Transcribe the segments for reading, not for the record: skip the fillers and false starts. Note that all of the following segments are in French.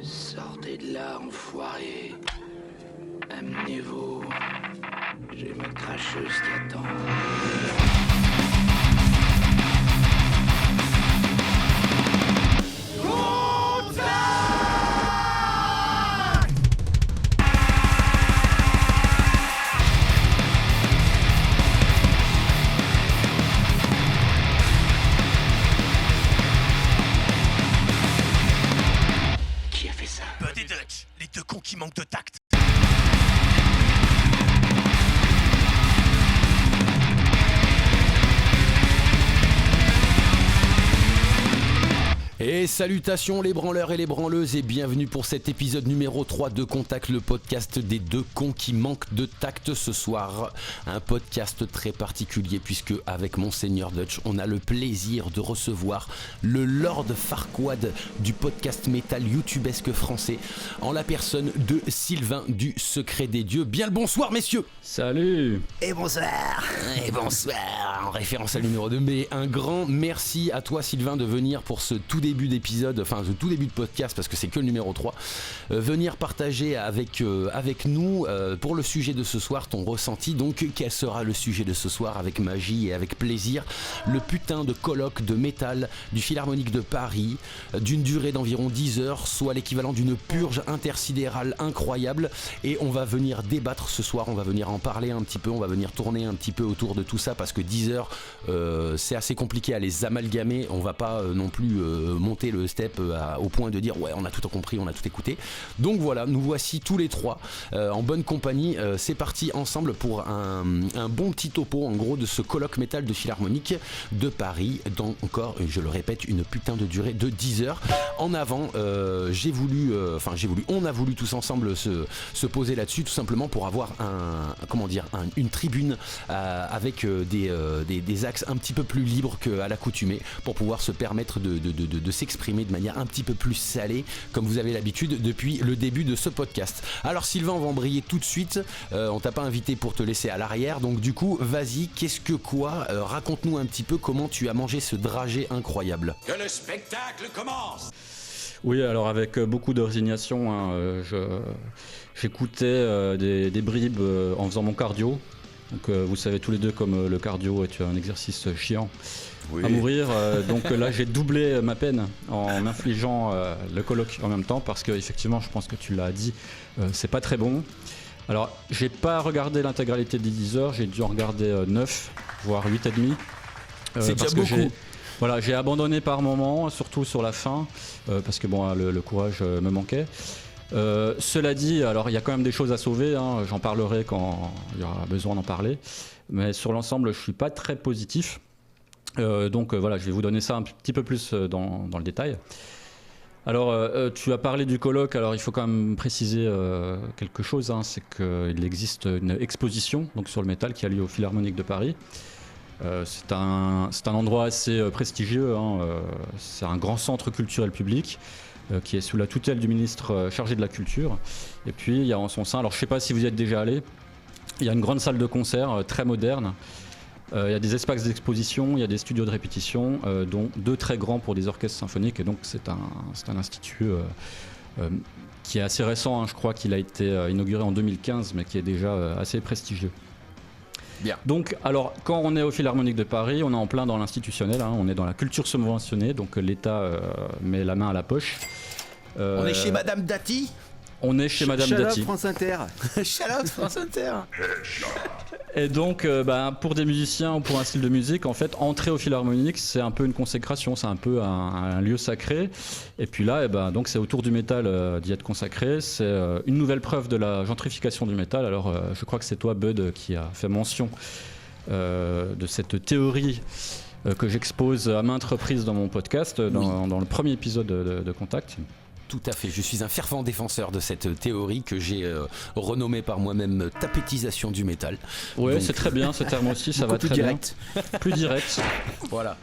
Sortez de là, enfoiré. Amenez-vous. J'ai ma cracheuse qui attend. Les deux cons qui manquent de tact. Et salutations les branleurs et les branleuses et bienvenue pour cet épisode numéro 3 de Contact, le podcast des deux cons qui manquent de tact ce soir. Un podcast très particulier puisque avec Monseigneur Dutch, on a le plaisir de recevoir le Lord Farquaad du podcast métal youtubesque français en la personne de Sylvain du Secret des Dieux. Bien le bonsoir messieurs. Salut. Et bonsoir. Et bonsoir. En référence à le numéro 2. Mais un grand merci à toi Sylvain de venir pour ce tout début d'épisode, enfin ce tout début de podcast parce que c'est que le numéro 3, venir partager avec nous pour le sujet de ce soir ton ressenti. Donc quel sera le sujet de ce soir? Avec magie et avec plaisir, le putain de colloque de métal du Philharmonique de Paris d'une durée d'environ 10 heures, soit l'équivalent d'une purge intersidérale incroyable, et on va venir débattre ce soir, on va venir en parler un petit peu, on va venir tourner un petit peu autour de tout ça parce que 10 heures c'est assez compliqué à les amalgamer, on va pas non plus monter le step au point de dire ouais on a tout compris, on a tout écouté. Donc voilà, nous voici tous les trois en bonne compagnie, c'est parti ensemble pour un bon petit topo en gros de ce colloque métal de Philharmonique de Paris dans encore, je le répète, une putain de durée de 10 heures. En avant, on a voulu tous ensemble se poser là-dessus tout simplement pour avoir une tribune avec des axes un petit peu plus libres qu'à l'accoutumée pour pouvoir se permettre de s'exprimer de manière un petit peu plus salée comme vous avez l'habitude depuis le début de ce podcast. Alors Sylvain, on va embrayer tout de suite, on t'a pas invité pour te laisser à l'arrière, donc du coup vas-y, raconte-nous un petit peu comment tu as mangé ce dragée incroyable. Que le spectacle commence. Oui, alors avec beaucoup de résignation, j'écoutais des bribes en faisant mon cardio. Donc vous savez tous les deux comme le cardio est un exercice chiant. Oui. À mourir, donc là j'ai doublé ma peine en infligeant le colloque en même temps parce que effectivement je pense que tu l'as dit, c'est pas très bon. Alors j'ai pas regardé l'intégralité des 10 heures, j'ai dû en regarder 9 voire 8,5. C'est déjà beaucoup. J'ai abandonné par moment, surtout sur la fin, parce que bon, le courage me manquait. Cela dit, alors il y a quand même des choses à sauver, hein, j'en parlerai quand il y aura besoin d'en parler, mais sur l'ensemble je suis pas très positif. Donc je vais vous donner ça un petit peu plus dans le détail. Alors tu as parlé du colloque, alors il faut quand même préciser quelque chose, hein, c'est qu'il existe une exposition donc, sur le métal qui a lieu au Philharmonique de Paris. C'est un endroit assez prestigieux, hein, c'est un grand centre culturel public qui est sous la tutelle du ministre chargé de la culture. Et puis il y a en son sein, alors je ne sais pas si vous y êtes déjà allé, il y a une grande salle de concert très moderne. Il y a des espaces d'exposition, il y a des studios de répétition, dont 2 très grands pour des orchestres symphoniques. Et donc c'est un institut qui est assez récent, hein, je crois qu'il a été inauguré en 2015, mais qui est déjà assez prestigieux. Bien. Donc, alors, quand on est au Philharmonique de Paris, on est en plein dans l'institutionnel, hein, on est dans la culture subventionnée, donc l'État met la main à la poche. On est chez Madame Dati. On est chez Madame Dati. France Inter. Shout-out France Inter. Et donc, pour des musiciens ou pour un style de musique, en fait, entrer au Philharmonique, c'est un peu une consécration, c'est un peu un lieu sacré. Et puis là, donc c'est au tour du métal d'y être consacré. C'est une nouvelle preuve de la gentrification du métal. Alors, je crois que c'est toi, Bud, qui a fait mention de cette théorie que j'expose à maintes reprises dans mon podcast, dans le premier épisode de Contact. Tout à fait, je suis un fervent défenseur de cette théorie que j'ai renommée par moi-même tapétisation du métal. Oui, donc, c'est très bien, ce terme aussi, ça va très direct. Bien. Plus direct. Voilà.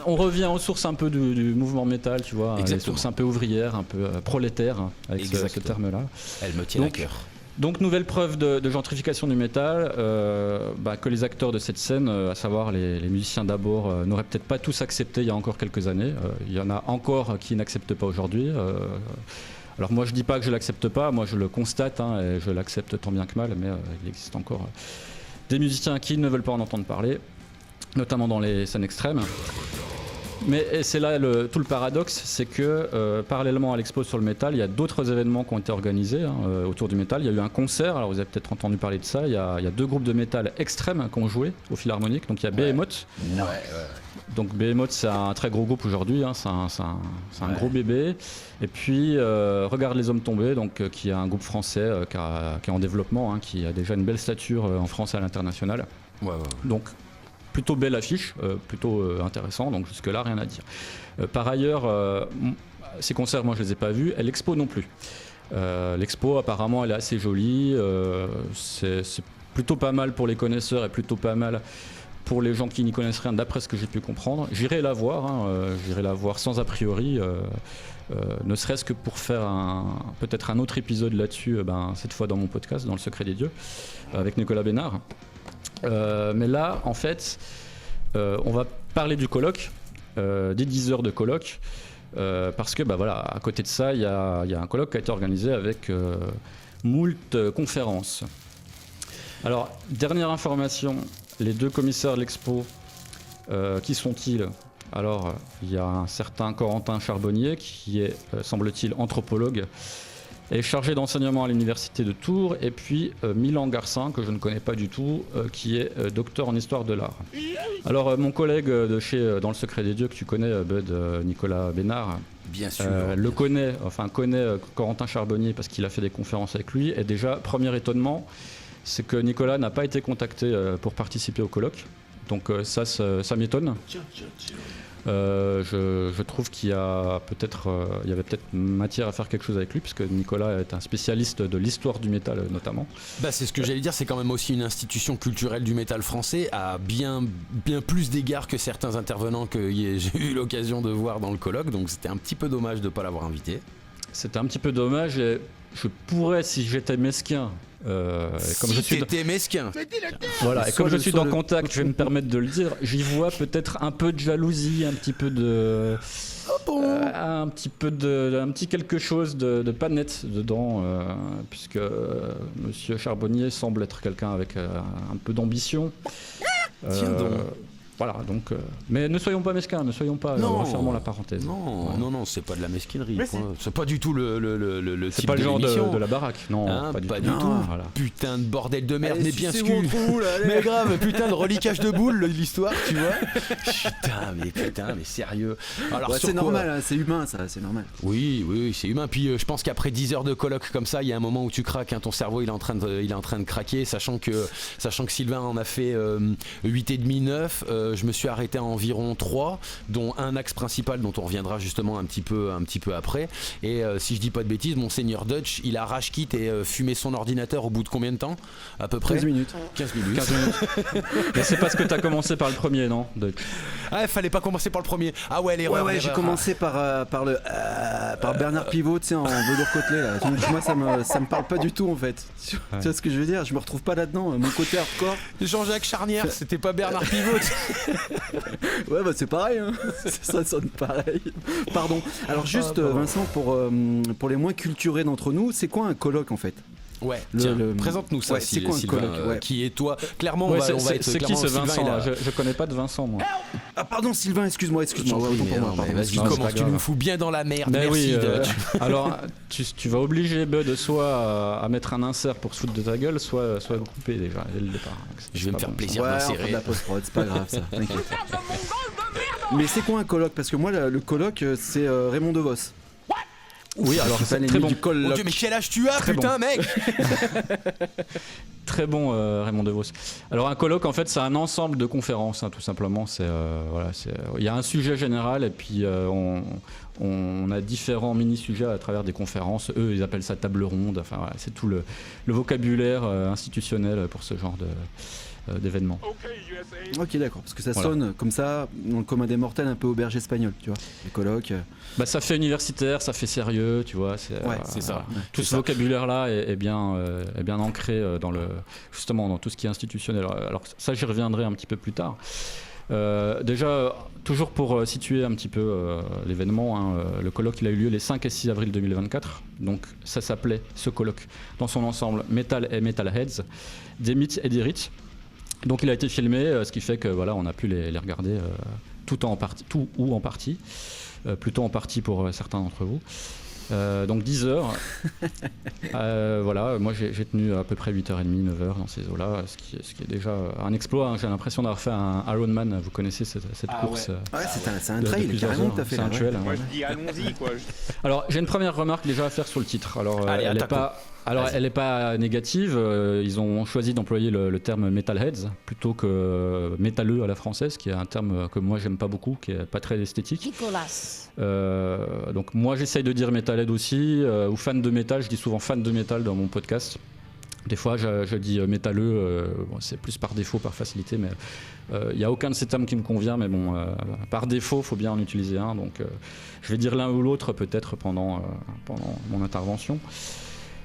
On revient aux sources un peu du mouvement métal, tu vois, les sources un peu ouvrières, un peu prolétaires, avec ce terme-là. Elle me tient à cœur. Donc nouvelle preuve de gentrification du métal, que les acteurs de cette scène, à savoir les musiciens d'abord, n'auraient peut-être pas tous accepté il y a encore quelques années. Il y en a encore qui n'acceptent pas aujourd'hui. Alors moi je dis pas que je l'accepte pas, moi je le constate et je l'accepte tant bien que mal, mais il existe encore des musiciens qui ne veulent pas en entendre parler, notamment dans les scènes extrêmes. Mais c'est là tout le paradoxe, c'est que parallèlement à l'expo sur le métal, il y a d'autres événements qui ont été organisés autour du métal. Il y a eu un concert, alors vous avez peut-être entendu parler de ça, il y a 2 groupes de métal extrêmes qui ont joué au Philharmonique. Donc il y a Behemoth. Donc Behemoth c'est un très gros groupe aujourd'hui, c'est un gros bébé. Et puis Regarde les hommes tombés, donc, qui est un groupe français qui est en développement, qui a déjà une belle stature en France et à l'international. Donc plutôt belle affiche, plutôt intéressant, donc jusque-là rien à dire. Par ailleurs, ces concerts, moi je les ai pas vus, et l'expo non plus. L'expo apparemment elle est assez jolie, c'est plutôt pas mal pour les connaisseurs et plutôt pas mal pour les gens qui n'y connaissent rien, d'après ce que j'ai pu comprendre. J'irai la voir sans a priori, ne serait-ce que pour faire peut-être un autre épisode là-dessus, cette fois dans mon podcast, dans Le Secret des Dieux, avec Nicolas Bénard. Mais là, en fait, on va parler du colloque, des 10 heures de colloque, parce que à côté de ça, il y a un colloque qui a été organisé avec moult conférences. Alors, dernière information, les 2 commissaires de l'expo, qui sont-ils ? Alors, il y a un certain Corentin Charbonnier, qui est, semble-t-il, anthropologue, est chargé d'enseignement à l'université de Tours, et puis Milan Garcin, que je ne connais pas du tout, qui est docteur en histoire de l'art. Alors mon collègue de chez Dans le Secret des Dieux, que tu connais, Bud, Nicolas Bénard, bien sûr, connaît Corentin Charbonnier parce qu'il a fait des conférences avec lui, et déjà, premier étonnement, c'est que Nicolas n'a pas été contacté pour participer au colloque, donc ça m'étonne. Je trouve qu'il y avait peut-être matière à faire quelque chose avec lui, puisque Nicolas est un spécialiste de l'histoire du métal notamment. C'est ce que j'allais dire, c'est quand même aussi une institution culturelle du métal français à bien plus d'égards que certains intervenants que j'ai eu l'occasion de voir dans le colloque, donc c'était un petit peu dommage de ne pas l'avoir invité. C'était un petit peu dommage, et je pourrais, si j'étais mesquin, t'étais mesquin. Voilà, et comme je suis dans Contact, je vais me permettre de le dire, j'y vois peut-être un peu de jalousie, un petit peu de... un petit quelque chose de pas net dedans, puisque Monsieur Charbonnier semble être quelqu'un avec un peu d'ambition. Tiens donc. Voilà, donc, mais ne soyons pas mesquins, ne soyons pas, refermons la parenthèse. Non, c'est pas de la mesquinerie. C'est pas du tout le c'est type pas le genre d'émission. de la baraque, non, pas du tout. Voilà. Putain de bordel de merde, Allez, mais bien sûr. allez. Mais grave, putain de reliquage de boules, l'histoire, tu vois. Putain, mais sérieux. Alors, c'est normal, c'est humain, ça, c'est normal. Oui, c'est humain. Puis je pense qu'après 10 heures de colloque comme ça, il y a un moment où tu craques, ton cerveau il est en train de craquer, sachant que Sylvain en a fait 8,5, 9. Je me suis arrêté à environ 3, dont un axe principal dont on reviendra justement un petit peu après. Et si je dis pas de bêtises, Monseigneur Dutch, il a rage quitte et fumé son ordinateur au bout de combien de temps à peu près 15 minutes. 15 minutes. Mais c'est parce que t'as commencé par le premier, non, Dutch ? Ah, fallait pas commencer par le premier. Ah ouais, l'erreur. Ouais, j'ai commencé par Bernard Pivot, tu sais, en velours côtelé là. Donc moi ça me parle pas du tout en fait. Tu vois ce que je veux dire ? Je me retrouve pas là-dedans. Mon côté hardcore. Jean-Jacques Charnière, c'était pas Bernard Pivot. Ouais, c'est pareil, hein. Ça sonne pareil. Pardon. Alors juste Vincent, pour les moins culturés d'entre nous, c'est quoi un colloque en fait ? Ouais, présente-nous ça, c'est quoi un Sylvain, colloque, qui est toi ? Clairement, on va être c'est qui ce Vincent là ? Je connais pas de Vincent, moi. Ah pardon, Sylvain, excuse-moi. Autant pour moi, pardon. Vas-y, commence, tu nous fous bien dans la merde. Mais merci. Alors, tu vas obliger Bud soit à mettre un insert pour se foutre de ta gueule, soit à couper déjà dès le départ. Je vais me faire plaisir d'insérer. d'insérer. De la post-prod, c'est pas grave ça, t'inquiète. Mais c'est quoi un colloque ? Parce que moi, le colloque, c'est Raymond DeVos. Oui, alors c'est très bon. Mon Dieu, mais quel âge tu as, très putain, bon. Mec. Très bon, Raymond DeVos. Alors un colloque, en fait, c'est un ensemble de conférences, tout simplement. Il y a un sujet général et puis on a différents mini-sujets à travers des conférences. Eux, ils appellent ça table ronde. Enfin, voilà, c'est tout le vocabulaire institutionnel pour ce genre d'événement. Ok, d'accord, parce que ça sonne comme ça, comme un des mortels un peu auberge espagnol, tu vois, les colloques. Ça fait universitaire, ça fait sérieux, tu vois. C'est ça. Tout ce vocabulaire-là est bien ancré justement dans tout ce qui est institutionnel. Alors ça, j'y reviendrai un petit peu plus tard. Déjà, toujours pour situer un petit peu l'événement, hein, le colloque il a eu lieu les 5 et 6 avril 2024. Donc ça s'appelait, ce colloque, dans son ensemble, Metal et Metalheads, des mythes et des rites. Donc il a été filmé, ce qui fait que voilà, on a pu les regarder tout ou en partie, plutôt en partie pour certains d'entre vous. Donc 10 heures. Voilà, moi j'ai tenu à peu près 8h30, 9h dans ces eaux-là, ce qui est déjà un exploit. Hein. J'ai l'impression d'avoir fait un Ironman. Vous connaissez cette course c'est un trail carrément que tu as fait. C'est un duel. Moi je dis allons-y quoi. Alors j'ai une première remarque déjà à faire sur le titre. Alors Allez, elle n'est pas négative. Ils ont choisi d'employer le terme metalheads plutôt que métalleux à la française, qui est un terme que moi j'aime pas beaucoup, qui est pas très esthétique. Nicolas. Donc moi j'essaye de dire metalhead aussi, ou fan de métal. Je dis souvent fan de métal dans mon podcast. Des fois je dis métalleux, c'est plus par défaut, par facilité, mais il n'y a aucun de ces termes qui me convient, mais bon, par défaut il faut bien en utiliser un, donc je vais dire l'un ou l'autre peut-être pendant mon intervention.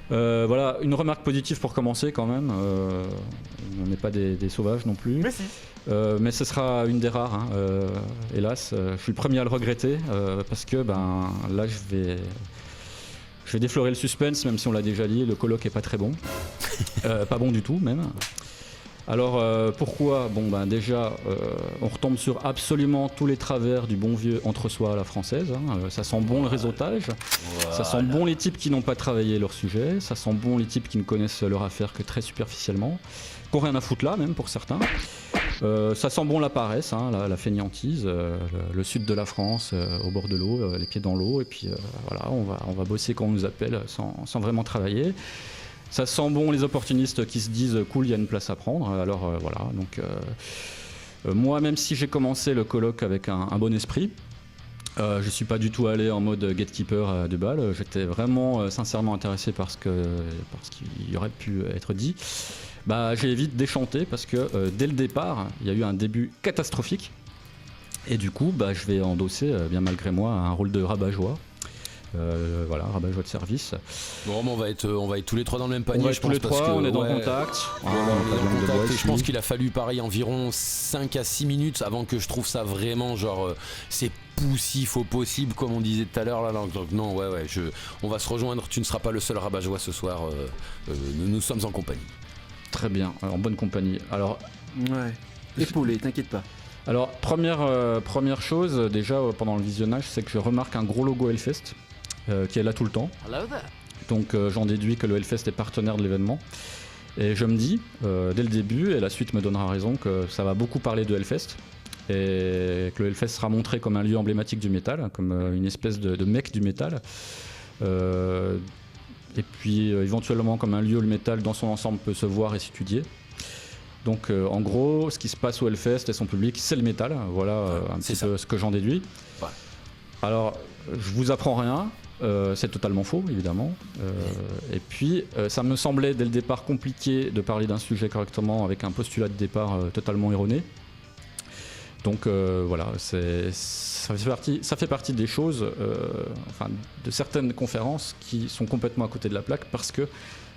Voilà, une remarque positive pour commencer quand même, on n'est pas des sauvages non plus. Mais si. Mais ce sera une des rares, hein. Hélas, je suis le premier à le regretter, parce que là je vais déflorer le suspense, même si on l'a déjà dit, le colloque est pas très bon, pas bon du tout même. Alors pourquoi ? Bon déjà on retombe sur absolument tous les travers du bon vieux entre-soi à la française, hein. Ça sent bon le réseautage, ça sent bon les types qui n'ont pas travaillé leur sujet, ça sent bon les types qui ne connaissent leur affaire que très superficiellement, qui n'ont rien à foutre là même pour certains. Ça sent bon la paresse, hein, la fainéantise, le sud de la France, au bord de l'eau, les pieds dans l'eau, et puis voilà, on va bosser quand on nous appelle sans vraiment travailler. Ça sent bon les opportunistes qui se disent cool, il y a une place à prendre. Alors voilà, donc moi, même si j'ai commencé le colloque avec un bon esprit, je suis pas du tout allé en mode gatekeeper de balle. J'étais vraiment sincèrement intéressé par ce qu'il y aurait pu être dit. J'ai vite déchanté parce que dès le départ, il y a eu un début catastrophique. Et du coup, je vais endosser, bien malgré moi, un rôle de rabat-joie. Voilà, rabat-joie de service. Bon, on va être tous les trois dans le même panier. On va être tous les trois, on est dans contact. On est dans contact, et je pense qu'il a fallu pareil environ 5 à 6 minutes avant que je trouve ça vraiment genre c'est poussif au possible comme on disait tout à l'heure là. Donc non, on va se rejoindre. Tu ne seras pas le seul rabat-joie ce soir. Nous sommes en compagnie. Très bien, en bonne compagnie. Alors, ouais, épaulé, t'inquiète pas. Alors première chose déjà pendant le visionnage, c'est que je remarque un gros logo Hellfest qui est là tout le temps. Donc j'en déduis que le Hellfest est partenaire de l'événement. Et je me dis dès le début, et la suite me donnera raison, que ça va beaucoup parler de Hellfest. Et que le Hellfest sera montré comme un lieu emblématique du métal, comme une espèce de mec du métal. Et puis éventuellement comme un lieu où le métal dans son ensemble peut se voir et s'étudier. Donc en gros, ce qui se passe au Hellfest et son public, c'est le métal. Voilà un petit peu ce que j'en déduis. Ouais. Alors, je vous apprends rien. C'est totalement faux, évidemment. Et puis, ça me semblait dès le départ compliqué de parler d'un sujet correctement avec un postulat de départ totalement erroné. Donc voilà, ça fait partie des choses, de certaines conférences qui sont complètement à côté de la plaque parce que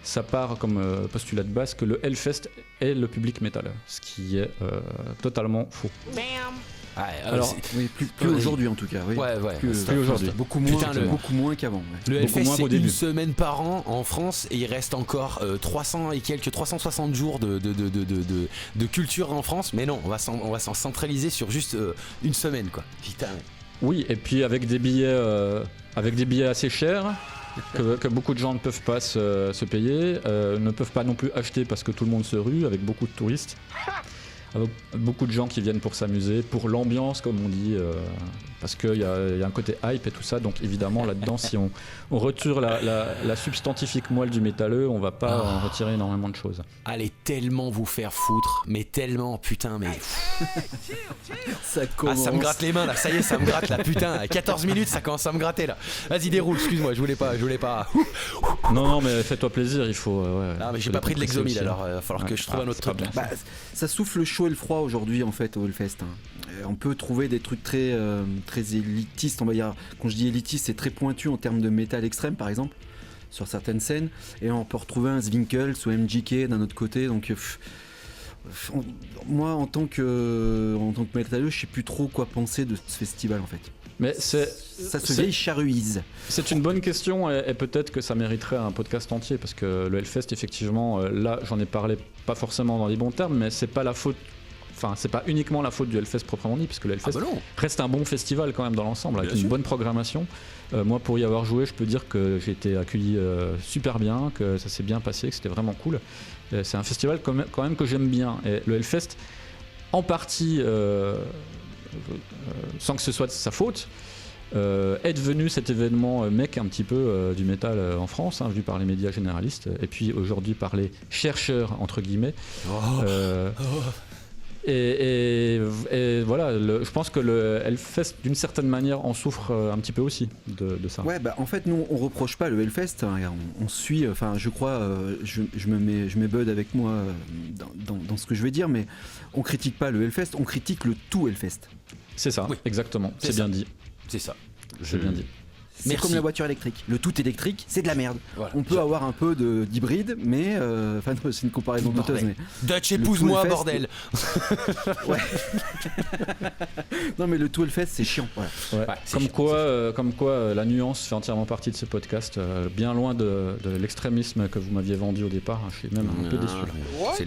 ça part comme postulat de base que le Hellfest est le public métal, ce qui est totalement faux. Bam. Alors, oui, plus aujourd'hui en tout cas. Oui. Ouais. Plus aujourd'hui. Beaucoup moins qu'avant. Ouais. Le Hellfest, c'est une semaine par an en France et il reste encore 360 jours de culture en France. Mais non, on va s'en centraliser sur juste une semaine, quoi. Putain. Oui, et puis avec des billets assez chers. Que beaucoup de gens ne peuvent pas se payer, ne peuvent pas non plus acheter parce que tout le monde se rue, avec beaucoup de touristes. Beaucoup de gens qui viennent pour s'amuser, pour l'ambiance comme on dit, parce qu'il y a un côté hype et tout ça, donc évidemment là-dedans si on retire la substantifique moelle du métalleux, on va pas en retirer énormément de choses. Allez tellement vous faire foutre, mais tellement, putain, mais... Ça commence. Ça me gratte les mains là, ça y est, ça me gratte là, putain, à 14 minutes ça commence à me gratter là. Vas-y déroule, excuse-moi, je voulais pas. Non mais fais-toi plaisir, il faut... non mais j'ai pas pris de l'exomil alors il va falloir que je trouve un autre truc. Ça souffle le chaud et le froid aujourd'hui en fait au Hellfest. On peut trouver des trucs très élitistes, on va dire. Quand je dis élitiste, c'est très pointu en termes de métal extrême par exemple sur certaines scènes, et on peut retrouver un Zwinkels ou MJK d'un autre côté, donc Moi, en tant que métalleux, je sais plus trop quoi penser de ce festival en fait. Mais Ça se vieille charruise. C'est une bonne question et peut-être que ça mériterait un podcast entier parce que le Hellfest, effectivement, là j'en ai parlé pas forcément dans les bons termes, mais c'est pas la faute. Enfin, c'est pas uniquement la faute du Hellfest proprement dit, puisque le Hellfest reste un bon festival quand même dans l'ensemble, avec une bonne programmation. Moi, pour y avoir joué, je peux dire que j'ai été accueilli super bien, que ça s'est bien passé, que c'était vraiment cool. C'est un festival quand même que j'aime bien. Et le Hellfest, en partie, sans que ce soit de sa faute, est devenu cet événement mec un petit peu du métal en France, vu par les médias généralistes, et puis aujourd'hui par les chercheurs, entre guillemets. Et voilà, je pense que le Hellfest, d'une certaine manière, en souffre un petit peu aussi de ça. Ouais, en fait, nous, on reproche pas le Hellfest. On suit, enfin, je crois, je mets Bud avec moi dans ce que je vais dire, mais on critique pas le Hellfest, on critique le tout Hellfest. C'est ça, exactement. C'est bien dit. C'est ça. C'est bien dit. C'est comme la voiture électrique. Le tout électrique, c'est de la merde. Voilà. On peut avoir un peu d'hybride, mais c'est une comparaison douteuse. Mais Dutch, épouse-moi, bordel. Ouais. Non, mais le tout Hellfest, c'est chiant. Voilà. Ouais. Comme quoi, la nuance fait entièrement partie de ce podcast. Bien loin de l'extrémisme que vous m'aviez vendu au départ. Je suis même un peu déçu. C'est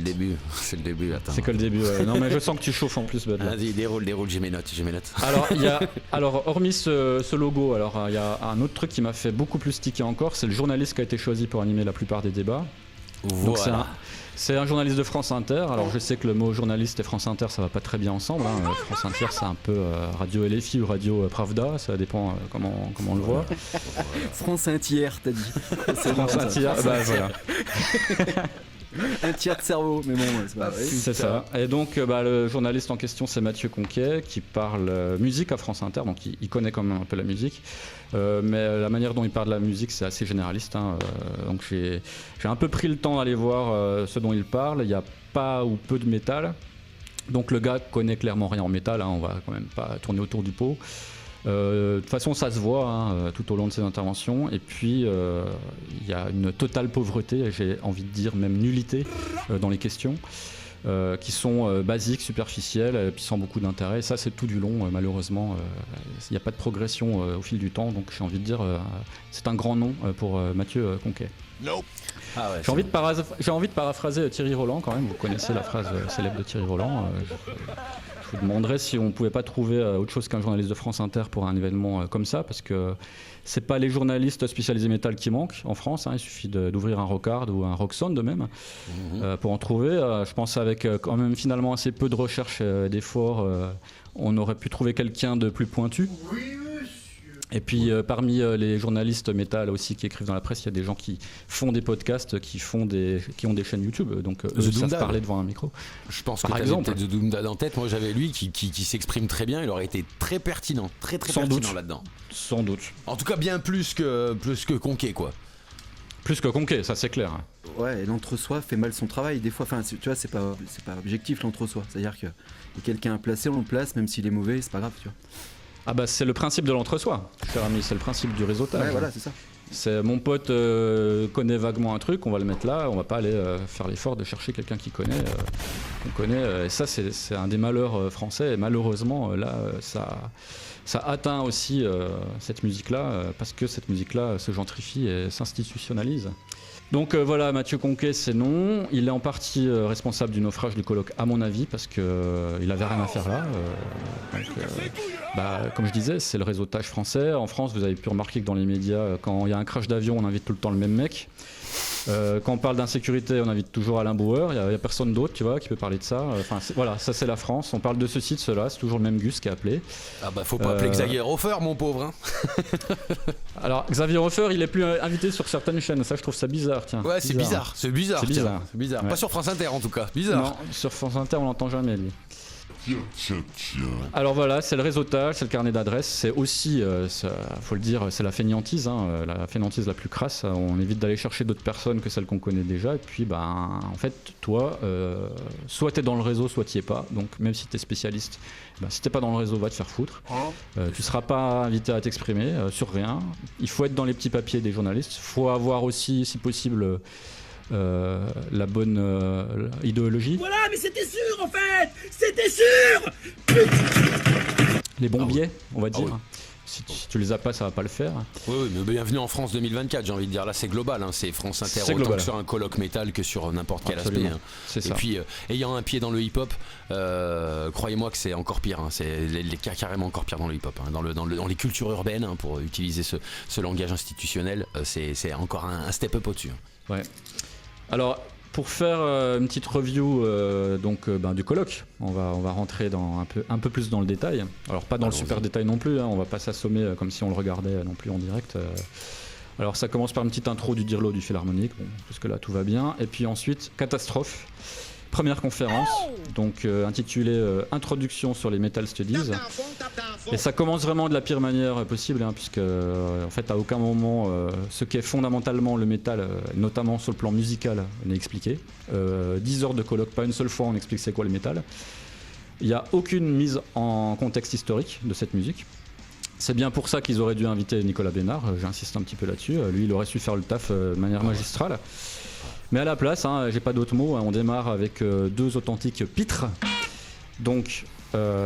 le début. Attends. C'est que le début. Ouais. Non, mais je sens que tu chauffes en plus. Vas-y, déroule. J'ai mes notes. Alors, hormis ce logo, il y a un autre truc qui m'a fait beaucoup plus tiquer encore, c'est le journaliste qui a été choisi pour animer la plupart des débats. Voilà. Donc c'est un journaliste de France Inter. Alors je sais que le mot journaliste et France Inter ça va pas très bien ensemble. France Inter c'est un peu Radio LFI ou Radio Pravda, ça dépend comment on le voit. France Inter, t'as dit. France Inter, voilà. Un tiers de cerveau, mais bon, c'est pas vrai. C'est ça. Et donc, le journaliste en question, c'est Mathieu Conquet, qui parle musique à France Inter, donc il connaît quand même un peu la musique. Mais la manière dont il parle de la musique, c'est assez généraliste. Donc, j'ai un peu pris le temps d'aller voir ce dont il parle. Il n'y a pas ou peu de métal. Donc, le gars connaît clairement rien en métal. On va quand même pas tourner autour du pot. De toute façon, ça se voit tout au long de ses interventions. Et puis, il y a une totale pauvreté, j'ai envie de dire même nullité dans les questions, qui sont basiques, superficielles, puis sans beaucoup d'intérêt. Et ça, c'est tout du long, malheureusement. Il n'y a pas de progression au fil du temps. Donc, j'ai envie de dire, c'est un grand nom pour Mathieu Conquet. Nope. Ah ouais, j'ai envie de paraphraser Thierry Roland quand même. Vous connaissez la phrase célèbre de Thierry Roland. Je vous demanderais si on ne pouvait pas trouver autre chose qu'un journaliste de France Inter pour un événement comme ça, parce que c'est pas les journalistes spécialisés métal qui manquent en France. Il suffit d'ouvrir un Rockard ou un Rocksound de même pour en trouver. Je pense avec quand même finalement assez peu de recherche et d'efforts, on aurait pu trouver quelqu'un de plus pointu. Et puis parmi les journalistes métal aussi qui écrivent dans la presse, il y a des gens qui font des podcasts, qui ont des chaînes YouTube, donc eux savent parler devant un micro. Je pense que tu avais peut-être The Doomdad en tête. Moi j'avais lui qui s'exprime très bien, il aurait été très pertinent, très pertinent là-dedans. Sans doute. En tout cas bien plus que Conquet quoi. Plus que Conquet, ça c'est clair. Ouais, et l'entre-soi fait mal son travail des fois. Enfin, tu vois, c'est pas objectif l'entre-soi. C'est-à-dire que y a quelqu'un à placer, on le place, même s'il est mauvais, c'est pas grave, tu vois. Ah bah c'est le principe de l'entre-soi, cher ami, c'est le principe du réseautage. Ouais, voilà, c'est ça. C'est mon pote connaît vaguement un truc, on va le mettre là, on va pas aller faire l'effort de chercher quelqu'un qui connaît, qu'on connaît. Et ça c'est un des malheurs français. Et malheureusement là ça atteint aussi cette musique-là parce que cette musique-là se gentrifie et s'institutionnalise. Donc voilà, Mathieu Conquet, c'est non. Il est en partie responsable du naufrage du colloque, à mon avis, parce qu'il n'avait rien à faire là. Comme je disais, c'est le réseautage français. En France, vous avez pu remarquer que dans les médias, quand il y a un crash d'avion, on invite tout le temps le même mec. Quand on parle d'insécurité, on invite toujours Alain Bauer. Il n'y a personne d'autre, tu vois, qui peut parler de ça. Voilà, ça c'est la France. On parle de ceci, de cela. C'est toujours le même Gus qui est appelé. Ah bah faut pas appeler Xavier Hofer, mon pauvre. Alors Xavier Hofer, il est plus invité sur certaines chaînes. Ça, je trouve ça bizarre. Tiens. Ouais, c'est bizarre. C'est bizarre. Ouais. Pas sur France Inter en tout cas. Bizarre. Non, sur France Inter, on l'entend jamais lui. Alors voilà, c'est le réseautage, c'est le carnet d'adresses, c'est aussi, faut le dire, c'est la fainéantise, la fainéantise la plus crasse. On évite d'aller chercher d'autres personnes que celles qu'on connaît déjà. Et puis, en fait, toi, soit t'es dans le réseau, soit t'y es pas. Donc, même si t'es spécialiste, si t'es pas dans le réseau, va te faire foutre. Tu seras pas invité à t'exprimer sur rien. Il faut être dans les petits papiers des journalistes. Il faut avoir aussi, si possible, la bonne idéologie. Voilà, mais c'était sûr en fait. C'était sûr. Les bons biais, on va dire. oui. Si tu les as pas, ça va pas le faire. Oui, mais bienvenue en France 2024, j'ai envie de dire. Là, c'est global, hein. C'est France Inter C'est autant global. que sur un colloque métal que sur n'importe quel Absolument. aspect. Hein. C'est Et ça. puis, ayant un pied dans le hip-hop, croyez-moi que c'est encore pire. Hein. C'est carrément encore pire dans le hip-hop. Hein. Dans les cultures urbaines, hein, pour utiliser ce langage institutionnel, c'est encore un step up au-dessus. Ouais. Alors, pour faire une petite review du colloque, on va rentrer un peu plus dans le détail. Alors, pas dans le super détail non plus, hein, on va pas s'assommer comme si on le regardait non plus en direct. Alors, ça commence par une petite intro du Dirlo du Philharmonique, bon, jusque-là tout va bien. Et puis ensuite, catastrophe. Première conférence, donc intitulée Introduction sur les Metal Studies. Et ça commence vraiment de la pire manière possible, hein, puisque en fait à aucun moment ce qu'est fondamentalement le métal, notamment sur le plan musical, n'est expliqué. 10 heures de colloque, pas une seule fois on explique c'est quoi le métal. Il n'y a aucune mise en contexte historique de cette musique. C'est bien pour ça qu'ils auraient dû inviter Nicolas Bénard, j'insiste un petit peu là-dessus. Lui, il aurait su faire le taf de manière magistrale. Mais à la place, hein, j'ai pas d'autres mots, hein, on démarre avec deux authentiques pitres. Donc,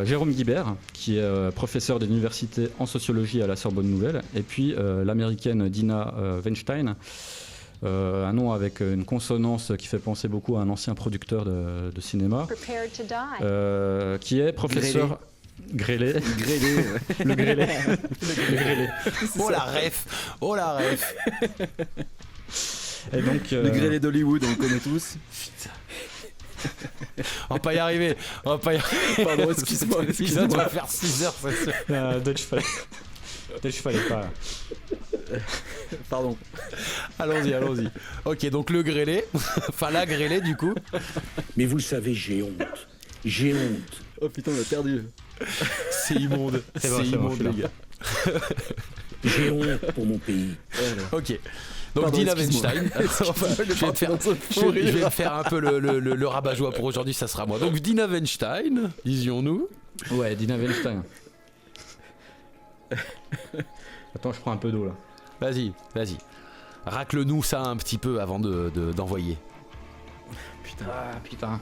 Jérôme Guibert, qui est professeur de l'université en sociologie à la Sorbonne Nouvelle, et puis l'américaine Dina Weinstein, un nom avec une consonance qui fait penser beaucoup à un ancien producteur de cinéma, qui est professeur... Grêlé. Le grêlé. Oh la ref. Oh la ref. Et donc, Le grêlé d'Hollywood, on le connaît tous. On va pas y arriver. Pardon, excuse-moi. L'épisode va faire 6 heures, c'est sûr. Dutch fallait pas. Pardon. Allons-y. Ok, donc le grêlé. Enfin, la grêlé, du coup. Mais vous le savez, j'ai honte. J'ai honte. Oh putain, on a perdu. C'est immonde. C'est bon, immonde, c'est les gars. J'ai honte pour mon pays. Ok. Donc Pardon, Dina excuse-moi. Weinstein. Enfin, je vais me faire un peu le rabat-joie pour aujourd'hui, ça sera moi. Donc Dina Weinstein, disions-nous. Ouais, Dina Weinstein. Attends, je prends un peu d'eau là. Vas-y. Racle-nous ça un petit peu avant d'envoyer. Putain.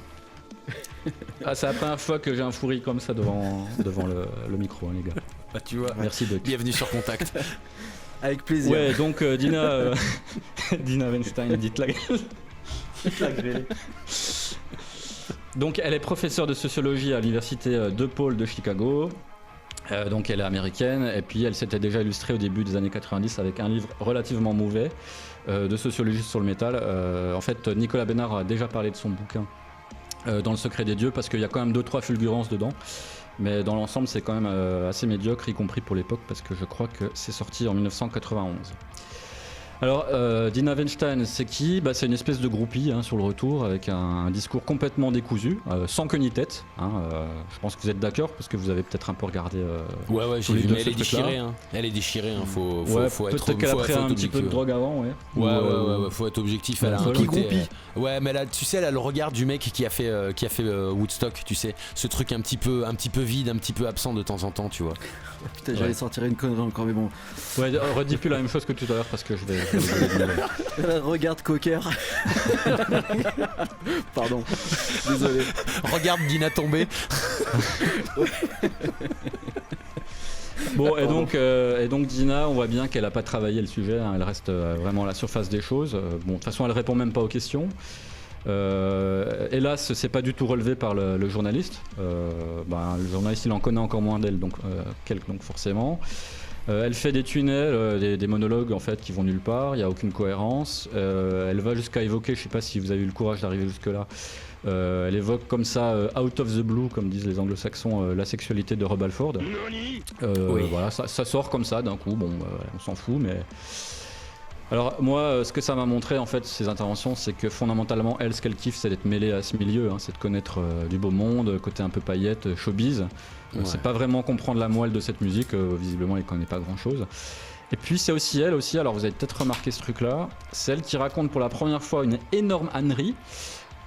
Ah, c'est la première fois que j'ai un fou rire comme ça devant le micro, hein, les gars. Bah tu vois. Merci Doc. Bienvenue sur Contact. Avec plaisir. Ouais, donc Dina Weinstein, dites-la grêlée. Donc elle est professeure de sociologie à l'université DePaul de Chicago. Donc elle est américaine et puis elle s'était déjà illustrée au début des années 90 avec un livre relativement mauvais de sociologie sur le métal. En fait, Nicolas Bénard a déjà parlé de son bouquin dans Le Secret des Dieux parce qu'il y a quand même 2-3 fulgurances dedans. Mais dans l'ensemble, c'est quand même assez médiocre, y compris pour l'époque, parce que je crois que c'est sorti en 1991. Alors, Dina Weinstein, c'est qui ? C'est une espèce de groupie hein, sur le retour, avec un discours complètement décousu, sans queue ni tête. Hein, je pense que vous êtes d'accord, parce que vous avez peut-être un peu regardé. Ouais, j'ai les vu, deux mais elle est ce déchirée. truc-là. Hein. Elle est déchirée, hein. Faut Peut-être être qu'elle a pris faut un être petit peu de objectif. drogue avant, ouais. Ouais, faut être objectif. Elle a un Groupie, côté, groupie. Ouais, mais là, tu sais, elle a le regard du mec qui a fait Woodstock, tu sais, ce truc un petit peu vide, un petit peu absent de temps en temps, tu vois. Putain, j'allais sortir une connerie encore, mais bon. Ouais, redis plus la même chose que tout à l'heure, parce que je vais Regarde Cocker. Pardon. Désolé. Regarde Dina tomber. Bon, et donc Dina, on voit bien qu'elle n'a pas travaillé le sujet, hein, elle reste vraiment à la surface des choses. Bon, de toute façon, elle répond même pas aux questions. Hélas, c'est pas du tout relevé par le journaliste. Le journaliste, il en connaît encore moins d'elle, donc forcément. Elle fait des tunnels, des monologues en fait qui vont nulle part. Il y a aucune cohérence. Elle va jusqu'à évoquer, je sais pas si vous avez eu le courage d'arriver jusque là. Elle évoque comme ça, out of the blue, comme disent les anglo-saxons, la sexualité de Rob Halford. Voilà, ça sort comme ça d'un coup. Bon, on s'en fout, mais. Alors moi, ce que ça m'a montré en fait, ces interventions, c'est que fondamentalement, elle, ce qu'elle kiffe, c'est d'être mêlée à ce milieu, hein, c'est de connaître du beau monde, côté un peu paillette, showbiz. C'est pas vraiment comprendre la moelle de cette musique, visiblement, elle connaît pas grand-chose. Et puis c'est aussi elle, alors vous avez peut-être remarqué ce truc-là, c'est elle qui raconte pour la première fois une énorme ânerie.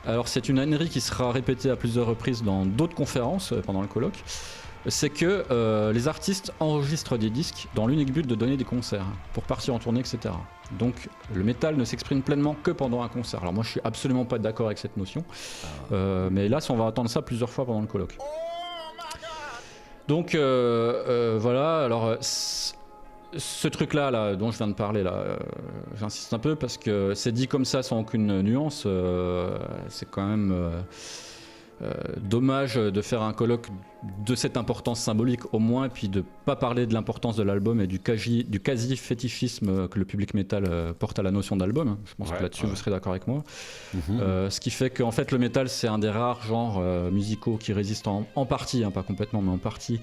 Alors c'est une ânerie qui sera répétée à plusieurs reprises dans d'autres conférences pendant le colloque. c'est que les artistes enregistrent des disques dans l'unique but de donner des concerts, pour partir en tournée, etc. Donc le métal ne s'exprime pleinement que pendant un concert. Alors moi je suis absolument pas d'accord avec cette notion, mais hélas on va entendre ça plusieurs fois pendant le colloque. Donc voilà, alors ce truc-là là, dont je viens de parler, là, j'insiste un peu parce que c'est dit comme ça sans aucune nuance, c'est quand même dommage de faire un colloque de cette importance symbolique au moins, et puis de pas parler de l'importance de l'album et du quasi-fétichisme que le public métal porte à la notion d'album. Je pense que là-dessus vous serez d'accord avec moi. Ce qui fait qu'en fait le métal c'est un des rares genres musicaux qui résistent en partie, pas complètement mais en partie,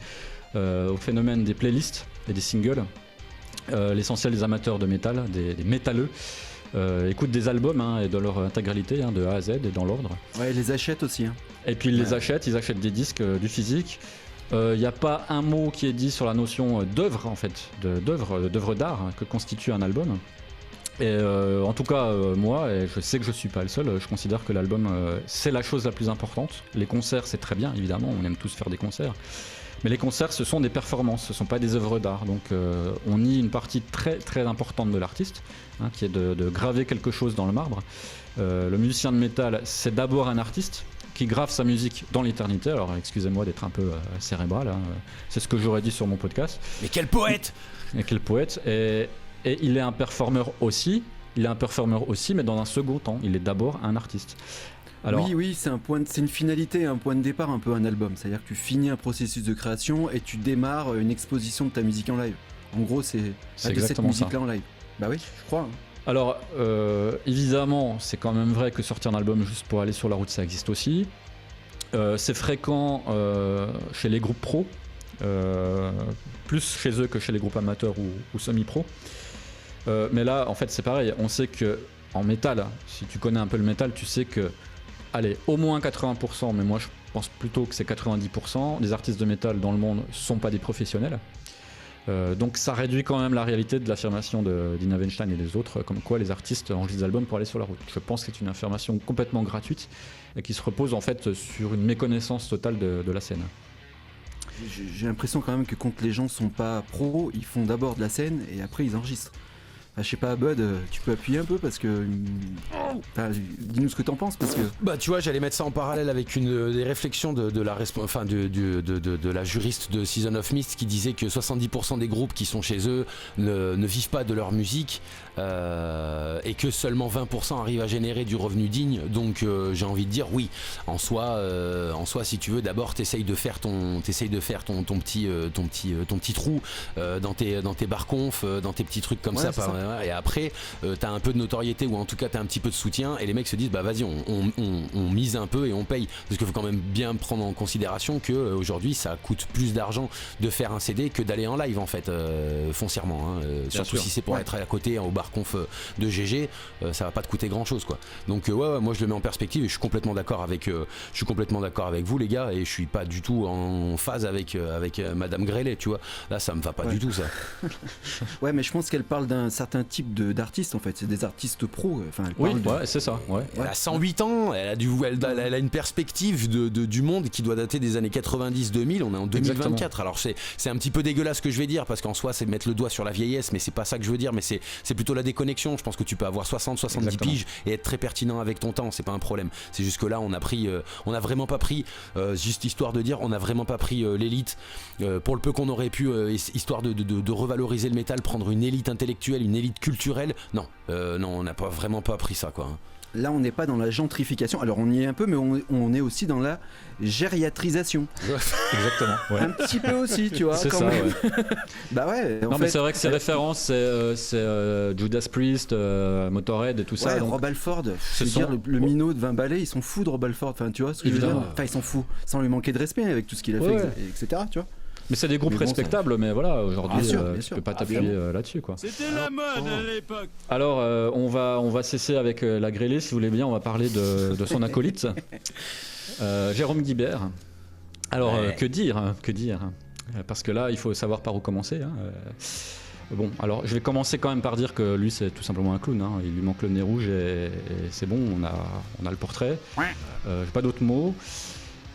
au phénomène des playlists et des singles. L'essentiel des amateurs de métal, des métalleux, écoutent des albums et dans leur intégralité, de A à Z et dans l'ordre. Ouais, ils les achètent aussi. Et puis ils achètent des disques, du physique. Il n'y a pas un mot qui est dit sur la notion d'œuvre, en fait, d'œuvre d'art que constitue un album. Et en tout cas, moi, et je sais que je suis pas le seul, je considère que l'album c'est la chose la plus importante. Les concerts, c'est très bien, évidemment, on aime tous faire des concerts. Mais les concerts, ce sont des performances, ce ne sont pas des œuvres d'art. Donc on nie une partie très très importante de l'artiste, qui est de graver quelque chose dans le marbre. Le musicien de métal, c'est d'abord un artiste qui grave sa musique dans l'éternité. Alors excusez-moi d'être un peu cérébral, c'est ce que j'aurais dit sur mon podcast. Mais quel poète! Et quel poète! Et il est un performeur aussi, mais dans un second temps, il est d'abord un artiste. Alors, oui, c'est une finalité, un point de départ, un peu un album. C'est-à-dire que tu finis un processus de création et tu démarres une exposition de ta musique en live. En gros, c'est de cette musique-là en live. Bah oui, je crois. Alors, évidemment, c'est quand même vrai que sortir un album juste pour aller sur la route, ça existe aussi. C'est fréquent chez les groupes pros, plus chez eux que chez les groupes amateurs ou semi-pro. Mais là, en fait, c'est pareil. On sait que en métal, si tu connais un peu le métal, tu sais que allez, au moins 80%, mais moi je pense plutôt que c'est 90%, des artistes de métal dans le monde ne sont pas des professionnels. Donc ça réduit quand même la réalité de l'affirmation d'Ina Weinstein et des autres, comme quoi les artistes enregistrent des albums pour aller sur la route. Je pense que c'est une affirmation complètement gratuite et qui se repose en fait sur une méconnaissance totale de la scène. J'ai l'impression quand même que quand les gens sont pas pros, ils font d'abord de la scène et après ils enregistrent. Je sais pas, Bud, tu peux appuyer un peu parce que. Dis-nous ce que t'en penses parce que. Bah, tu vois, j'allais mettre ça en parallèle avec des réflexions de la juriste de Season of Mist qui disait que 70% des groupes qui sont chez eux ne vivent pas de leur musique et que seulement 20% arrivent à générer du revenu digne. Donc, j'ai envie de dire oui. En soi, si tu veux, d'abord, t'essayes de faire ton petit trou dans tes bar-conf, dans tes petits trucs comme ça. Et après t'as un peu de notoriété ou en tout cas t'as un petit peu de soutien et les mecs se disent bah vas-y on mise un peu et on paye parce qu'il faut quand même bien prendre en considération que aujourd'hui ça coûte plus d'argent de faire un CD que d'aller en live en fait foncièrement surtout si c'est pour être à côté au bar conf de GG ça va pas te coûter grand chose quoi. Donc moi je le mets en perspective et je suis complètement d'accord avec vous les gars et je suis pas du tout en phase avec Madame Grellet tu vois là ça me va pas du tout ça. Ouais mais je pense qu'elle parle d'un certain type d'artistes en fait, c'est des artistes pros. C'est ça. Elle a 108 ans, elle a une perspective du monde qui doit dater des années 90-2000, on est en 2024. Exactement. Alors c'est un petit peu dégueulasse ce que je vais dire parce qu'en soi c'est mettre le doigt sur la vieillesse, mais c'est pas ça que je veux dire, mais c'est plutôt la déconnexion. Je pense que tu peux avoir 60-70 piges et être très pertinent avec ton temps, c'est pas un problème. C'est juste que là on a vraiment pas pris, juste histoire de dire, on a vraiment pas pris l'élite pour le peu qu'on aurait pu, histoire de revaloriser le métal, prendre une élite intellectuelle, une élite culturelle, non, on n'a vraiment pas appris ça quoi. Là on n'est pas dans la gentrification, alors on y est un peu mais on est aussi dans la gériatrisation. Exactement. Ouais. Un petit peu aussi tu vois. C'est quand ça même. ouais. Bah ouais. Non mais c'est vrai que ces références c'est Judas Priest, Motorhead et tout ça. Donc, Rob Halford, le minot de 20 balais, ils sont fous de Rob Halford, enfin tu vois ce que je veux dire. Enfin ils sont fous, sans lui manquer de respect avec tout ce qu'il a fait, etc. Tu vois. Mais c'est des groupes respectables, mais voilà, aujourd'hui, tu peux pas t'appuyer là-dessus, quoi. C'était la mode à l'époque. Alors, on va cesser avec la grêlée, si vous voulez bien, on va parler de son acolyte, Jérôme Guibert. Alors, que dire parce que là, il faut savoir par où commencer. Bon, alors, je vais commencer quand même par dire que lui, c'est tout simplement un clown. Il lui manque le nez rouge et c'est bon, on a le portrait. J'ai pas d'autres mots.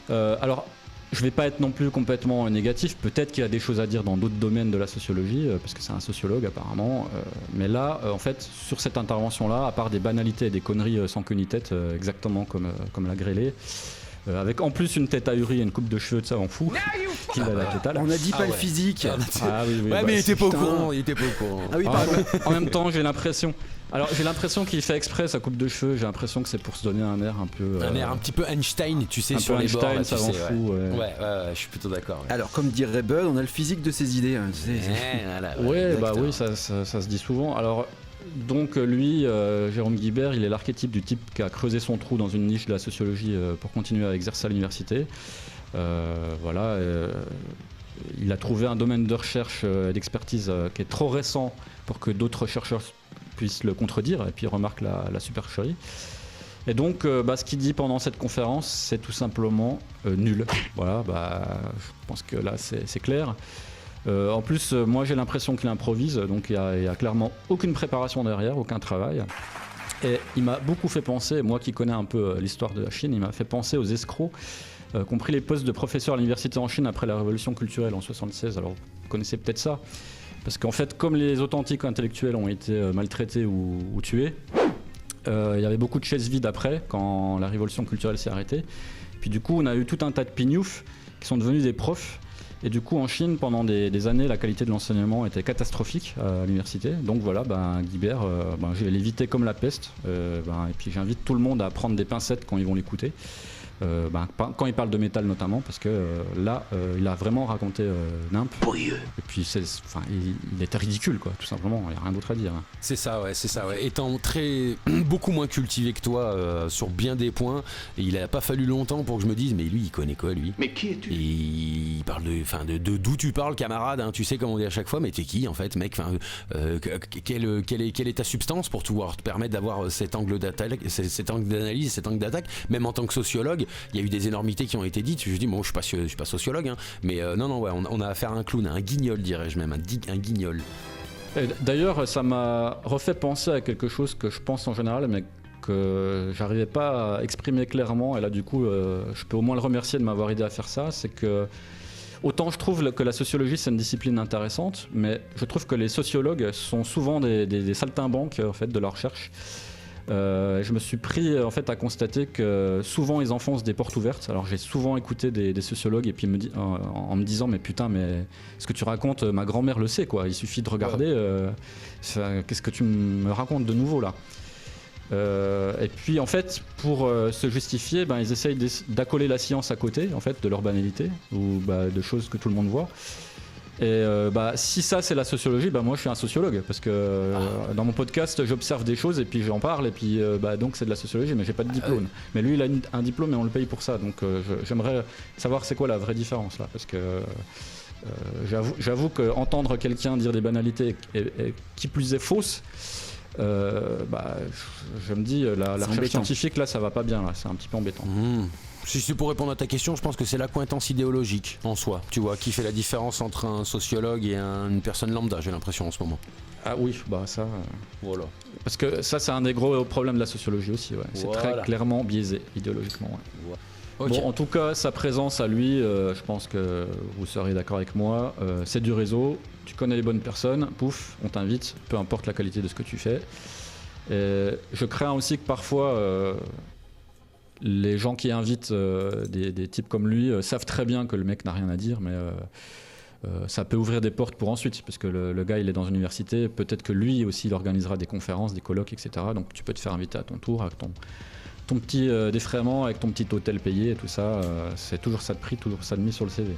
Alors, je vais pas être non plus complètement négatif. Peut-être qu'il y a des choses à dire dans d'autres domaines de la sociologie, parce que c'est un sociologue apparemment. Mais là, en fait, sur cette intervention-là, à part des banalités et des conneries sans queue ni tête, exactement comme la grêlée, avec en plus une tête ahurie et une coupe de cheveux, de ça on fout, qu'il a la totale. On n'a dit pas le physique. Ah oui, Ouais, bah, mais il était pas au putain. courant, il était pas au courant. Ah oui, pardon. en même temps, j'ai l'impression qu'il fait exprès sa coupe de cheveux. J'ai l'impression que c'est pour se donner un air un peu. Un air un petit peu Einstein, tu sais, un sur peu les bords. Einstein, là, ça tu m'en sais, fout. Ouais. Ouais, je suis plutôt d'accord. Ouais. Alors, comme dirait Bud, on a le physique de ses idées. Hein, tu sais. Voilà, Ouais, bah exactement. oui, ça se dit souvent. Alors, donc lui, Jérôme Guibert, il est l'archétype du type qui a creusé son trou dans une niche de la sociologie pour continuer à exercer à l'université. Voilà. Il a trouvé un domaine de recherche et d'expertise qui est trop récent pour que d'autres chercheurs puissent le contredire, et puis il remarque la supercherie. Et donc, ce qu'il dit pendant cette conférence, c'est tout simplement nul. Voilà, je pense que là, c'est clair. En plus, moi j'ai l'impression qu'il improvise, donc il y a clairement aucune préparation derrière, aucun travail. Et il m'a beaucoup fait penser, moi qui connais un peu l'histoire de la Chine, il m'a fait penser aux escrocs qui ont pris les postes de professeurs à l'université en Chine après la révolution culturelle en 1976. Alors vous connaissez peut-être ça, parce qu'en fait, comme les authentiques intellectuels ont été maltraités ou tués, il y avait beaucoup de chaises vides après, quand la révolution culturelle s'est arrêtée. Puis du coup, on a eu tout un tas de pignoufs qui sont devenus des profs. Et du coup, en Chine, pendant des années, la qualité de l'enseignement était catastrophique à l'université. Donc voilà, Guibert, je vais l'éviter comme la peste. Et puis j'invite tout le monde à prendre des pincettes quand ils vont l'écouter. Quand il parle de métal notamment, parce que là, il a vraiment raconté nimp. Et puis il était ridicule, quoi, tout simplement. Il n'y a rien d'autre à dire. Hein. C'est ça, ouais. Étant beaucoup moins cultivé que toi sur bien des points, et il a pas fallu longtemps pour que je me dise, mais lui, il connaît quoi, lui? Mais qui es-tu? Il parle de d'où tu parles, camarade, hein, tu sais comme on dit à chaque fois, mais t'es qui en fait, mec? Quelle est ta substance pour pouvoir te permettre d'avoir cet angle cet angle d'analyse, cet angle d'attaque? Même en tant que sociologue, il y a eu des énormités qui ont été dites. Je dis, bon, je suis pas sociologue, hein, mais on a affaire à un clown, à un guignol, dirais-je même, un guignol. Et d'ailleurs, ça m'a refait penser à quelque chose que je pense en général, mais que j'arrivais pas à exprimer clairement. Et là, du coup, je peux au moins le remercier de m'avoir aidé à faire ça. C'est que autant je trouve que la sociologie c'est une discipline intéressante, mais je trouve que les sociologues sont souvent des saltimbanques en fait de la recherche. Je me suis pris en fait à constater que souvent ils enfoncent des portes ouvertes. Alors j'ai souvent écouté des sociologues et puis en me disant mais putain, mais ce que tu racontes, ma grand-mère le sait, quoi. Il suffit de regarder. Qu'est-ce que tu me racontes de nouveau là? Et puis en fait pour se justifier, ils essayent d'accoler la science à côté en fait de leur banalité ou de choses que tout le monde voit. Et si ça c'est la sociologie, moi je suis un sociologue parce que dans mon podcast j'observe des choses et puis j'en parle et puis donc c'est de la sociologie, mais j'ai pas de diplôme. Mais lui il a un diplôme et on le paye pour ça, donc j'aimerais savoir c'est quoi la vraie différence là, parce que j'avoue qu'entendre quelqu'un dire des banalités et qui plus est fausses, je me dis la recherche scientifique là ça va pas bien là, c'est un petit peu embêtant. Si c'est pour répondre à ta question, je pense que c'est l'accointance idéologique en soi, tu vois, qui fait la différence entre un sociologue et une personne lambda, j'ai l'impression en ce moment. Ah oui, ça. Voilà. Parce que ça, c'est un des gros problèmes de la sociologie aussi. Ouais. C'est très clairement biaisé idéologiquement. Ouais. Okay. Bon, en tout cas, sa présence à lui, je pense que vous serez d'accord avec moi. C'est du réseau. Tu connais les bonnes personnes. Pouf, on t'invite. Peu importe la qualité de ce que tu fais. Et je crains aussi que parfois. Les gens qui invitent des types comme lui savent très bien que le mec n'a rien à dire, mais ça peut ouvrir des portes pour ensuite, parce que le gars il est dans une université, peut-être que lui aussi il organisera des conférences, des colloques, etc. Donc tu peux te faire inviter à ton tour avec ton petit défraiement, avec ton petit hôtel payé et tout ça. C'est toujours ça de prix, toujours ça de mis sur le CV.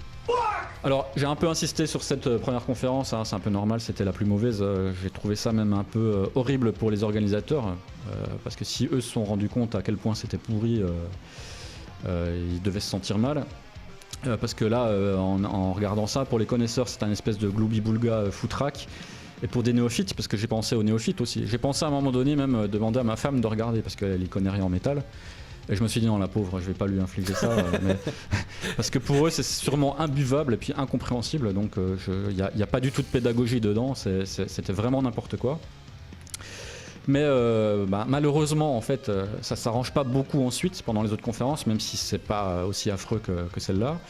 Alors j'ai un peu insisté sur cette première conférence, c'est un peu normal, c'était la plus mauvaise. J'ai trouvé ça même un peu horrible pour les organisateurs, parce que si eux se sont rendus compte à quel point c'était pourri, ils devaient se sentir mal. Parce que là, en regardant ça, pour les connaisseurs, c'est un espèce de gloubi-boulga foutraque. Et pour des néophytes, parce que j'ai pensé aux néophytes aussi. J'ai pensé à un moment donné même demander à ma femme de regarder, parce qu'elle y connaît rien en métal. Et je me suis dit non, la pauvre, je vais pas lui infliger ça, mais parce que pour eux c'est sûrement imbuvable et puis incompréhensible, donc il y a pas du tout de pédagogie dedans, c'était vraiment n'importe quoi. Mais malheureusement en fait ça s'arrange pas beaucoup ensuite pendant les autres conférences, même si c'est pas aussi affreux que celle-là.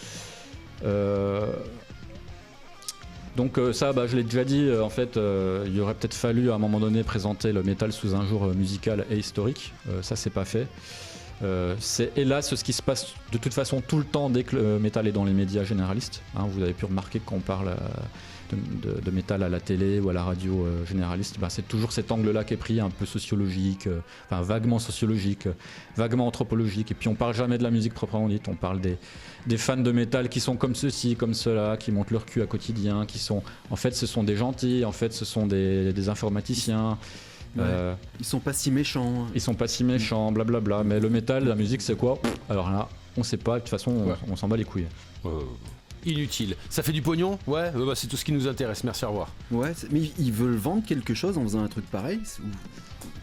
Donc ça, je l'ai déjà dit, en fait, il aurait peut-être fallu à un moment donné présenter le métal sous un jour musical et historique. Ça, c'est pas fait. C'est hélas ce qui se passe de toute façon tout le temps dès que le métal est dans les médias généralistes. Vous avez pu remarquer que quand on parle de métal à la télé ou à la radio généraliste, c'est toujours cet angle-là qui est pris, un peu sociologique, vaguement sociologique, vaguement anthropologique. Et puis on parle jamais de la musique proprement dite, on parle des fans de métal qui sont comme ceci, comme cela, qui montent leur cul à quotidien, qui sont, en fait ce sont des gentils, en fait ce sont des informaticiens. Ils sont pas si méchants. Ils sont pas si méchants, blablabla. Mais le métal, la musique, c'est quoi ? Alors là, on sait pas. De toute façon, on s'en bat les couilles. Inutile. Ça fait du pognon ? Ouais, c'est tout ce qui nous intéresse. Merci, au revoir. Ouais, mais ils veulent vendre quelque chose en faisant un truc pareil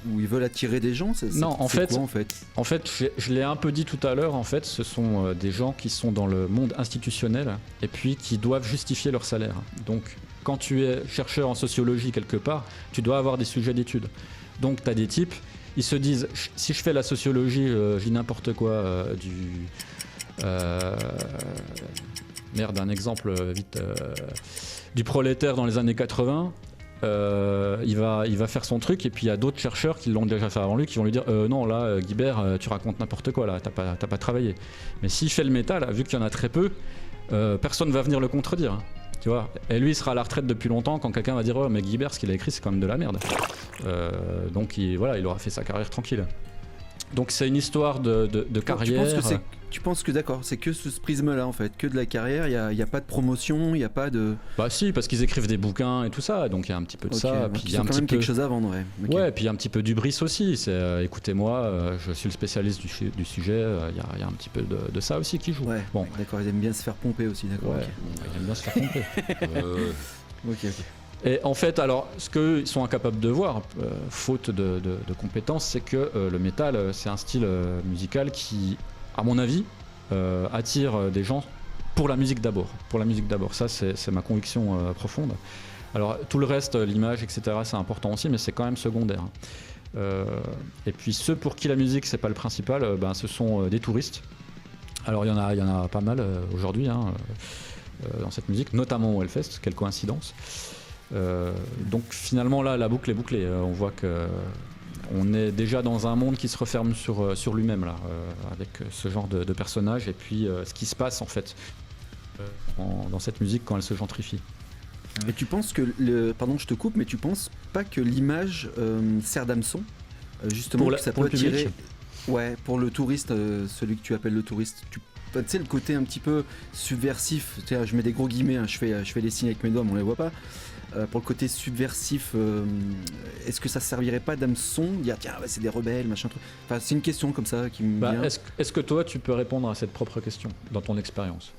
ou ils veulent attirer des gens. Non, en fait, quoi, en fait, je l'ai un peu dit tout à l'heure. En fait, ce sont des gens qui sont dans le monde institutionnel et puis qui doivent justifier leur salaire. Donc, quand tu es chercheur en sociologie quelque part, tu dois avoir des sujets d'études. Donc tu as des types, ils se disent, si je fais la sociologie, je dis n'importe quoi, un exemple vite, du prolétaire dans les années 80, il va faire son truc et puis il y a d'autres chercheurs qui l'ont déjà fait avant lui qui vont lui dire non là Guibert tu racontes n'importe quoi là, t'as pas travaillé. Mais s'il fait le métal, vu qu'il y en a très peu, personne va venir le contredire. Tu vois, et lui il sera à la retraite depuis longtemps quand quelqu'un va dire oh mais Guibert ce qu'il a écrit c'est quand même de la merde. Donc il aura fait sa carrière tranquille. Donc c'est une histoire de carrière. Tu penses que d'accord, c'est que ce prisme-là en fait, que de la carrière, il y a pas de promotion, il y a pas de. Bah si, parce qu'ils écrivent des bouquins et tout ça, donc il y a un petit peu de ça. Puis il y a un petit peu quelque chose à vendre, ouais. Okay. Ouais, puis il y a un petit peu d'hubris aussi. C'est écoutez-moi, je suis le spécialiste du sujet. Il y a un petit peu de ça aussi qui joue. Ouais. Bon, d'accord, ils aiment bien se faire pomper aussi, d'accord. Ouais, ils aiment bien se faire pomper. Ok. Et en fait, alors, ce qu'ils sont incapables de voir, faute de compétences, c'est que le métal, c'est un style musical qui, à mon avis, attire des gens pour la musique d'abord. Pour la musique d'abord, ça c'est ma conviction profonde. Alors tout le reste, l'image, etc., c'est important aussi, mais c'est quand même secondaire. Et puis ceux pour qui la musique c'est pas le principal, ce sont des touristes. Alors il y en a pas mal aujourd'hui dans cette musique, notamment au Hellfest. Quelle coïncidence. Donc finalement là la boucle est bouclée. On voit que on est déjà dans un monde qui se referme sur lui-même là, avec ce genre de personnages et puis ce qui se passe en fait dans cette musique quand elle se gentrifie. Et tu penses que pardon je te coupe, mais tu penses pas que l'image sert d'hameçon justement que ça peut attirer pour le touriste, celui que tu appelles le touriste. Tu sais le côté un petit peu subversif, je mets des gros guillemets, je fais des signes avec mes doigts mais on les voit pas. Pour le côté subversif, est-ce que ça servirait pas d'hameçon, dire tiens c'est des rebelles machin truc. Enfin c'est une question comme ça qui me vient. Est-ce que toi tu peux répondre à cette propre question dans ton expérience?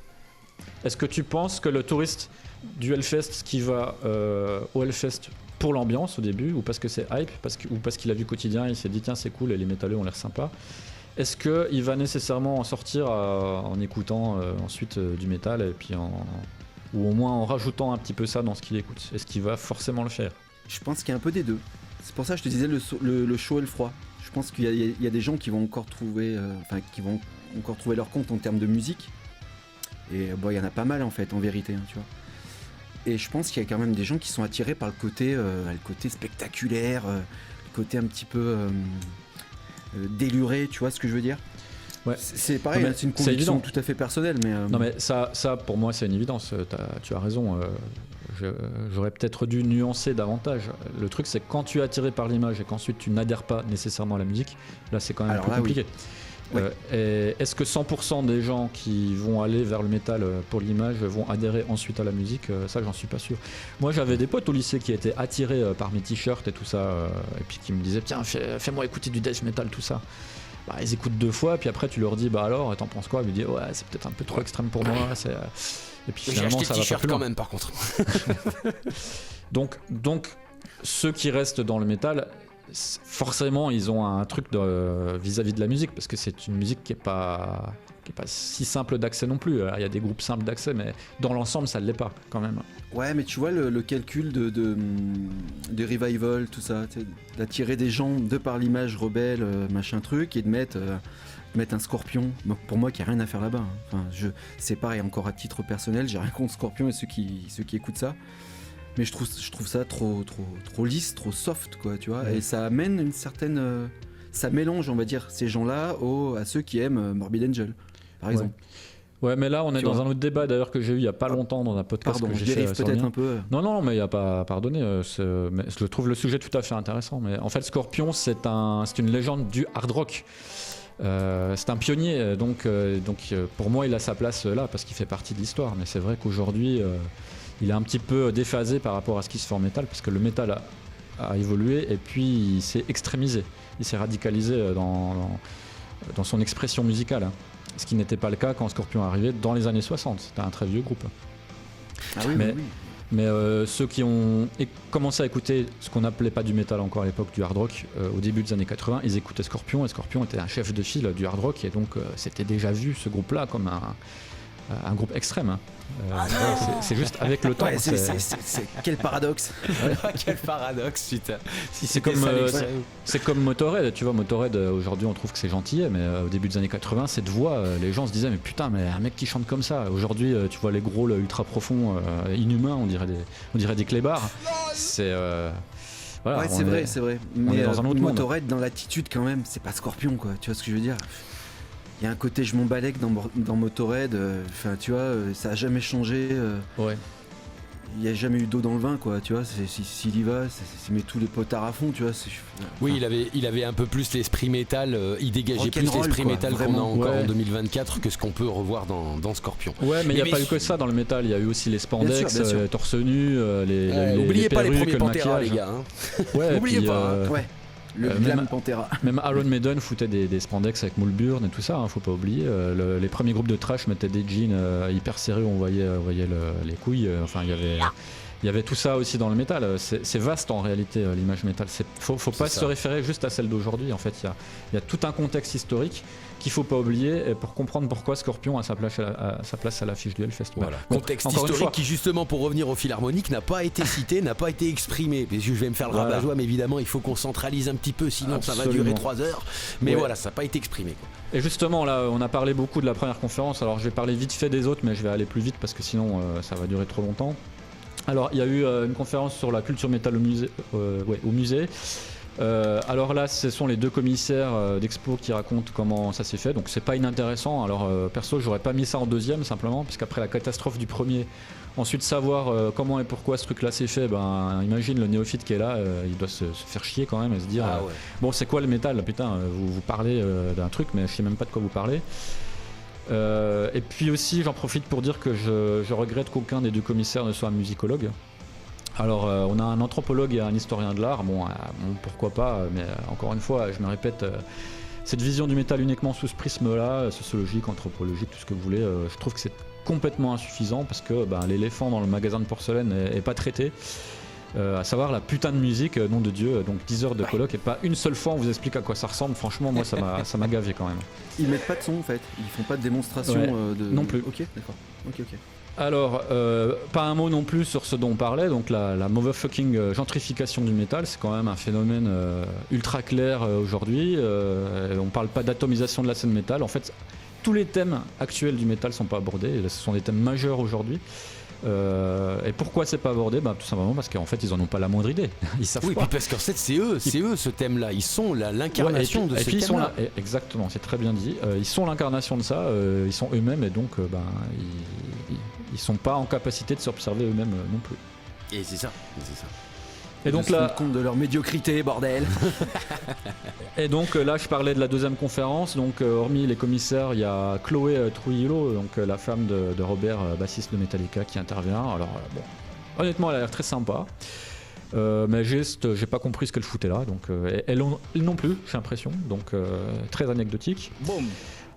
Est-ce que tu penses que le touriste du Hellfest qui va au Hellfest pour l'ambiance au début ou parce que c'est hype ou parce qu'il a vu Quotidien et il s'est dit tiens c'est cool et les métalleux ont l'air sympas, est-ce qu'il va nécessairement en sortir en écoutant ensuite du métal et puis ou au moins en rajoutant un petit peu ça dans ce qu'il écoute? Est-ce qu'il va forcément le faire? Je pense qu'il y a un peu des deux. C'est pour ça que je te disais le chaud et le froid. Je pense qu'il y a des gens qui vont encore trouver, leur compte en termes de musique. Et il y en a pas mal en fait, en vérité, tu vois. Et je pense qu'il y a quand même des gens qui sont attirés par le côté spectaculaire, le côté un petit peu déluré, tu vois ce que je veux dire? Ouais. C'est pareil, c'est une conviction tout à fait personnelle. Mais Non mais ça pour moi c'est une évidence, tu as raison. J'aurais peut-être dû nuancer davantage. Le truc c'est que quand tu es attiré par l'image et qu'ensuite tu n'adhères pas nécessairement à la musique, là c'est quand même plus compliqué. Oui. Et est-ce que 100% des gens qui vont aller vers le métal pour l'image vont adhérer ensuite à la musique? Ça j'en suis pas sûr. Moi j'avais des potes au lycée qui étaient attirés par mes t-shirts et tout ça, et puis qui me disaient tiens fais-moi écouter du death metal tout ça. Ils écoutent 2 fois, puis après tu leur dis alors t'en penses quoi? Ils me disent ouais c'est peut-être un peu trop extrême pour moi. Et puis finalement ça va pas plus loin. Quand même par contre. donc ceux qui restent dans le métal, forcément ils ont un truc vis-à-vis de la musique, parce que c'est une musique qui est pas si simple d'accès non plus. Il y a des groupes simples d'accès, mais dans l'ensemble ça ne l'est pas quand même. Ouais, mais tu vois le calcul de revival, tout ça, d'attirer des gens de par l'image rebelle, machin truc, et de mettre un Scorpion, pour moi qui a rien à faire là-bas. Enfin, c'est pareil, encore à titre personnel, j'ai rien contre Scorpion et ceux qui écoutent ça. Mais je trouve ça trop lisse, trop soft, quoi, tu vois. Et ça amène une certaine, ça mélange, on va dire, ces gens-là à ceux qui aiment Morbid Angel, par exemple. Ouais, mais là on est Tu dans vois. un autre débat d'ailleurs que j'ai eu il y a pas longtemps dans un podcast Pardon, que je j'ai fait. dérive sur peut-être Lien. un peu. Non, mais il n'y a pas à pardonner. Mais je trouve le sujet tout à fait intéressant. Mais en fait, Scorpion, c'est une légende du hard rock. C'est un pionnier, donc pour moi, il a sa place là parce qu'il fait partie de l'histoire. Mais c'est vrai qu'aujourd'hui, il est un petit peu déphasé par rapport à ce qui se fait en métal, parce que le métal a évolué et puis il s'est extrémisé. Il s'est radicalisé dans son expression musicale. Ce qui n'était pas le cas quand Scorpion est arrivé dans les années 60. C'était un très vieux groupe. Ah oui, Mais- oui. Mais ceux qui ont commencé à écouter ce qu'on appelait pas du métal encore à l'époque, du hard rock, au début des années 80, ils écoutaient Scorpion, et Scorpion était un chef de file du hard rock, et donc c'était déjà vu ce groupe-là comme un groupe extrême. C'est juste avec le temps. Ouais, quel paradoxe. Quel paradoxe, putain. Si C'est c'était comme, ça, euh, l'extrême. C'est comme Motorhead, tu vois, Motorhead aujourd'hui on trouve que c'est gentillet, mais au début des années 80, cette voix, les gens se disaient mais putain, mais un mec qui chante comme ça. Aujourd'hui, tu vois les gros, ultra profonds, inhumains, on dirait des clébards. C'est voilà, Ouais, c'est vrai. on Mais est dans un autre monde. Motorhead, dans l'attitude quand même, c'est pas Scorpion, quoi. Tu vois ce que je veux dire? Il y a un côté je m'en balèque dans Motorhead. Enfin, tu vois, ça a jamais changé. Ouais. Il n'y a jamais eu d'eau dans le vin, quoi. Tu vois, s'il y va, c'est met tous les potards à fond, tu vois. Oui, il avait un peu plus l'esprit métal, il dégageait plus Rock'n'roll, l'esprit quoi, métal qu'on a vraiment. encore Ouais. en 2024 que ce qu'on peut revoir dans Scorpion. Ouais, mais il n'y a Mais pas eu que ça dans le métal. Il y a eu aussi les spandex, Bien sûr. torse nu, les N'oubliez pas les perruques, premiers le Pantera, maquillage. les gars. Hein. Ouais, N'oubliez puis, pas, hein. Ouais. Le même- glam Pantera. Même Iron Maiden foutait des spandex avec Mulburn et tout ça, faut pas oublier. Les premiers groupes de trash mettaient des jeans hyper serrés où on voyait les couilles. Enfin, il y avait tout ça aussi dans le métal. C'est vaste en réalité, l'image métal. Faut pas C'est se ça. référer juste à celle d'aujourd'hui. En fait, il y a tout un contexte historique qu'il faut pas oublier, et pour comprendre pourquoi Scorpion a sa place à l'affiche du Hellfest. Voilà. Bon, Contexte encore une historique fois, qui, justement, pour revenir au Philharmonique, n'a pas été cité, n'a pas été exprimé. Parce que je vais me faire le Voilà. rabat-joie, mais évidemment, il faut qu'on centralise un petit peu, sinon ça va Absolument. durer 3 heures. Mais Ouais. voilà, ça n'a pas été exprimé, quoi. Et justement, là, on a parlé beaucoup de la première conférence. Alors, je vais parler vite fait des autres, mais je vais aller plus vite parce que sinon, ça va durer trop longtemps. Alors, il y a eu une conférence sur la culture métal au musée. Alors là, ce sont les deux commissaires d'Expo qui racontent comment ça s'est fait. Donc, c'est pas inintéressant. Alors, perso, j'aurais pas mis ça en deuxième simplement, parce qu'après la catastrophe du premier, ensuite savoir comment et pourquoi ce truc-là s'est fait, ben, imagine le néophyte qui est là, il doit se faire chier quand même et se dire Ah ouais. bon, c'est quoi le métal? Putain, vous parlez d'un truc, mais je sais même pas de quoi vous parlez. Et puis aussi, j'en profite pour dire que je regrette qu'aucun des deux commissaires ne soit un musicologue. Alors, on a un anthropologue et un historien de l'art. Bon, pourquoi pas, mais encore une fois, je me répète, cette vision du métal uniquement sous ce prisme-là, sociologique, anthropologique, tout ce que vous voulez, je trouve que c'est complètement insuffisant parce que l'éléphant dans le magasin de porcelaine est pas traité. À savoir la putain de musique, nom de Dieu, donc 10 heures de colloque et pas une seule fois on vous explique à quoi ça ressemble. Franchement, moi ça m'a gavé quand même. Ils mettent pas de son en fait. Ils font pas de démonstration Ouais, de. non plus. Ok, d'accord. Ok. Alors, pas un mot non plus sur ce dont on parlait, donc la motherfucking gentrification du métal, c'est quand même un phénomène ultra clair aujourd'hui. On parle pas d'atomisation de la scène métal. En fait, tous les thèmes actuels du métal sont pas abordés. Ce sont des thèmes majeurs aujourd'hui. Et pourquoi c'est pas abordé? Tout simplement parce qu'en fait ils en ont pas la moindre idée. Ils savent Oui, pas. puis parce qu'en fait, c'est eux ce thème-là. Ils sont l'incarnation de et ce puis ils sont thème-là. là, exactement, c'est très bien dit. Ils sont l'incarnation de ça, ils sont eux-mêmes et donc ils sont pas en capacité de s'observer eux-mêmes non plus. Et c'est ça. Et donc Ils se là, rendent compte de leur médiocrité, bordel. là, je parlais de la deuxième conférence. Donc, hormis les commissaires, il y a Chloé Trujillo, donc la femme de Robert, bassiste de Metallica, qui intervient. Alors, bon, honnêtement, elle a l'air très sympa. Mais j'ai pas compris ce qu'elle foutait là. Donc, elle non plus, j'ai l'impression. Donc, très anecdotique. Boum.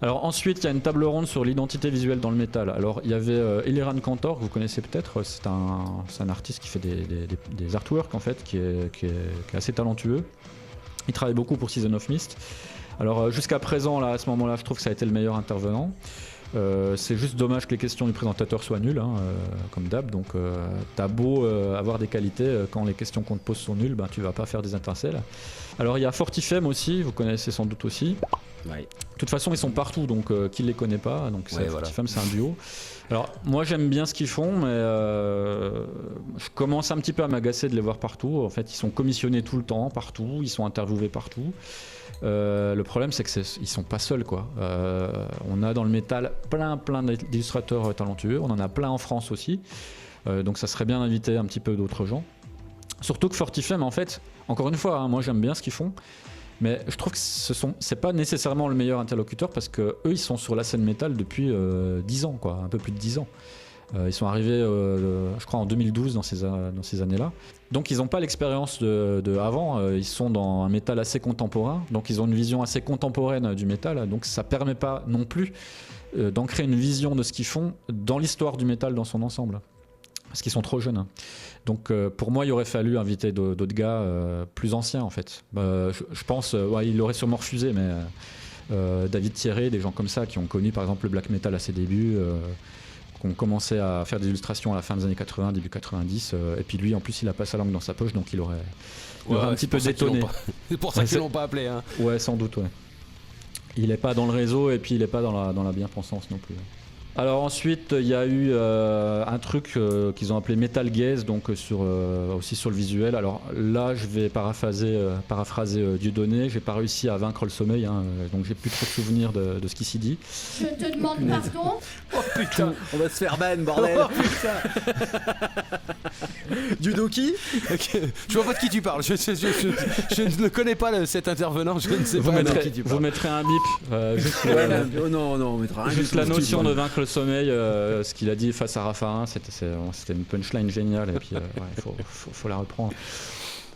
Alors ensuite, il y a une table ronde sur l'identité visuelle dans le métal. Alors il y avait Eliran Kantor, que vous connaissez peut-être, c'est un artiste qui fait des artworks en fait, qui est assez talentueux. Il travaille beaucoup pour Season of Mist. Alors jusqu'à présent, là, à ce moment-là, je trouve que ça a été le meilleur intervenant. C'est juste dommage que les questions du présentateur soient nulles, comme d'hab. Donc t'as beau avoir des qualités, quand les questions qu'on te pose sont nulles, tu vas pas faire des étincelles. Alors il y a Fortifem aussi, vous connaissez sans doute aussi. Ouais. De toute façon, ils sont partout, donc qui ne les connaît pas. Donc Fortifem, c'est un duo. Alors moi j'aime bien ce qu'ils font, mais je commence un petit peu à m'agacer de les voir partout. En fait, ils sont commissionnés tout le temps, partout. Ils sont interviewés partout. Le problème, c'est qu'ils sont pas seuls, quoi. On a dans le métal plein d'illustrateurs talentueux. On en a plein en France aussi. Donc ça serait bien d'inviter un petit peu d'autres gens. Surtout que Fortifem, en fait, encore une fois, moi j'aime bien ce qu'ils font. Mais je trouve que c'est pas nécessairement le meilleur interlocuteur parce que eux ils sont sur la scène métal depuis 10 ans, quoi, un peu plus de 10 ans. Ils sont arrivés, je crois, en 2012 dans ces années-là. Donc ils n'ont pas l'expérience de avant. Ils sont dans un métal assez contemporain, donc ils ont une vision assez contemporaine du métal. Donc ça permet pas non plus d'ancrer une vision de ce qu'ils font dans l'histoire du métal dans son ensemble. Parce qu'ils sont trop jeunes. Donc pour moi, il aurait fallu inviter d'autres gars plus anciens en fait. Je pense, il aurait sûrement refusé, mais David Thierry, des gens comme ça qui ont connu par exemple le black metal à ses débuts, qui ont commencé à faire des illustrations à la fin des années 80, début 90, et puis lui en plus il a pas sa langue dans sa poche, donc il aurait un petit peu détonné. C'est pour ça qu'ils l'ont pas appelé. Hein. Ouais, sans doute, ouais. Il est pas dans le réseau et puis il est pas dans la bien-pensance non plus. Alors ensuite il y a eu un truc qu'ils ont appelé Metal Gaze, donc aussi sur le visuel. Alors là je vais paraphraser Dieudonné, j'ai pas réussi à vaincre le sommeil, donc j'ai plus trop de souvenirs de ce qui s'y dit. Je te demande pardon. Oh putain, on va se faire ban, bordel. Oh putain. Judoki. Je vois pas de qui tu parles, je ne le connais pas cet intervenant, je ne sais pas de qui tu parles. Vous mettrez un bip, juste, Non, on mettra rien. juste la notion de vaincre le sommeil, ce qu'il a dit face à Rafa 1, c'était une punchline géniale et puis faut la reprendre.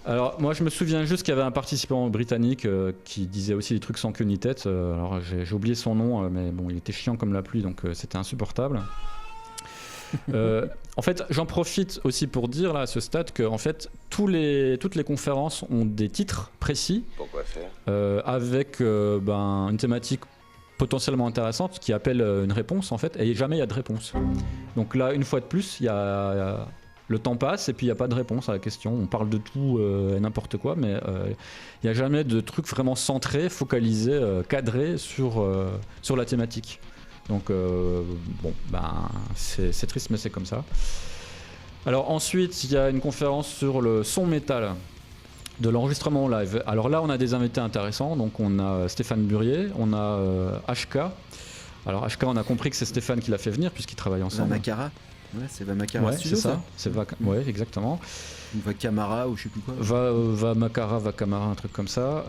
Alors moi je me souviens juste qu'il y avait un participant britannique qui disait aussi des trucs sans queue ni tête. Alors j'ai oublié son nom, mais bon il était chiant comme la pluie, donc c'était insupportable. En fait j'en profite aussi pour dire là à ce stade que en fait toutes les conférences ont des titres précis. Pourquoi faire avec une thématique potentiellement intéressante qui appelle une réponse en fait, et jamais il y a de réponse. Donc là une fois de plus le temps passe et puis il n'y a pas de réponse à la question. On parle de tout et n'importe quoi, mais il n'y a jamais de truc vraiment centré, focalisé, cadré sur la thématique. Donc c'est triste, mais c'est comme ça. Alors ensuite, il y a une conférence sur le son métal, de l'enregistrement en live. Alors là, on a des invités intéressants. Donc on a Stéphane Burier, on a HK. Alors HK, on a compris que c'est Stéphane qui l'a fait venir puisqu'ils travaillent ensemble. Vamakara. Ouais, c'est Vamakara. Ouais, Studio, c'est ça. Ouais, exactement. Vakamara ou je sais plus quoi. Vakamara, un truc comme ça.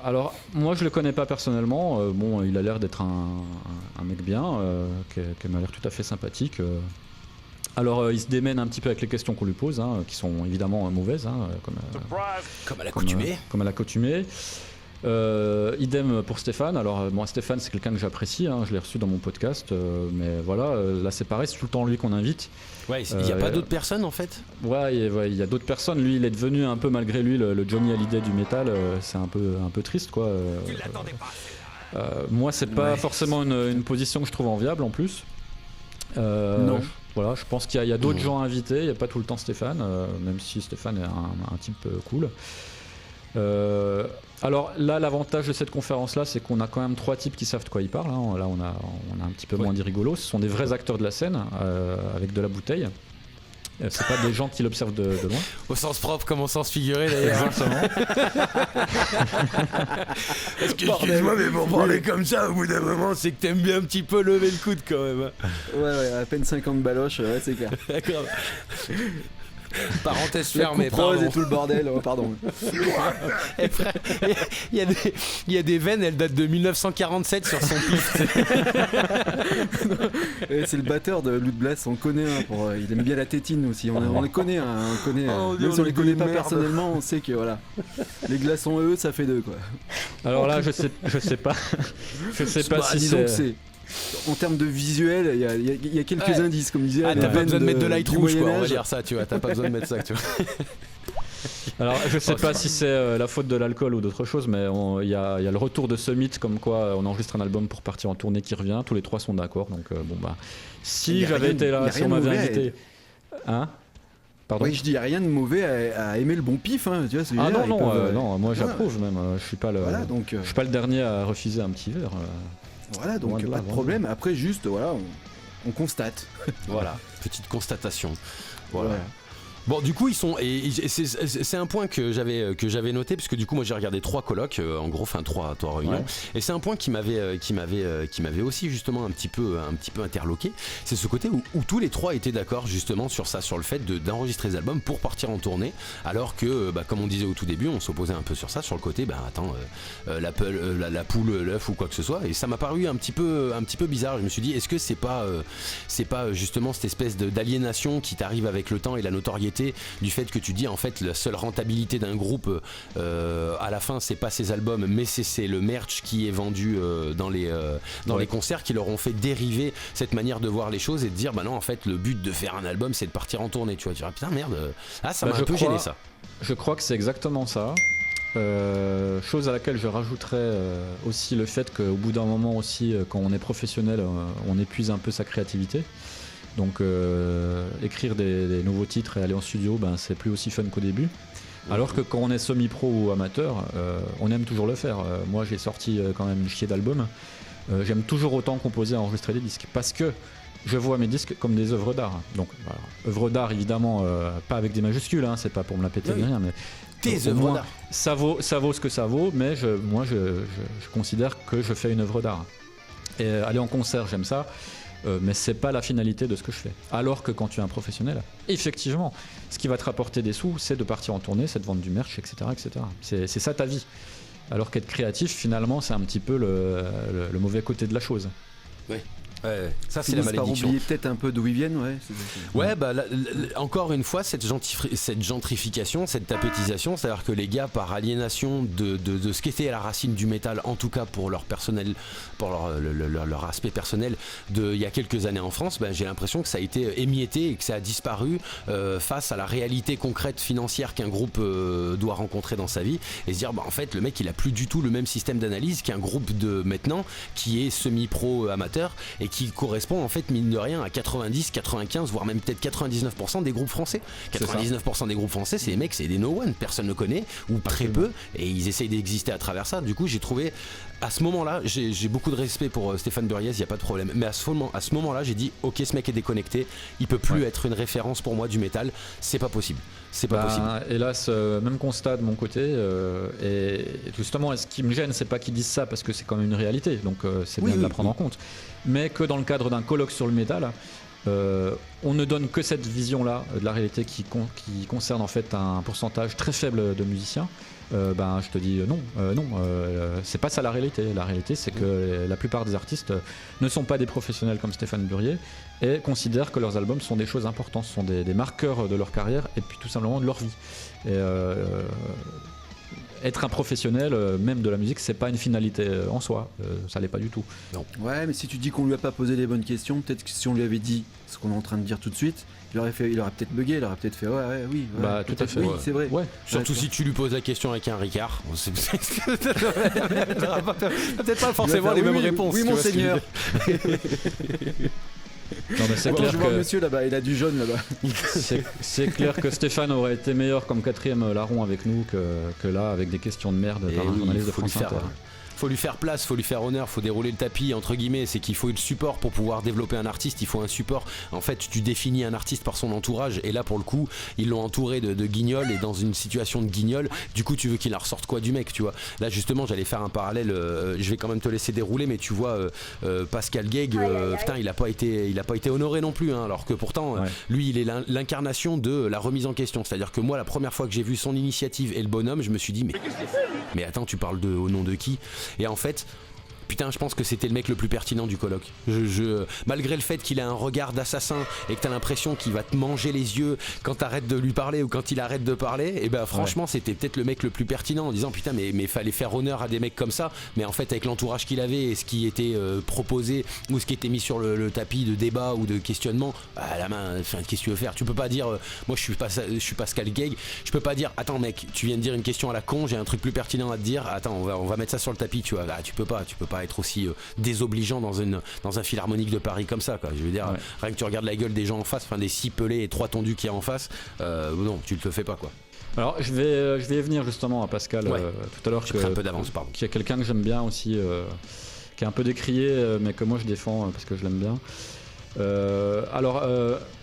Alors moi, je le connais pas personnellement. Il a l'air d'être un mec bien, qui m'a l'air tout à fait sympathique. Alors il se démène un petit peu avec les questions qu'on lui pose, qui sont évidemment mauvaises, Comme à l'accoutumée. Comme à l'accoutumée. Idem pour Stéphane. Alors moi Stéphane c'est quelqu'un que j'apprécie, je l'ai reçu dans mon podcast, mais voilà, là c'est pareil, c'est tout le temps lui qu'on invite. Ouais, il n'y a pas d'autres personnes en fait. Ouais, il y a d'autres personnes. Lui il est devenu un peu malgré lui le Johnny Hallyday du métal, c'est un peu triste quoi. Moi c'est pas forcément une position que je trouve enviable en plus. Non. Voilà, je pense qu'il y a d'autres gens invités, il n'y a pas tout le temps Stéphane, même si Stéphane est un type cool. Alors là, l'avantage de cette conférence-là, c'est qu'on a quand même 3 types qui savent de quoi ils parlent. Là, on a un petit peu moins dit rigolo. Ce sont des vrais acteurs de la scène, avec de la bouteille. C'est pas des gens qui l'observent de loin. Au sens propre comme au sens figuré d'ailleurs. Exactement. Parce que excuse-moi, mais pour parler comme ça, au bout d'un moment, c'est que t'aimes bien un petit peu lever le coude quand même. Ouais, à peine 50 baloches, ouais, c'est clair. D'accord. Parenthèse fermée, pardon. Et tout le bordel, pardon. Eh, frère, il y a des veines, elles datent de 1947 sur son pif. C'est le batteur de Lud Blast, on connaît un, il aime bien la tétine aussi, on les connaît, même si on les connaît pas personnellement, on sait que voilà, les glaçons eux, ça fait 2 quoi. Alors là, je sais pas si c'est... En termes de visuel, il y a quelques indices, comme disait. T'as pas besoin de mettre de light rouge, quoi, on va dire ça, tu vois. T'as pas besoin de mettre ça, tu vois. Alors, je sais pas si c'est la faute de l'alcool ou d'autre chose, mais il y a le retour de ce mythe comme quoi on enregistre un album pour partir en tournée qui revient. Tous les trois sont d'accord. Donc, si j'avais été là, si on m'avait invité. Hein? Pardon? Oui, je dis, il n'y a rien de mauvais à aimer le bon pif. Hein, tu vois, non, moi j'approuve même. Je suis pas je suis pas le dernier à refuser un petit verre. Voilà, donc pas de problème. Après, juste, on constate. Voilà, petite constatation. Voilà. Ouais. Bon, du coup, ils sont et c'est un point que j'avais noté puisque du coup, moi, j'ai regardé 3 colloques, en gros, enfin 3 réunions, ouais. Et c'est un point qui m'avait aussi justement un petit peu interloqué. C'est ce côté où tous les 3 étaient d'accord justement sur ça, sur le fait d'enregistrer des albums pour partir en tournée, alors que, comme on disait au tout début, on s'opposait un peu sur ça, sur le côté, la poule, l'œuf ou quoi que ce soit. Et ça m'a paru un petit peu bizarre. Je me suis dit, est-ce que c'est pas justement cette espèce d'aliénation qui t'arrive avec le temps et la notoriété du fait que tu dis en fait la seule rentabilité d'un groupe à la fin c'est pas ses albums mais c'est le merch qui est vendu dans les concerts qui leur ont fait dériver cette manière de voir les choses et de dire bah non en fait le but de faire un album c'est de partir en tournée, tu vois, tu diras putain merde, ça m'a un peu gêné ça. Je crois que c'est exactement ça. Chose à laquelle je rajouterais aussi le fait qu'au bout d'un moment aussi quand on est professionnel on épuise un peu sa créativité. Donc écrire des nouveaux titres et aller en studio, c'est plus aussi fun qu'au début. Alors que quand on est semi-pro ou amateur, on aime toujours le faire. Moi j'ai sorti quand même une chier d'albums. J'aime toujours autant composer et enregistrer des disques parce que je vois mes disques comme des œuvres d'art. Donc œuvres d'art évidemment pas avec des majuscules, c'est pas pour me la péter ni rien, mais tes œuvres d'art. Ça vaut ce que ça vaut, mais moi je considère que je fais une œuvre d'art. Et aller en concert, j'aime ça. Mais c'est pas la finalité de ce que je fais. Alors que quand tu es un professionnel, effectivement, ce qui va te rapporter des sous, c'est de partir en tournée, c'est de vendre du merch, etc., etc. C'est ça ta vie. Alors qu'être créatif, finalement, c'est un petit peu le mauvais côté de la chose. Oui. Ouais, ça c'est la malédiction. Par oublier peut-être un peu d'où ils viennent, ouais. Ouais, encore une fois, cette gentrification, cette tapétisation, c'est-à-dire que les gars, par aliénation de ce qu'était à la racine du métal, en tout cas pour leur personnel, pour leur aspect personnel, il y a quelques années en France, j'ai l'impression que ça a été émietté et que ça a disparu face à la réalité concrète financière qu'un groupe doit rencontrer dans sa vie, et se dire, en fait, le mec, il a plus du tout le même système d'analyse qu'un groupe de maintenant qui est semi-pro amateur et qui correspond en fait mine de rien à 90, 95 voire même peut-être 99% des groupes français. 99% des groupes français c'est des mecs, c'est des no one, personne ne connaît ou très peu et ils essayent d'exister à travers ça. Du coup j'ai trouvé à ce moment-là, j'ai beaucoup de respect pour Stéphane Buriez, il n'y a pas de problème, mais à ce moment-là j'ai dit ok ce mec est déconnecté, il peut plus être une référence pour moi du métal, c'est pas possible. C'est pas possible. Hélas, même constat de mon côté. Et justement, ce qui me gêne, c'est pas qu'ils disent ça parce que c'est quand même une réalité. Donc c'est bien de la prendre en compte. Mais que dans le cadre d'un colloque sur le métal, on ne donne que cette vision-là de la réalité qui concerne en fait un pourcentage très faible de musiciens. Je te dis non, c'est pas ça la réalité. La réalité, c'est que la plupart des artistes ne sont pas des professionnels comme Stéphane Buriez et considèrent que leurs albums sont des choses importantes, sont des marqueurs de leur carrière et puis tout simplement de leur vie. Et être un professionnel, même de la musique, c'est pas une finalité en soi, ça l'est pas du tout. Non. Ouais, mais si tu dis qu'on lui a pas posé les bonnes questions, peut-être que si on lui avait dit ce qu'on est en train de dire tout de suite, il aurait peut-être bugué, il aurait peut-être fait oui. Tout à fait. Oui, ouais. c'est vrai. Ouais. Surtout si tu lui poses la question avec un Ricard, peut-être pas forcément les mêmes réponses. Oui, monseigneur. Non, mais c'est clair je vois un monsieur là-bas, il a du jaune là-bas. C'est clair que Stéphane aurait été meilleur comme 4e larron avec nous que là avec des questions de merde par un journaliste de France Inter. Faut lui faire place, faut lui faire honneur, faut dérouler le tapis entre guillemets, c'est qu'il faut le support pour pouvoir développer un artiste, il faut un support. En fait, tu définis un artiste par son entourage et là pour le coup, ils l'ont entouré de guignols et dans une situation de guignol, du coup tu veux qu'il en ressorte quoi du mec, tu vois. Là justement, j'allais faire un parallèle, je vais quand même te laisser dérouler mais tu vois Pascal Guègue, putain, il a pas été honoré non plus alors que pourtant lui, il est l'incarnation de la remise en question, c'est-à-dire que moi la première fois que j'ai vu son initiative et le bonhomme, je me suis dit mais attends, tu parles au nom de qui? Et en fait, putain, je pense que c'était le mec le plus pertinent du colloque. Malgré le fait qu'il a un regard d'assassin et que t'as l'impression qu'il va te manger les yeux quand t'arrêtes de lui parler ou quand il arrête de parler, et ben franchement c'était peut-être le mec le plus pertinent en disant putain mais fallait faire honneur à des mecs comme ça, mais en fait avec l'entourage qu'il avait et ce qui était proposé ou ce qui était mis sur le tapis de débat ou de questionnement, à la main, qu'est-ce que tu veux faire? Tu peux pas dire moi je suis Pascal Guègue, je peux pas dire attends mec, tu viens de dire une question à la con, j'ai un truc plus pertinent à te dire, attends on va mettre ça sur le tapis, tu vois. Là, tu peux pas être aussi désobligeant dans un philharmonique de Paris comme ça, quoi. Je veux dire, rien que tu regardes la gueule des gens en face, enfin des 6 pelés et 3 tondus qu'il y a en face, non, tu te le fais pas, quoi. Alors je vais y venir justement à Pascal tout à l'heure. J'ai pris un peu d'avance, pardon. Qui est quelqu'un que j'aime bien aussi, qui est un peu décrié, mais que moi je défends parce que je l'aime bien.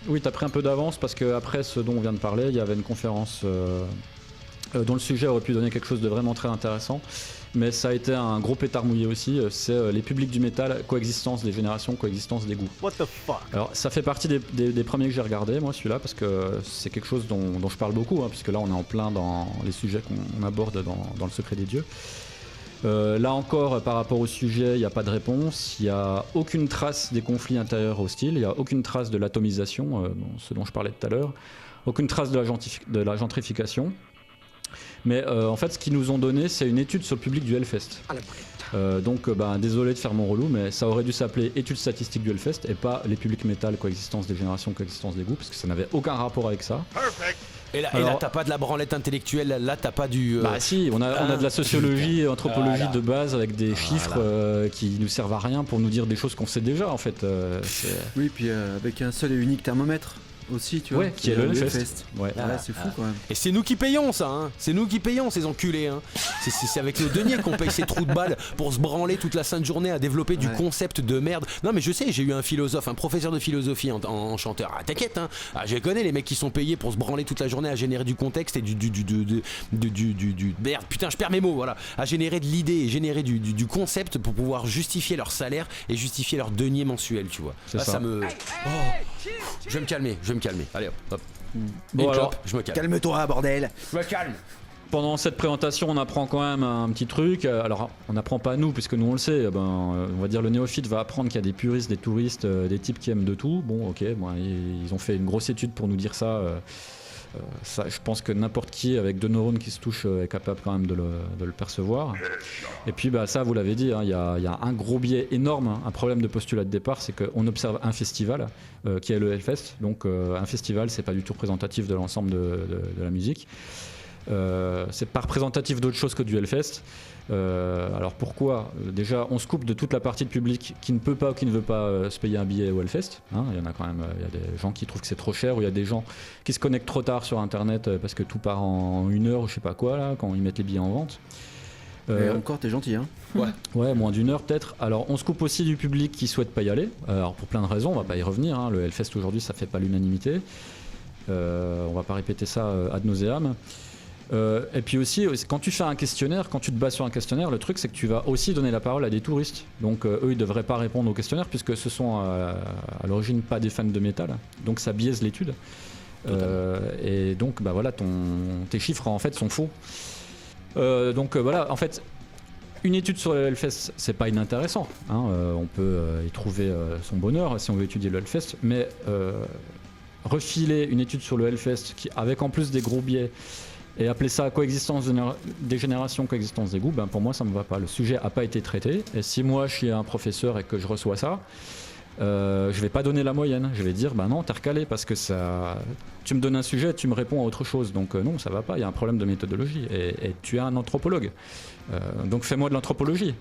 Oui, t'as pris un peu d'avance parce qu'après ce dont on vient de parler, il y avait une conférence dont le sujet aurait pu donner quelque chose de vraiment très intéressant. Mais ça a été un gros pétard mouillé aussi, c'est les publics du métal, coexistence des générations, coexistence des goûts. What the fuck? Alors ça fait partie des premiers que j'ai regardé, moi celui-là, parce que c'est quelque chose dont je parle beaucoup, puisque là on est en plein dans les sujets qu'on aborde dans le secret des dieux. Là encore, par rapport au sujet, il n'y a pas de réponse, il n'y a aucune trace des conflits intérieurs hostiles, il n'y a aucune trace de l'atomisation, ce dont je parlais tout à l'heure, aucune trace de la gentrification. Mais en fait, ce qu'ils nous ont donné, c'est une étude sur le public du Hellfest. Donc, désolé de faire mon relou, mais ça aurait dû s'appeler étude statistique du Hellfest et pas les publics métal, coexistence des générations, coexistence des goûts, parce que ça n'avait aucun rapport avec ça. Et là, t'as pas de la branlette intellectuelle, là t'as pas du... Bah si, on a de la sociologie, anthropologie de base avec des chiffres qui nous servent à rien pour nous dire des choses qu'on sait déjà en fait. Oui, puis avec un seul et unique thermomètre. Aussi, tu vois, qui est le Hellfest. C'est fou quand même. Et c'est nous qui payons ça, hein. C'est nous qui payons ces enculés, hein. C'est avec le denier qu'on paye ces trous de balles pour se branler toute la sainte journée à développer du concept de merde. Non mais je sais, j'ai eu un philosophe, un professeur de philosophie en chanteur. Ah t'inquiète, hein. Je connais les mecs qui sont payés pour se branler toute la journée à générer du contexte et du merde, putain je perds mes mots, voilà. À générer de l'idée et générer du concept pour pouvoir justifier leur salaire et justifier leur denier mensuel, tu vois. C'est ça. Ça me... Je vais me calmer. Allez hop. Bon, alors, je me calme. Calme-toi, bordel. Je me calme. Pendant cette présentation, on apprend quand même un petit truc. Alors, on n'apprend pas nous, puisque nous on le sait. On va dire le néophyte va apprendre qu'il y a des puristes, des touristes, des types qui aiment de tout. Bon, ok, ils ont fait une grosse étude pour nous dire ça. Ça, je pense que n'importe qui avec 2 neurones qui se touchent est capable quand même de le percevoir. Et puis ça vous l'avez dit, il y a un gros biais énorme, un problème de postulat de départ, c'est qu'on observe un festival qui est le Hellfest. Donc un festival c'est pas du tout représentatif de l'ensemble de la musique. C'est pas représentatif d'autre chose que du Hellfest. Alors pourquoi? Déjà on se coupe de toute la partie de public qui ne peut pas ou qui ne veut pas se payer un billet au Hellfest, hein. Il y en a quand même, il y a des gens qui trouvent que c'est trop cher, ou il y a des gens qui se connectent trop tard sur internet parce que tout part en 1 heure ou je sais pas quoi là, quand ils mettent les billets en vente. Et encore t'es gentil, hein. Ouais, moins d'1 heure peut-être. Alors on se coupe aussi du public qui souhaite pas y aller, alors pour plein de raisons, on va pas y revenir, hein. Le Hellfest aujourd'hui ça fait pas l'unanimité, on va pas répéter ça ad nauseam. Et puis aussi, quand tu fais un questionnaire, quand tu te bases sur un questionnaire, le truc c'est que tu vas aussi donner la parole à des touristes. Donc eux ils devraient pas répondre au questionnaire puisque ce sont à l'origine pas des fans de métal. Donc ça biaise l'étude. Et donc voilà, tes chiffres en fait sont faux. Voilà, en fait, une étude sur le Hellfest c'est pas inintéressant, hein. On peut y trouver son bonheur si on veut étudier le Hellfest, mais refiler une étude sur le Hellfest avec en plus des gros biais et appeler ça coexistence des générations, coexistence des goûts, pour moi ça me va pas. Le sujet a pas été traité, et si moi je suis un professeur et que je reçois ça, je vais pas donner la moyenne, je vais dire non t'es recalé parce que ça, tu me donnes un sujet, tu me réponds à autre chose, donc non ça va pas, il y a un problème de méthodologie, et tu es un anthropologue, donc fais-moi de l'anthropologie.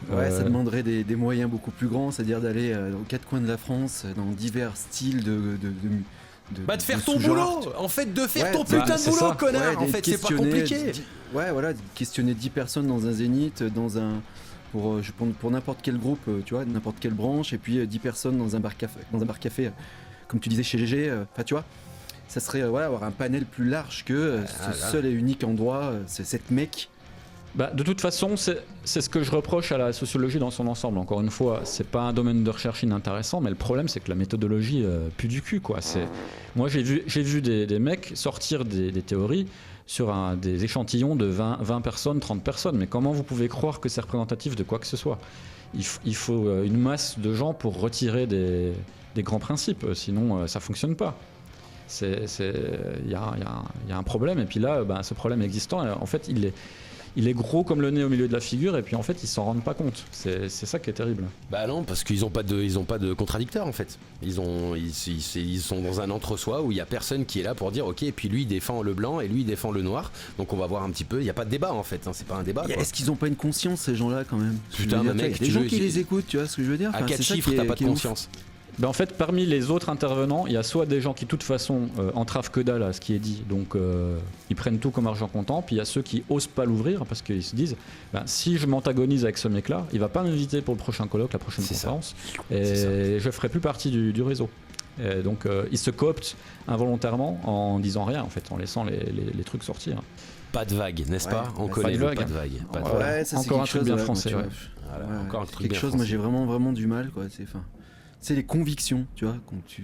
Ça demanderait des moyens beaucoup plus grands, c'est-à-dire d'aller aux 4 coins de la France dans divers styles de faire ton boulot, en fait, de faire ton putain de boulot, connard, en fait, c'est pas compliqué. Questionner 10 personnes dans un zénith, pour n'importe quel groupe, tu vois, n'importe quelle branche, et puis 10 personnes dans un bar café, comme tu disais chez GG, tu vois, ça serait avoir un panel plus large que ce seul et unique endroit, c'est cette mecque. De toute façon, c'est ce que je reproche à la sociologie dans son ensemble. Encore une fois, c'est pas un domaine de recherche inintéressant, mais le problème c'est que la méthodologie pue du cul, quoi. Moi j'ai vu des mecs sortir des théories sur des échantillons de 20 personnes, 30 personnes. Mais comment vous pouvez croire que c'est représentatif de quoi que ce soit ? Il faut une masse de gens pour retirer des grands principes, sinon ça ne fonctionne pas. Il y a un problème, et puis là, ce problème existant, en fait, il est gros comme le nez au milieu de la figure, et puis en fait, ils s'en rendent pas compte. C'est ça qui est terrible. Bah non, parce qu'ils ont pas de contradicteurs en fait. Ils sont dans un entre-soi où il y a personne qui est là pour dire ok, et puis lui il défend le blanc et lui il défend le noir. Donc on va voir un petit peu. Il y a pas de débat en fait. C'est pas un débat. Est-ce qu'ils ont pas une conscience ces gens-là quand même ? Putain, mec, des gens qui les écoutent, tu vois ce que je veux dire ? À 4 chiffres, t'as pas de conscience. En fait, parmi les autres intervenants, il y a soit des gens qui, de toute façon, entravent que dalle à ce qui est dit, donc ils prennent tout comme argent comptant, puis il y a ceux qui osent pas l'ouvrir parce qu'ils se disent si je m'antagonise avec ce mec-là, il va pas m'inviter pour le prochain colloque, la prochaine conférence, et je ferai plus partie du réseau. Et donc ils se cooptent involontairement en disant rien, en fait, en laissant les trucs sortir. Pas de vague, n'est-ce pas ? On connaît pas pas de de vague. Ouais, ça, encore un truc bien français. Voilà, encore un truc quelque bien chose, français. moi j'ai vraiment du mal, quoi. C'est les convictions, tu vois, quand je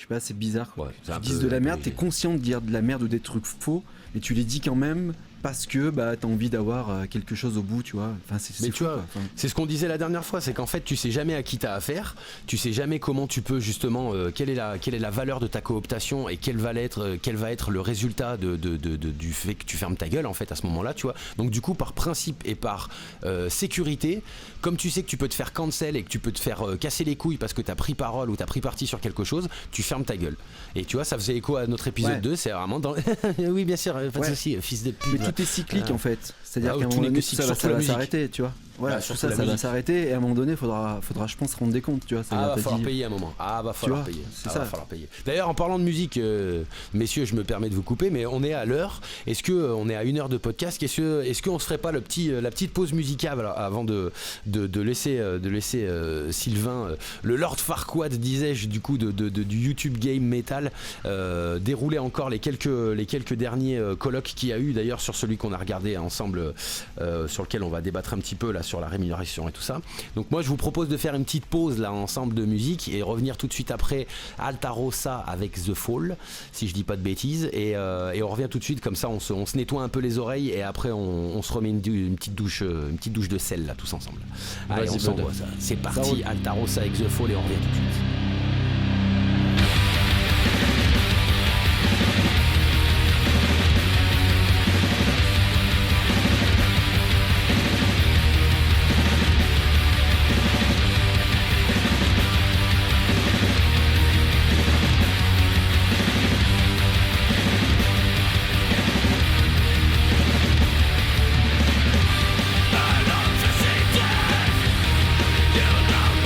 sais pas, c'est bizarre. Ouais, c'est un tu dises peu- de la merde, oui. t'es conscient de dire de la merde ou des trucs faux, mais tu les dis quand même parce que t'as envie d'avoir quelque chose au bout, tu vois. Enfin, Mais c'est tu fou, vois, quoi. Enfin, c'est ce qu'on disait la dernière fois, c'est qu'en fait tu sais jamais à qui t'as affaire, tu sais jamais comment tu peux justement, quelle est la valeur de ta cooptation et quel va être le résultat du fait que tu fermes ta gueule en fait à ce moment-là, tu vois. Donc du coup par principe et par sécurité, comme tu sais que tu peux te faire cancel et que tu peux te faire casser les couilles parce que t'as pris parole ou t'as pris parti sur quelque chose, tu fermes ta gueule. Et tu vois, ça faisait écho à notre épisode 2, c'est vraiment dans... oui bien sûr, pas de souci, fils de pute. mais tout est cyclique en fait. C'est-à-dire Ah, qu'à un tout moment n'est donné, que tout cycle, ça surtout la va musique. s'arrêter, tu vois. Voilà, Bah, tout surtout ça la va musique. s'arrêter, et à un moment donné, faudra je pense, se rendre des comptes, tu vois. Ah, va t'as falloir dit- payer un moment. Ah, va falloir vois, payer. c'est Ah, ça. va falloir payer. D'ailleurs, en parlant de musique, messieurs, je me permets de vous couper, mais on est à l'heure. Est-ce que on est à 1 heure de podcast ? Est-ce qu'on se ferait pas la petite pause musicale avant de laisser Sylvain, le Lord Farquaad, disais-je, du coup, du YouTube Game Metal, dérouler encore les quelques derniers colloques qu'il y a eu, d'ailleurs, sur celui qu'on a regardé ensemble, sur lequel on va débattre un petit peu là sur la rémunération et tout ça. Donc moi je vous propose de faire une petite pause là ensemble de musique et revenir tout de suite après Altarossa avec The Fall, si je dis pas de bêtises, et on revient tout de suite, comme ça on se nettoie un peu les oreilles et après on se remet une petite douche de sel là tous ensemble. Allez, on s'envoie ça. C'est parti, Altarossa avec The Fall et on revient tout de suite. You know that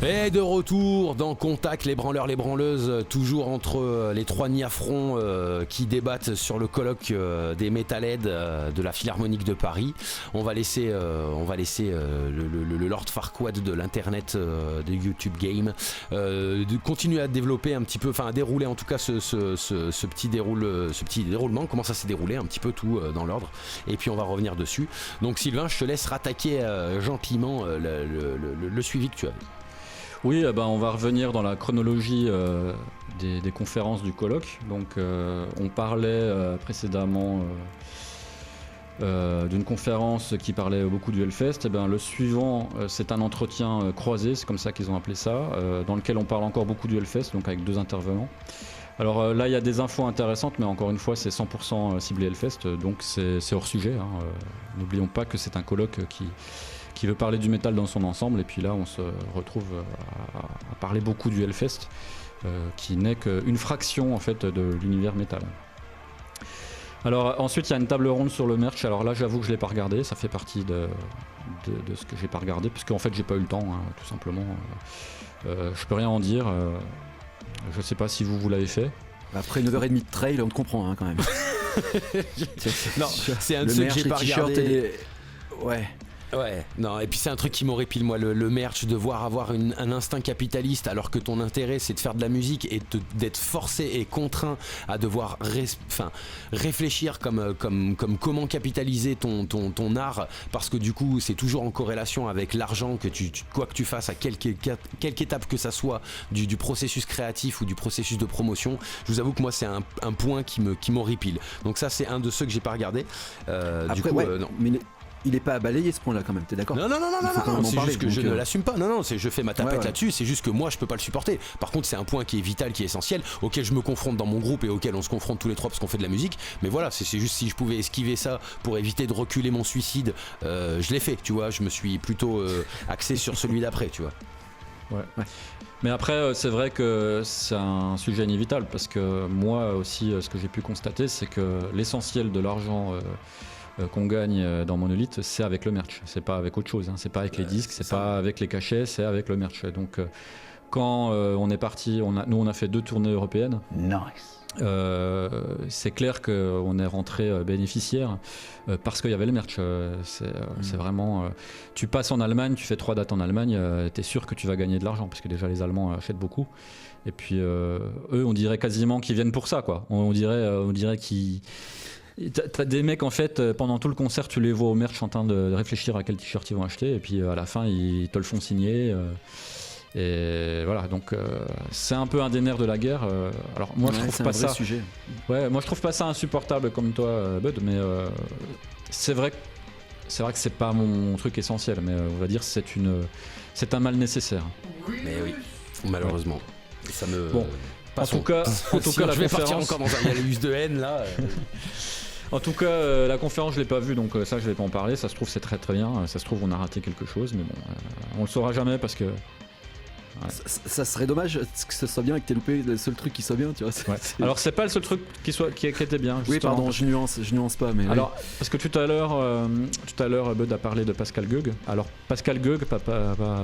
Et de retour dans Contact, les branleurs, les branleuses, toujours entre les trois niafrons qui débattent sur le colloque des Metalheads de la Philharmonique de Paris. On va laisser le Lord Farquaad de l'internet de YouTube Game de continuer à développer un petit peu, enfin à dérouler en tout cas ce petit déroulement, comment ça s'est déroulé, un petit peu tout dans l'ordre. Et puis on va revenir dessus. Donc Sylvain, je te laisse rattaquer gentiment le suivi que tu avais. Oui, on va revenir dans la chronologie des conférences du colloque. Donc, on parlait précédemment d'une conférence qui parlait beaucoup du Hellfest. Le suivant, c'est un entretien croisé, c'est comme ça qu'ils ont appelé ça, dans lequel on parle encore beaucoup du Hellfest, donc avec 2 intervenants. Alors là, il y a des infos intéressantes, mais encore une fois, c'est 100% ciblé Hellfest, donc c'est hors sujet. N'oublions pas que c'est un colloque qui veut parler du métal dans son ensemble, et puis là on se retrouve à parler beaucoup du Hellfest, qui n'est qu'une fraction en fait de l'univers métal. Alors ensuite il y a une table ronde sur le merch. Alors là j'avoue que je l'ai pas regardé, ça fait partie de ce que j'ai pas regardé, puisque en fait j'ai pas eu le temps, tout simplement. Je peux rien en dire. Je sais pas si vous l'avez fait. Après 9h30 de trail, on te comprend quand même. Non, c'est un de ceux que j'ai pas regardé. Ouais, non, et puis c'est un truc qui m'horripile, moi, le merch, devoir avoir un instinct capitaliste alors que ton intérêt c'est de faire de la musique et d'être forcé et contraint à devoir réfléchir comme comment capitaliser ton art, parce que du coup c'est toujours en corrélation avec l'argent que quoi que tu fasses à quelque étape que ça soit du processus créatif ou du processus de promotion. Je vous avoue que moi c'est un point qui m'horripile. Donc ça c'est un de ceux que j'ai pas regardé. Après, du coup, non. Mais il est pas à balayer ce point-là quand même, t'es d'accord? Non, c'est juste que je ne l'assume pas. Non, je fais ma tapette là-dessus, c'est juste que moi je peux pas le supporter. Par contre, c'est un point qui est vital, qui est essentiel, auquel je me confronte dans mon groupe et auquel on se confronte tous les trois parce qu'on fait de la musique. Mais voilà, c'est juste si je pouvais esquiver ça pour éviter de reculer mon suicide, je l'ai fait, tu vois. Je me suis plutôt axé sur celui d'après, tu vois. Ouais. Mais après, c'est vrai que c'est un sujet inévitable parce que moi aussi, ce que j'ai pu constater, c'est que l'essentiel de l'argent qu'on gagne dans Monolith, c'est avec le merch, c'est pas avec autre chose, c'est pas avec les disques, c'est pas avec les cachets, c'est avec le merch. Donc quand on est parti, nous on a fait 2 tournées européennes. Nice. C'est clair qu'on est rentré bénéficiaire parce qu'il y avait le merch. C'est vraiment. Tu passes en Allemagne, tu fais 3 dates en Allemagne, t'es sûr que tu vas gagner de l'argent parce que déjà les Allemands achètent beaucoup. Et puis eux, on dirait quasiment qu'ils viennent pour ça, quoi. On dirait qu'ils. T'as des mecs en fait pendant tout le concert tu les vois au merch en train de réfléchir à quel t-shirt ils vont acheter et puis à la fin ils te le font signer et voilà donc c'est un peu un des nerfs de la guerre. Alors moi je trouve pas ça sujet. Ouais, moi je trouve pas ça insupportable comme toi Bud, mais c'est vrai que c'est pas mon truc essentiel, mais on va dire c'est un mal nécessaire. Mais oui, malheureusement ça me bon. En tout cas, la je vais partir conférence. encore dans un hiatus de haine là. En tout cas, la conférence, je l'ai pas vue, donc ça, je vais pas en parler. Ça se trouve, c'est très très bien. Ça se trouve, on a raté quelque chose, mais bon, on le saura jamais parce que. Ouais. Ça serait dommage que ce soit bien et que t'aies loupé le seul truc qui soit bien, tu vois. Ouais. Alors c'est pas le seul truc qui était bien. Oui, pardon, je nuance pas, mais. Alors parce que tout à l'heure, Bud a parlé de Pascal Gueug. Alors Pascal Gueug, pas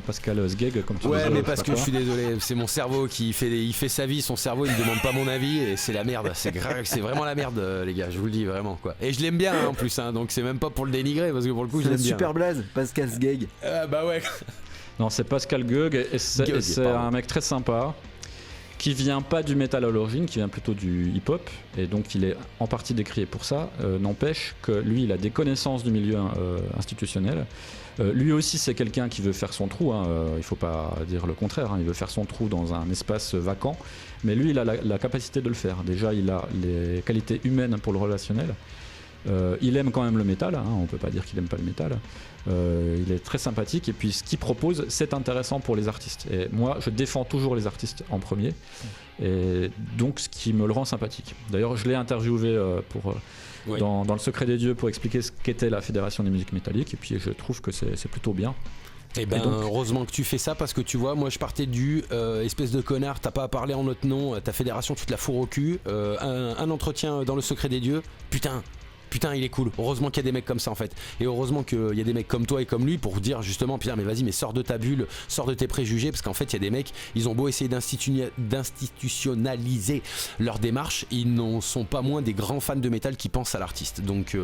Pascal Sgeg comme tu dis. Ouais, mais parce que je suis désolé, c'est mon cerveau qui fait sa vie, son cerveau il me demande pas mon avis et c'est la merde. C'est vraiment la merde, les gars. Je vous le dis vraiment quoi. Et je l'aime bien en plus, donc c'est même pas pour le dénigrer parce que pour le coup je l'aime bien. Super blaze, Pascal Sgeg. Bah ouais. Non, c'est Pascal Gueug et c'est un mec très sympa qui vient pas du métal à l'origine, qui vient plutôt du hip-hop et donc il est en partie décrié pour ça. N'empêche que lui, il a des connaissances du milieu institutionnel. Lui aussi, c'est quelqu'un qui veut faire son trou. Il faut pas dire le contraire. Il veut faire son trou dans un espace vacant, mais lui, il a la capacité de le faire. Déjà, il a les qualités humaines pour le relationnel. Il aime quand même le métal, on peut pas dire qu'il aime pas le métal. Il est très sympathique et puis ce qu'il propose c'est intéressant pour les artistes et moi je défends toujours les artistes en premier et donc ce qui me le rend sympathique. D'ailleurs je l'ai interviewé dans le secret des dieux pour expliquer ce qu'était la Fédération des musiques métalliques et puis je trouve que c'est plutôt bien. Et ben donc, heureusement que tu fais ça parce que tu vois, moi je partais du espèce de connard, t'as pas à parler en notre nom, ta fédération tu te la fourres au cul, un entretien dans le secret des dieux, putain. putain il est cool, heureusement qu'il y a des mecs comme ça en fait, et heureusement qu'il y a des mecs comme toi et comme lui pour dire justement putain mais vas-y mais sors de ta bulle, sors de tes préjugés, parce qu'en fait il y a des mecs, ils ont beau essayer d'institutionnaliser leur démarche, ils n'en sont pas moins des grands fans de métal qui pensent à l'artiste. Donc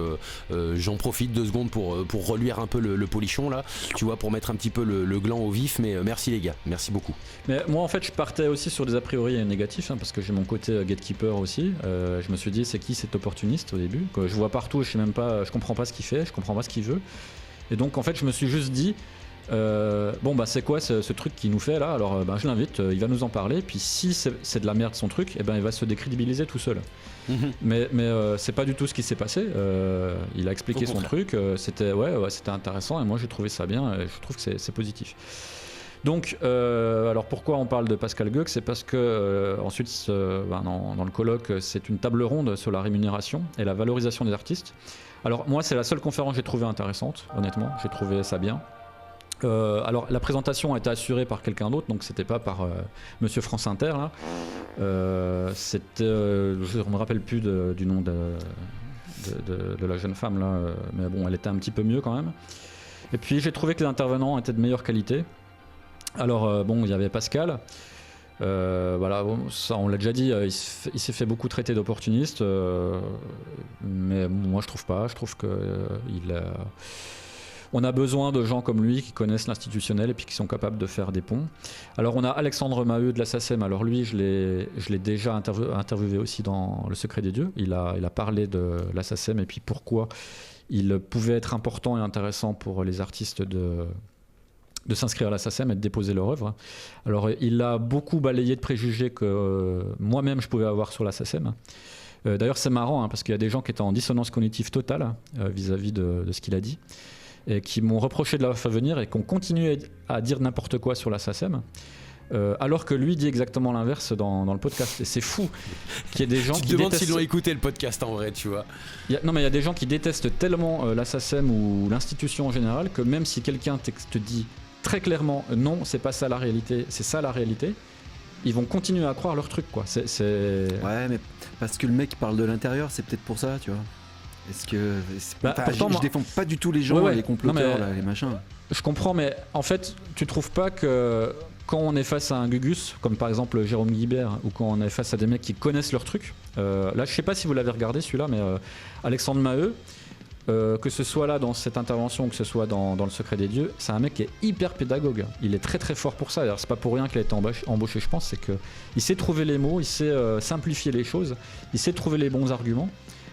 j'en profite 2 secondes pour reluire un peu le polichon là, tu vois, pour mettre un petit peu le gland au vif, mais merci les gars, merci beaucoup. Mais moi en fait je partais aussi sur des a priori négatifs, parce que j'ai mon côté gatekeeper aussi. Je me suis dit c'est qui cet opportuniste au début, que je vois partout, je comprends pas ce qu'il fait, je comprends pas ce qu'il veut, et donc en fait je me suis juste dit bon bah c'est quoi ce truc qu'il nous fait là, alors je l'invite, il va nous en parler, puis si c'est de la merde son truc, et il va se décrédibiliser tout seul. Mais c'est pas du tout ce qui s'est passé. Il a expliqué son truc, c'était intéressant, et moi j'ai trouvé ça bien, et je trouve que c'est positif. Donc, alors pourquoi on parle de Pascal Goeck, c'est parce que ensuite, dans le colloque, c'est une table ronde sur la rémunération et la valorisation des artistes. Alors moi, c'est la seule conférence que j'ai trouvée intéressante, honnêtement, j'ai trouvé ça bien. Alors la présentation a été assurée par quelqu'un d'autre, donc c'était pas par Monsieur France Inter là. C'était, je me rappelle plus du nom de la jeune femme là, mais bon, elle était un petit peu mieux quand même. Et puis j'ai trouvé que les intervenants étaient de meilleure qualité. Alors il y avait Pascal, voilà, ça on l'a déjà dit, il s'est fait beaucoup traiter d'opportuniste, mais moi je trouve pas, je trouve que on a besoin de gens comme lui qui connaissent l'institutionnel et puis qui sont capables de faire des ponts. Alors on a Alexandre Maheu de la SACEM, alors lui je l'ai déjà interviewé aussi dans Le Secret des Dieux, il a parlé de la SACEM et puis pourquoi il pouvait être important et intéressant pour les artistes de s'inscrire à la SACEM et de déposer leur œuvre. Alors il a beaucoup balayé de préjugés que moi-même je pouvais avoir sur la SACEM. D'ailleurs c'est marrant parce qu'il y a des gens qui étaient en dissonance cognitive totale vis-à-vis de ce qu'il a dit, et qui m'ont reproché de la faire venir et qui ont continué à dire n'importe quoi sur la SACEM. Alors que lui dit exactement l'inverse dans le podcast, et c'est fou qu'il y ait des gens qui demandes détestent... s'ils l'ont écouté le podcast en vrai, tu vois. Non mais il y a des gens qui détestent tellement la SACEM ou l'institution en général que même si quelqu'un te dit très clairement non, c'est pas ça la réalité, c'est ça la réalité, ils vont continuer à croire leur truc quoi. Ouais, mais parce que le mec parle de l'intérieur, c'est peut-être pour ça, tu vois. Est-ce que pourtant, je défends pas du tout les gens, les comploteurs, là, les machins. Je comprends, mais en fait, tu trouves pas que quand on est face à un Gugus, comme par exemple Jérôme Guibert, ou quand on est face à des mecs qui connaissent leur truc, là, je sais pas si vous l'avez regardé celui-là, mais Alexandre Maheu, que ce soit là dans cette intervention ou que ce soit dans Le Secret des Dieux, c'est un mec qui est hyper pédagogue. Il est très très fort pour ça. Alors c'est pas pour rien qu'il a été embauché, je pense, c'est que il sait trouver les mots, il sait simplifier les choses, il sait trouver les bons arguments.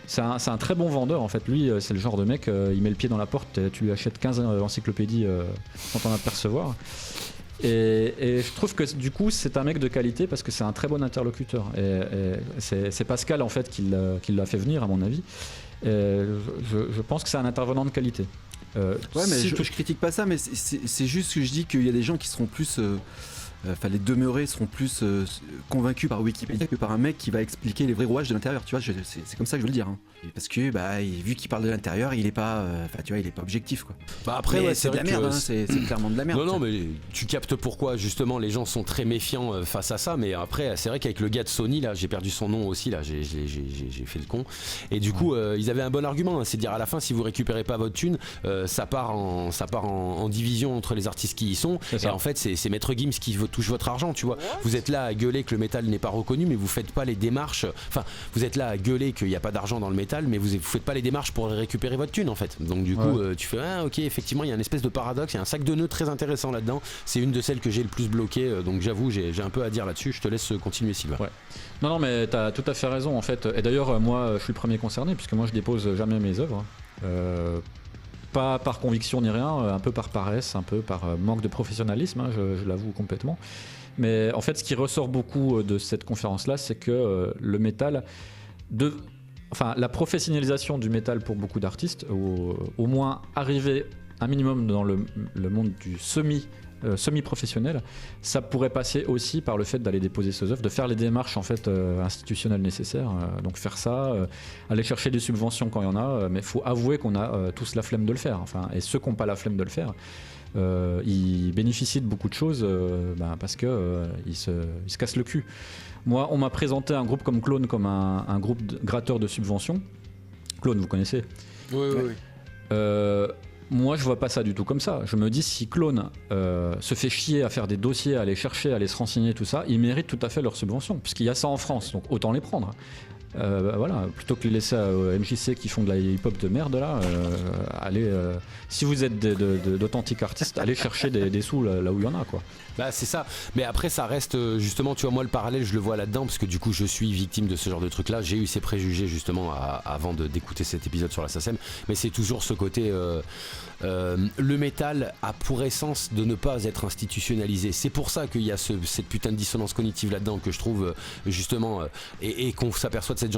C'est un très bon vendeur en fait. Lui, c'est le genre de mec, il met le pied dans la porte, tu lui achètes 15 encyclopédies sans t'en apercevoir. Et je trouve que du coup, c'est un mec de qualité parce que c'est un très bon interlocuteur. Et c'est Pascal en fait qui l'a fait venir, à mon avis. Je pense que c'est un intervenant de qualité. Ouais, mais je critique pas ça, mais c'est juste que je dis qu'il y a des gens qui seront plus. Les demeurés seront plus convaincus par Wikipédia que par un mec qui va expliquer les vrais rouages de l'intérieur. Tu vois, c'est comme ça que je veux le dire. Hein. Parce que vu qu'il parle de l'intérieur, il est pas, il est pas objectif quoi. Après, c'est de la merde. C'est clairement de la merde. Non, mais tu captes pourquoi justement les gens sont très méfiants face à ça. Mais après, c'est vrai qu'avec le gars de Sony là, j'ai perdu son nom aussi là, j'ai fait le con. Et du coup, ils avaient un bon argument. Hein, c'est de dire à la fin, si vous récupérez pas votre thune, ça part en division entre les artistes qui y sont. Et en fait, c'est Maître Gims qui touche votre argent, tu vois. Vous êtes là à gueuler que le métal n'est pas reconnu, mais vous faites pas les démarches. Enfin, vous êtes là à gueuler qu'il n'y a pas d'argent dans le métal, mais vous faites pas les démarches pour récupérer votre thune en fait. Donc du coup, tu fais ok, effectivement, il y a une espèce de paradoxe, il y a un sac de nœuds très intéressant là-dedans. C'est une de celles que j'ai le plus bloqué, donc j'avoue, j'ai un peu à dire là-dessus. Je te laisse continuer, Sylvain. Ouais. Non, mais t'as tout à fait raison en fait. Et d'ailleurs, moi, je suis le premier concerné puisque moi, je dépose jamais mes œuvres. Pas par conviction ni rien, un peu par paresse, un peu par manque de professionnalisme, hein, je l'avoue complètement. Mais en fait, ce qui ressort beaucoup de cette conférence-là, c'est que le métal, la professionnalisation du métal pour beaucoup d'artistes, au moins arriver un minimum dans le monde du semi-professionnel, ça pourrait passer aussi par le fait d'aller déposer ses œuvres, de faire les démarches en fait institutionnelles nécessaires, donc faire ça, aller chercher des subventions quand il y en a, mais il faut avouer qu'on a tous la flemme de le faire, et ceux qui n'ont pas la flemme de le faire, ils bénéficient de beaucoup de choses parce que ils se cassent le cul. Moi, on m'a présenté un groupe comme Clone comme un groupe gratteur de subventions. Clone, vous connaissez. Oui. Moi, je vois pas ça du tout comme ça. Je me dis, si Clone se fait chier à faire des dossiers, à aller chercher, à aller se renseigner, tout ça, ils méritent tout à fait leur subvention, puisqu'il y a ça en France, donc autant les prendre. Voilà, plutôt que les laisser à MJC qui font de la hip-hop de merde là, allez, si vous êtes d'authentiques artistes, allez chercher des sous là où il y en a, quoi. Bah c'est ça, mais après ça reste justement, tu vois, moi le parallèle je le vois là-dedans parce que du coup je suis victime de ce genre de truc là, j'ai eu ces préjugés justement avant d'écouter cet épisode sur la SACEM, mais c'est toujours ce côté le métal a pour essence de ne pas être institutionnalisé, c'est pour ça qu'il y a cette putain de dissonance cognitive là-dedans que je trouve justement et qu'on s'aperçoit de cette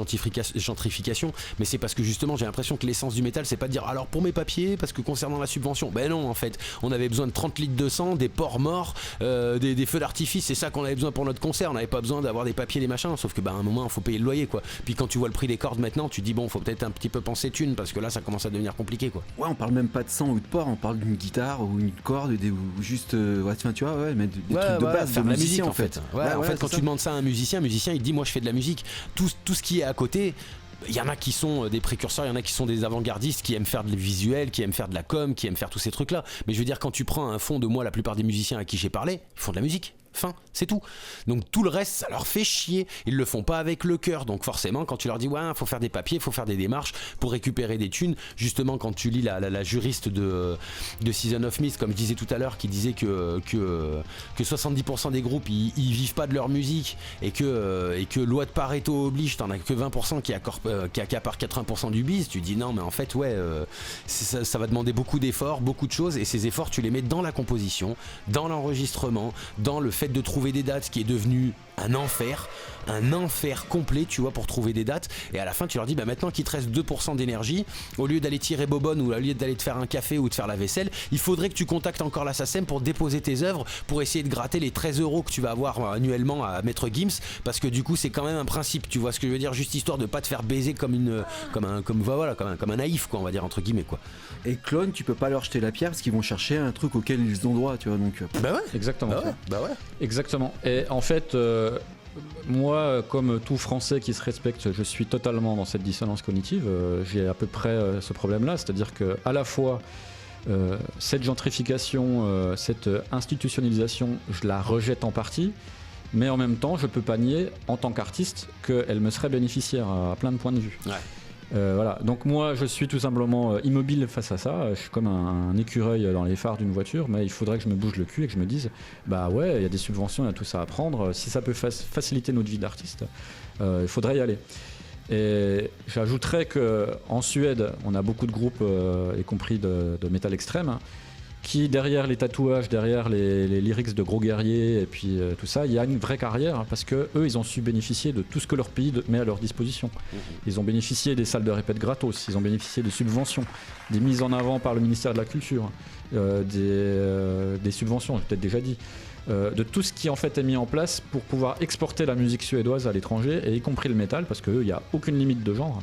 gentrification, mais c'est parce que justement j'ai l'impression que l'essence du métal c'est pas de dire alors pour mes papiers parce que concernant la subvention, ben non en fait on avait besoin de 30 litres de sang, des porcs morts, des feux d'artifice, c'est ça qu'on avait besoin pour notre concert, on n'avait pas besoin d'avoir des papiers, des machins, sauf que à un moment il faut payer le loyer quoi. Puis quand tu vois le prix des cordes maintenant, tu dis bon faut peut-être un petit peu penser thunes parce que là ça commence à devenir compliqué quoi. Ouais, on parle même pas de sang ou de porc, on parle d'une guitare ou une corde ou juste tu vois mais des trucs de base, faire de la musique en fait. En fait quand tu demandes ça à un musicien il te dit moi je fais de la musique, tout ce qui est à côté. Il y en a qui sont des précurseurs, il y en a qui sont des avant-gardistes, qui aiment faire de visuels, qui aiment faire de la com, qui aiment faire tous ces trucs-là. Mais je veux dire, quand tu prends un fond de moi, la plupart des musiciens à qui j'ai parlé, ils font de la musique. Fin, c'est tout. Donc tout le reste, ça leur fait chier. Ils le font pas avec le cœur. Donc forcément, quand tu leur dis ouais, faut faire des papiers, faut faire des démarches pour récupérer des thunes. Justement, quand tu lis la juriste de Season of Mist, comme je disais tout à l'heure, qui disait que 70% des groupes ils vivent pas de leur musique et que loi de Pareto oblige, t'en as que 20% qui accaparent 80% du biz. Tu dis non, mais en fait ça va demander beaucoup d'efforts, beaucoup de choses, et ces efforts tu les mets dans la composition, dans l'enregistrement, dans le fait de trouver des dates, qui est devenu un enfer complet, tu vois, pour trouver des dates. Et à la fin tu leur dis maintenant qu'il te reste 2% d'énergie, au lieu d'aller tirer bobonne ou au lieu d'aller te faire un café ou de faire la vaisselle, il faudrait que tu contactes encore la SACEM pour déposer tes œuvres, pour essayer de gratter les 13 € que tu vas avoir annuellement à Maître Gims, parce que du coup c'est quand même un principe, tu vois ce que je veux dire, juste histoire de pas te faire baiser comme un naïf quoi, on va dire entre guillemets quoi. Et Clone, tu peux pas leur jeter la pierre parce qu'ils vont chercher un truc auquel ils ont droit, tu vois, donc bah ouais, exactement. Bah ouais. Exactement. Et en fait, moi, comme tout Français qui se respecte, je suis totalement dans cette dissonance cognitive. J'ai à peu près ce problème-là, c'est-à-dire que à la fois cette gentrification, cette institutionnalisation, je la rejette en partie, mais en même temps, je peux pas nier en tant qu'artiste qu'elle me serait bénéficiaire à plein de points de vue. Ouais. Voilà. Donc moi je suis tout simplement immobile face à ça, je suis comme un écureuil dans les phares d'une voiture, mais il faudrait que je me bouge le cul et que je me dise bah ouais, il y a des subventions, il y a tout ça à prendre, si ça peut faciliter notre vie d'artiste, il faudrait y aller. Et j'ajouterais qu'en Suède on a beaucoup de groupes, y compris de métal extrême, qui derrière les tatouages, derrière les lyrics de gros guerriers et puis tout ça, il y a une vraie carrière, parce que eux ils ont su bénéficier de tout ce que leur pays met à leur disposition. Ils ont bénéficié des salles de répète gratos, ils ont bénéficié de subventions, des mises en avant par le ministère de la Culture, des subventions, j'ai peut-être déjà dit, de tout ce qui en fait est mis en place pour pouvoir exporter la musique suédoise à l'étranger, et y compris le métal, parce qu'eux il n'y a aucune limite de genre.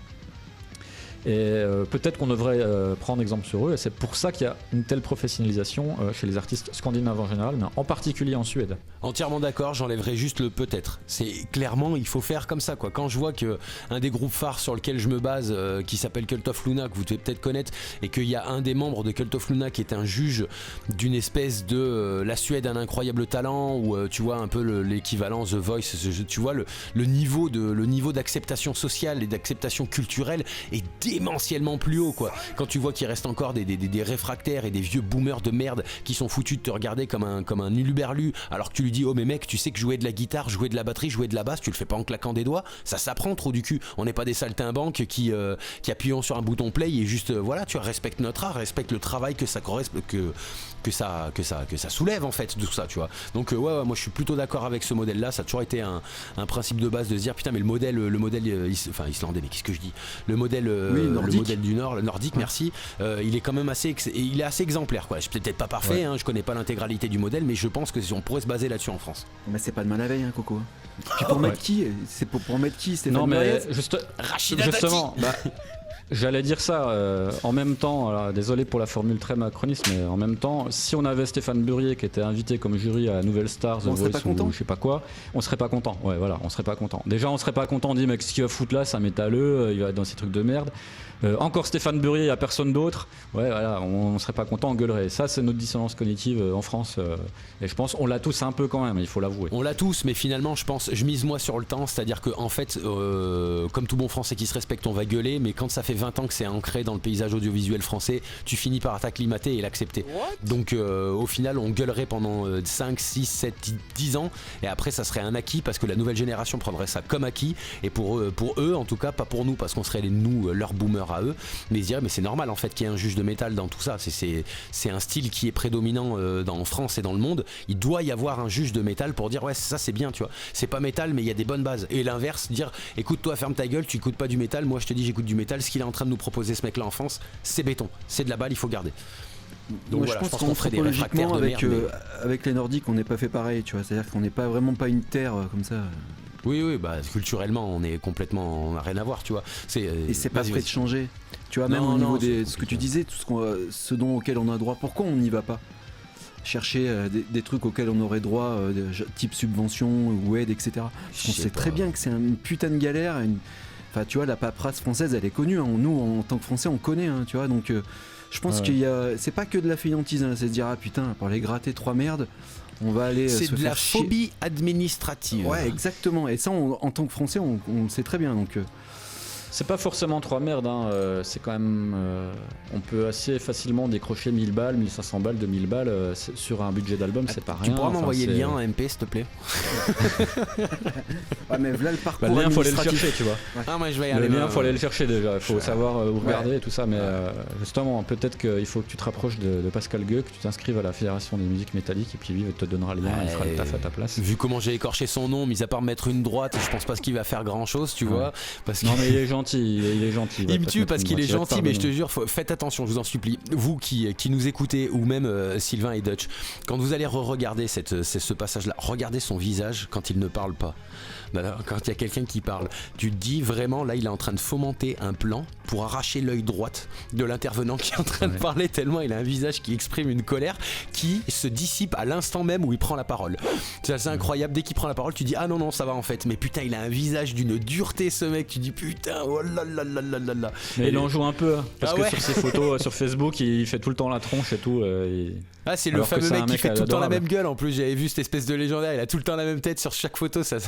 Et peut-être qu'on devrait prendre exemple sur eux, et c'est pour ça qu'il y a une telle professionnalisation chez les artistes scandinaves en général, mais en particulier en Suède. Entièrement d'accord, j'enlèverai juste le peut-être. C'est clairement, il faut faire comme ça quoi. Quand je vois que un des groupes phares sur lequel je me base, qui s'appelle Cult of Luna, que vous devez peut-être connaître, et qu'il y a un des membres de Cult of Luna qui est un juge d'une espèce de la Suède un incroyable talent, ou tu vois un peu l'équivalent The Voice, tu vois le niveau d'acceptation sociale et d'acceptation culturelle est démentiellement plus haut quoi. Quand tu vois qu'il reste encore des réfractaires et des vieux boomers de merde qui sont foutus de te regarder comme un uluberlu, alors que tu lui dis oh mais mec, tu sais que jouer de la guitare, jouer de la batterie, jouer de la basse, tu le fais pas en claquant des doigts, ça s'apprend trop du cul. On n'est pas des saltimbanques qui appuyant sur un bouton play et juste voilà, tu respectes notre art, respecte le travail que ça correspond, que ça soulève en fait tout ça, tu vois. Donc ouais, moi je suis plutôt d'accord avec ce modèle là, ça a toujours été un principe de base de se dire putain mais le modèle islandais, mais qu'est-ce que je dis, le modèle le modèle du Nord, le nordique, merci, il est quand même assez exemplaire quoi. Je suis peut-être pas parfait, je connais pas l'intégralité du modèle, mais je pense que on pourrait se baser là-dessus en France. Mais c'est pas demain la veille Coco. Puis pour mettre qui, c'est pour mettre qui, Stéphane Non mais Moyes justement J'allais dire ça en même temps, alors, désolé pour la formule très macroniste, mais en même temps, si on avait Stéphane Burier qui était invité comme jury à Nouvelle Star, The Voice ou je sais pas quoi, on serait pas content. Ouais, voilà, on serait pas content. Déjà, on serait pas content, on dit, mec, ce qu'il va foutre là, c'est un métalleux, il va être dans ces trucs de merde. Encore Stéphane Burier, il n'y a personne d'autre. Ouais, voilà, on serait pas content, on gueulerait. Ça, c'est notre dissonance cognitive en France. Et je pense on l'a tous un peu quand même, il faut l'avouer. On l'a tous, mais finalement, je mise moi sur le temps. C'est-à-dire que, en fait, comme tout bon français qui se respecte, on va gueuler. Mais quand ça fait 20 ans que c'est ancré dans le paysage audiovisuel français, tu finis par t'acclimater et l'accepter. Donc, au final, on gueulerait pendant 5, 6, 7, 10 ans. Et après, ça serait un acquis parce que la nouvelle génération prendrait ça comme acquis. Et pour eux, en tout cas, pas pour nous, parce qu'on serait leurs boomers à eux, mais ils se diraient mais c'est normal en fait qu'il y ait un juge de métal dans tout ça, c'est un style qui est prédominant en France et dans le monde, il doit y avoir un juge de métal pour dire ouais ça c'est bien, tu vois, c'est pas métal mais il y a des bonnes bases, et l'inverse, dire écoute toi ferme ta gueule, tu écoutes pas du métal, moi je te dis j'écoute du métal, ce qu'il est en train de nous proposer ce mec là en France c'est béton, c'est de la balle, il faut garder. Donc moi, voilà, je pense qu'on ferait des réfractaires de merde, avec les Nordiques on n'est pas fait pareil, tu vois, c'est-à-dire qu'on n'est pas vraiment pas une terre comme ça. Oui, bah culturellement, on n'a rien à voir, tu vois. Et c'est pas prêt de changer. Tu vois, même au niveau de ce que tu disais, ce auquel on a droit, pourquoi on n'y va pas chercher des trucs auxquels on aurait droit, type subvention ou aide, etc. Parce qu'on sait très bien que c'est une putain de galère. Enfin, tu vois, la paperasse française, elle est connue. Hein. Nous, en tant que Français, on connaît, hein, tu vois. Donc, je pense qu'il y a, c'est pas que de la fainéantise, hein, c'est de dire ah putain, pour aller gratter 3 merdes. On va aller c'est de la phobie administrative. Ouais, exactement. Et ça, en tant que Français, on le sait très bien. Donc, c'est pas forcément 3 merdes. Hein. C'est quand même. On peut assez facilement décrocher 1000 balles, 1500 balles, 2000 balles sur un budget d'album, c'est pas rien. Tu pourras m'envoyer le lien en MP, s'il te plaît. Ouais, mais voilà le parcours. Le lien, faut aller le chercher, tu vois. Ouais. Ah, moi, je vais y aller. Le lien, faut aller le chercher déjà. Il faut savoir où regarder et tout ça. Mais justement, peut-être qu'il faut que tu te rapproches de Pascal Gueux, que tu t'inscrives à la Fédération des musiques métalliques, et puis lui, il te donnera le lien, il fera le taf à ta place. Vu comment j'ai écorché son nom, mis à part mettre une droite, je pense pas qu'il va faire grand chose, tu vois. Parce que... Non, mais il est gentil. Il me tue parce qu'il est gentil, mais je te jure, faites attention, je vous en supplie. Vous qui nous écoutez, ou même Sylvain et Dutch, quand vous allez re-regarder ce passage-là, regardez son visage quand il ne parle pas. Quand il y a quelqu'un qui parle, tu te dis vraiment, là il est en train de fomenter un plan pour arracher l'œil droite de l'intervenant qui est en train de parler, tellement il a un visage qui exprime une colère qui se dissipe à l'instant même où il prend la parole. C'est assez incroyable, dès qu'il prend la parole tu dis ah non ça va en fait, mais putain il a un visage d'une dureté ce mec, tu dis putain oh là là là là là là. Mais il en joue un peu hein, parce que sur ses photos sur Facebook il fait tout le temps la tronche et tout. Ah c'est le fameux mec qui fait tout le temps la même gueule, en plus j'avais vu cette espèce de légendaire, il a tout le temps la même tête sur chaque photo, ça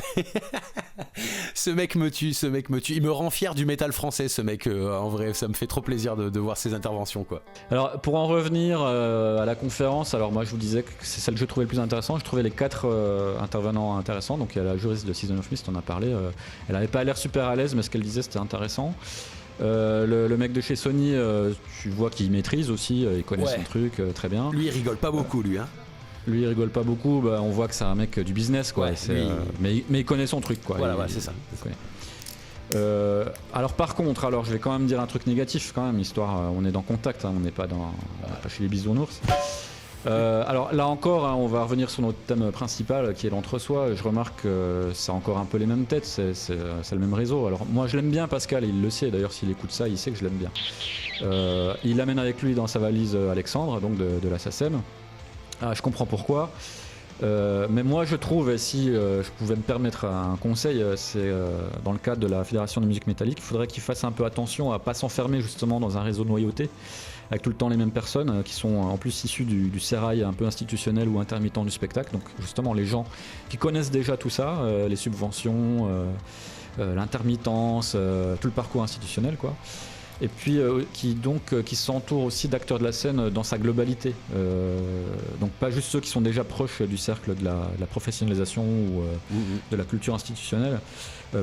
ce mec me tue, il me rend fier du métal français ce mec, en vrai ça me fait trop plaisir de voir ses interventions quoi. Alors pour en revenir à la conférence, alors moi je vous disais que c'est celle que je trouvais le plus intéressant, je trouvais les 4 intervenants intéressants, donc il y a la juriste de Season of Mist, on a parlé, elle avait pas l'air super à l'aise mais ce qu'elle disait c'était intéressant. Le mec de chez Sony, tu vois qu'il maîtrise aussi, il connaît son truc très bien. Lui il rigole pas beaucoup lui hein. Lui il rigole pas beaucoup, on voit que c'est un mec du business quoi. Mais il connaît son truc quoi. Voilà, c'est ça. Alors par contre, je vais quand même dire un truc négatif quand même, histoire, on est dans Contact, hein, on n'est pas chez les bisounours. Alors là encore, hein, on va revenir sur notre thème principal qui est l'entre-soi. Je remarque que c'est encore un peu les mêmes têtes, c'est le même réseau. Alors moi je l'aime bien Pascal, il le sait d'ailleurs, s'il écoute ça il sait que je l'aime bien. Il amène avec lui dans sa valise Alexandre, donc de la SACEM. Je comprends pourquoi. Mais moi je trouve, et si je pouvais me permettre un conseil, c'est dans le cadre de la Fédération de musique métallique, il faudrait qu'il fasse un peu attention à pas s'enfermer justement dans un réseau noyauté avec tout le temps les mêmes personnes qui sont en plus issues du sérail un peu institutionnel ou intermittent du spectacle. Donc justement les gens qui connaissent déjà tout ça, les subventions, l'intermittence, tout le parcours institutionnel quoi. Et puis qui s'entoure aussi d'acteurs de la scène dans sa globalité. Donc pas juste ceux qui sont déjà proches du cercle de la professionnalisation ou de la culture institutionnelle.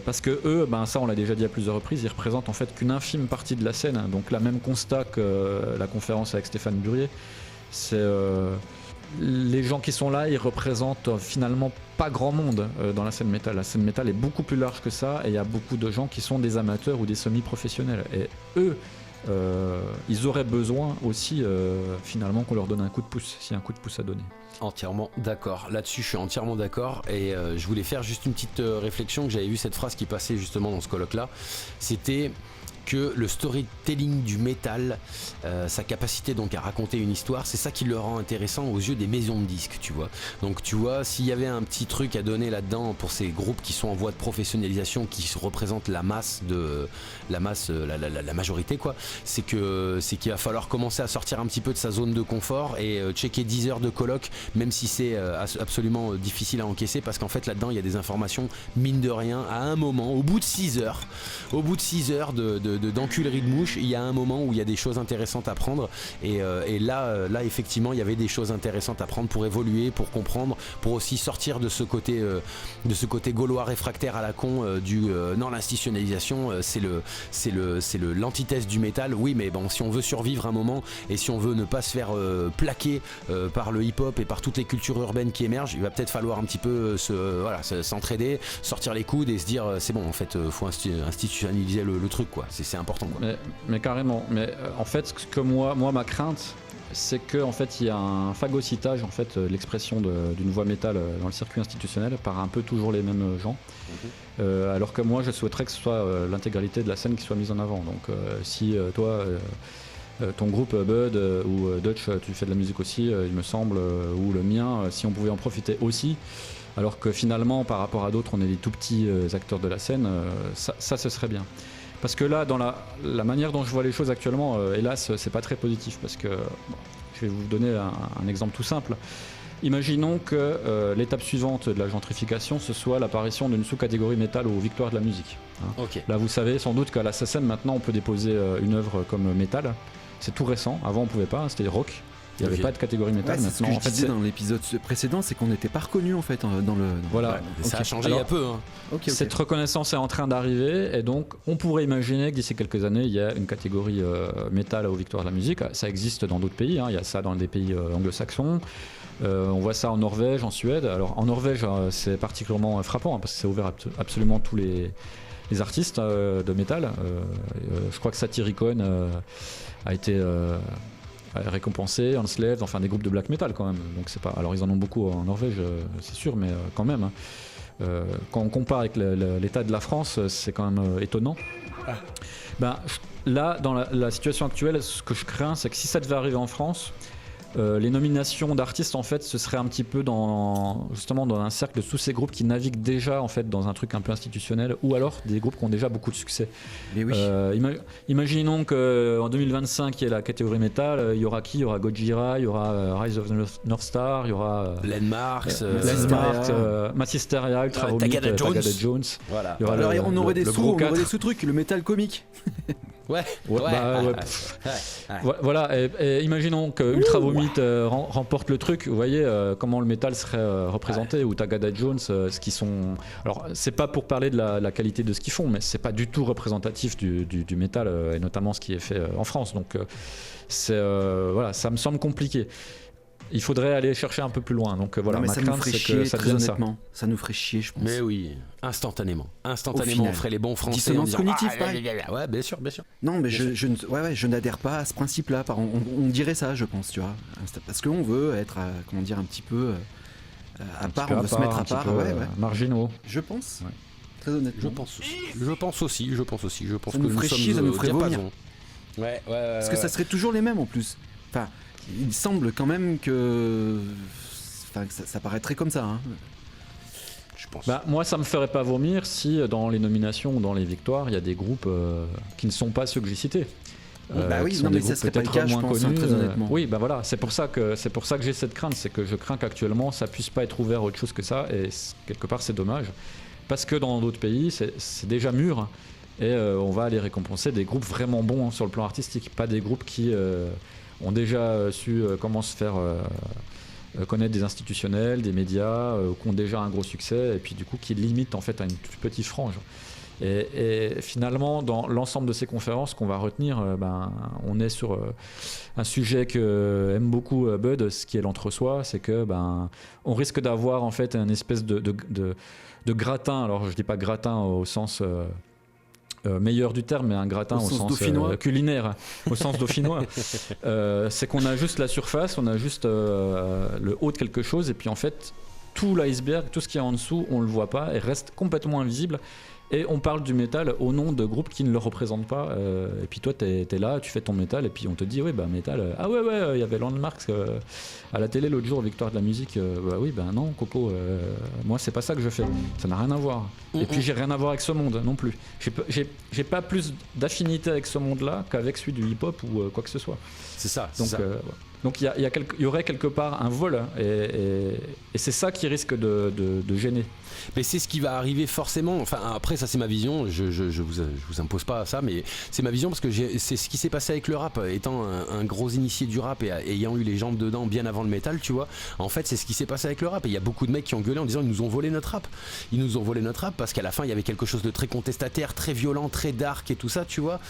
Parce que eux, ça on l'a déjà dit à plusieurs reprises, ils représentent en fait qu'une infime partie de la scène. Donc la même constat que la conférence avec Stéphane Burier, c'est les gens qui sont là, ils représentent finalement pas grand monde dans la scène métal. La scène métal est beaucoup plus large que ça et il y a beaucoup de gens qui sont des amateurs ou des semi-professionnels. Et eux, ils auraient besoin aussi finalement qu'on leur donne un coup de pouce, s'il y a un coup de pouce à donner. Entièrement d'accord. Là-dessus, je suis entièrement d'accord. Et je voulais faire juste une petite réflexion, que j'avais vu cette phrase qui passait justement dans ce colloque-là. C'était... que le storytelling du métal, sa capacité donc à raconter une histoire, c'est ça qui le rend intéressant aux yeux des maisons de disques, tu vois. Donc tu vois, s'il y avait un petit truc à donner là-dedans pour ces groupes qui sont en voie de professionnalisation, qui représentent la majorité, quoi, c'est qu'il va falloir commencer à sortir un petit peu de sa zone de confort et checker 10 heures de colloque, même si c'est absolument difficile à encaisser, parce qu'en fait là-dedans il y a des informations, mine de rien, à un moment, au bout de 6 heures d'enculerie de mouche, il y a un moment où il y a des choses intéressantes à prendre, et là effectivement il y avait des choses intéressantes à prendre pour évoluer, pour comprendre, pour aussi sortir de ce côté gaulois réfractaire à la con non, l'institutionnalisation c'est l'antithèse du métal. Oui, mais bon, si on veut survivre un moment et si on veut ne pas se faire plaquer par le hip-hop et par toutes les cultures urbaines qui émergent, il va peut-être falloir un petit peu s'entraider, sortir les coudes et se dire c'est bon, en fait faut institutionnaliser le truc, quoi. C'est important, quoi. Mais carrément. Mais en fait, ce que moi ma crainte, c'est qu'en fait il y a un phagocytage, en fait, l'expression d'une voix métal dans le circuit institutionnel par un peu toujours les mêmes gens. Alors que moi je souhaiterais que ce soit l'intégralité de la scène qui soit mise en avant. Donc si toi ton groupe Bud ou Dutch, tu fais de la musique aussi, il me semble, ou le mien, si on pouvait en profiter aussi, alors que finalement par rapport à d'autres on est des tout petits acteurs de la scène, ça ce serait bien. Parce que là, dans la manière dont je vois les choses actuellement, hélas, c'est pas très positif. Parce que, je vais vous donner un exemple tout simple. Imaginons que l'étape suivante de la gentrification, ce soit l'apparition d'une sous-catégorie métal aux victoires de la musique. Okay. Là, vous savez sans doute qu'à la SACEM, maintenant, on peut déposer une œuvre comme métal. C'est tout récent. Avant, on pouvait pas. C'était rock. Il n'y avait pas de catégorie métal. Ouais, maintenant, ce que je disais dans l'épisode précédent, c'est qu'on n'était pas reconnus en fait dans le. Voilà. Ouais, ça a changé il y a peu. Hein. Cette reconnaissance est en train d'arriver, et donc on pourrait imaginer que d'ici quelques années, il y a une catégorie métal aux victoires de la musique. Ça existe dans d'autres pays. Hein. Il y a ça dans des pays anglo-saxons. On voit ça en Norvège, en Suède. Alors en Norvège, c'est particulièrement frappant, hein, parce que c'est ouvert à absolument tous les artistes de métal. Je crois que Satyricon a été récompensé, Enslaved, enfin des groupes de black metal quand même. Donc c'est pas. Alors ils en ont beaucoup en Norvège, c'est sûr, mais quand même. Hein. Quand on compare avec l'état de la France, c'est quand même étonnant. Là, dans la situation actuelle, ce que je crains, c'est que si ça devait arriver en France, les nominations d'artistes, en fait, ce serait un petit peu justement dans un cercle de tous ces groupes qui naviguent déjà en fait dans un truc un peu institutionnel, ou alors des groupes qui ont déjà beaucoup de succès. Mais oui. Imaginons qu'en 2025 il y ait la catégorie métal, il y aura qui ? Il y aura Gojira, il y aura Rise of the North Star, il y aura Len Marks, Massisteria, Ultra Vomit, Tagada Jones. Voilà. Alors on aurait des sous-trucs, le métal comique. Voilà, et imaginons que Ultra Vomit remporte le truc. Vous voyez comment le métal serait représenté, ou Tagada Jones, ce qui sont. Alors, c'est pas pour parler de la qualité de ce qu'ils font, mais c'est pas du tout représentatif du métal, et notamment ce qui est fait en France. Donc, voilà, ça me semble compliqué. Il faudrait aller chercher un peu plus loin. Donc voilà, ma crainte, c'est que ça devienne ça. Ça nous ferait chier, je pense. Mais oui, instantanément, on ferait les bons Français. Dissonance cognitive, pareil. Ouais, bien sûr. Non, mais je n'adhère pas à ce principe-là. On dirait ça, je pense, tu vois. Parce qu'on veut être, comment dire, un petit peu à part, on veut se mettre à part. Marginaux. Je pense. Ouais. Très honnêtement. Je pense aussi. Je pense ça nous ferait chier, ça nous ferait vomir. Ouais. Parce que ça serait toujours les mêmes en plus. Enfin, il semble quand même que ça paraîtrait comme ça. Hein. Je pense. Moi, ça me ferait pas vomir si dans les nominations ou dans les victoires, il y a des groupes qui ne sont pas ceux que j'ai cités. Oui, non, mais ça serait pas le cas, je pense, très honnêtement. Oui, voilà, c'est pour ça que j'ai cette crainte, c'est que je crains qu'actuellement ça puisse pas être ouvert à autre chose que ça, et quelque part c'est dommage, parce que dans d'autres pays c'est déjà mûr, et on va aller récompenser des groupes vraiment bons sur le plan artistique, pas des groupes qui ont déjà su comment se faire connaître des institutionnels, des médias, qui ont déjà un gros succès, et puis du coup qui limitent en fait à une toute petite frange. Et finalement, dans l'ensemble de ces conférences qu'on va retenir, on est sur un sujet que aime beaucoup Bud, ce qui est l'entre-soi, c'est que on risque d'avoir en fait une espèce de gratin. Alors je dis pas gratin au sens meilleur du terme, mais un gratin au sens culinaire, au sens dauphinois. C'est qu'on a juste la surface, on a juste le haut de quelque chose, et puis en fait tout l'iceberg, tout ce qui est en dessous, on le voit pas et reste complètement invisible. Et on parle du métal au nom de groupes qui ne le représentent pas. Et puis toi, t'es là, tu fais ton métal, et puis on te dit, oui, bah métal. Ah ouais, il y avait Landmark à la télé l'autre jour, Victoire de la musique. Bah oui, bah non, Coco, moi c'est pas ça que je fais. Ça n'a rien à voir. Et puis j'ai rien à voir avec ce monde non plus. J'ai pas plus d'affinité avec ce monde-là qu'avec celui du hip-hop ou quoi que ce soit. C'est ça. Donc il y aurait quelque part un vol, et c'est ça qui risque de gêner. Mais c'est ce qui va arriver forcément. Enfin, après, ça c'est ma vision. Je vous impose pas ça, mais c'est ma vision parce que c'est ce qui s'est passé avec le rap. Étant un gros initié du rap et ayant eu les jambes dedans bien avant le métal, tu vois. En fait, c'est ce qui s'est passé avec le rap. Et il y a beaucoup de mecs qui ont gueulé en disant ils nous ont volé notre rap. Ils nous ont volé notre rap parce qu'à la fin il y avait quelque chose de très contestataire, très violent, très dark et tout ça, tu vois.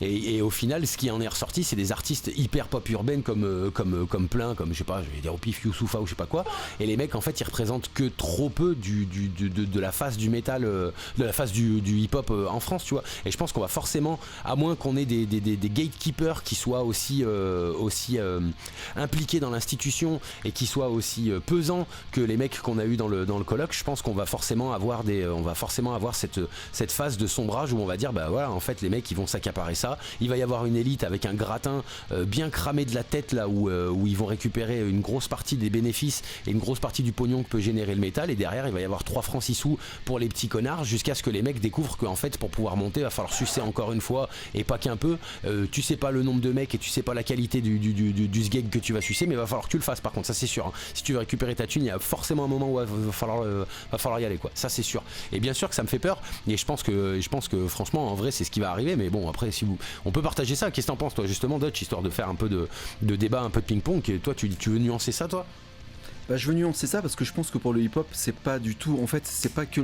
Et au final, ce qui en est ressorti, c'est des artistes hyper pop urbaine comme plein, comme je sais pas, je vais dire au pif Youssoupha ou je sais pas quoi. Et les mecs en fait ils représentent que trop peu de la face du métal, de la face du hip-hop en France, tu vois. Et je pense qu'on va forcément, à moins qu'on ait des gatekeepers qui soient aussi impliqués dans l'institution et qui soient aussi pesants que les mecs qu'on a eu dans le colloque, je pense qu'on va forcément avoir cette phase de sombrage où on va dire bah voilà, en fait les mecs ils vont s'accaparer ça. Il va y avoir une élite avec un gratin bien cramé de la tête là où ils vont récupérer une grosse partie des bénéfices et une grosse partie du pognon que peut générer le métal, et derrière il va y avoir 3 francs 6 sous pour les petits connards jusqu'à ce que les mecs découvrent qu'en fait pour pouvoir monter il va falloir sucer encore une fois et pas qu'un peu. Tu sais pas le nombre de mecs et tu sais pas la qualité du sgeg que tu vas sucer, mais il va falloir que tu le fasses par contre, ça c'est sûr, hein. Si tu veux récupérer ta thune, il y a forcément un moment où il va falloir y aller quoi, ça c'est sûr. Et bien sûr que ça me fait peur, et je pense que franchement en vrai c'est ce qui va arriver, mais bon après on peut partager ça. Qu'est-ce que t'en penses toi justement, Dutch, histoire de faire un peu de débat, un peu de ping-pong, et toi tu veux nuancer ça toi? Bah, je veux nuancer ça parce que je pense que pour le hip-hop, c'est pas du tout. En fait, c'est pas que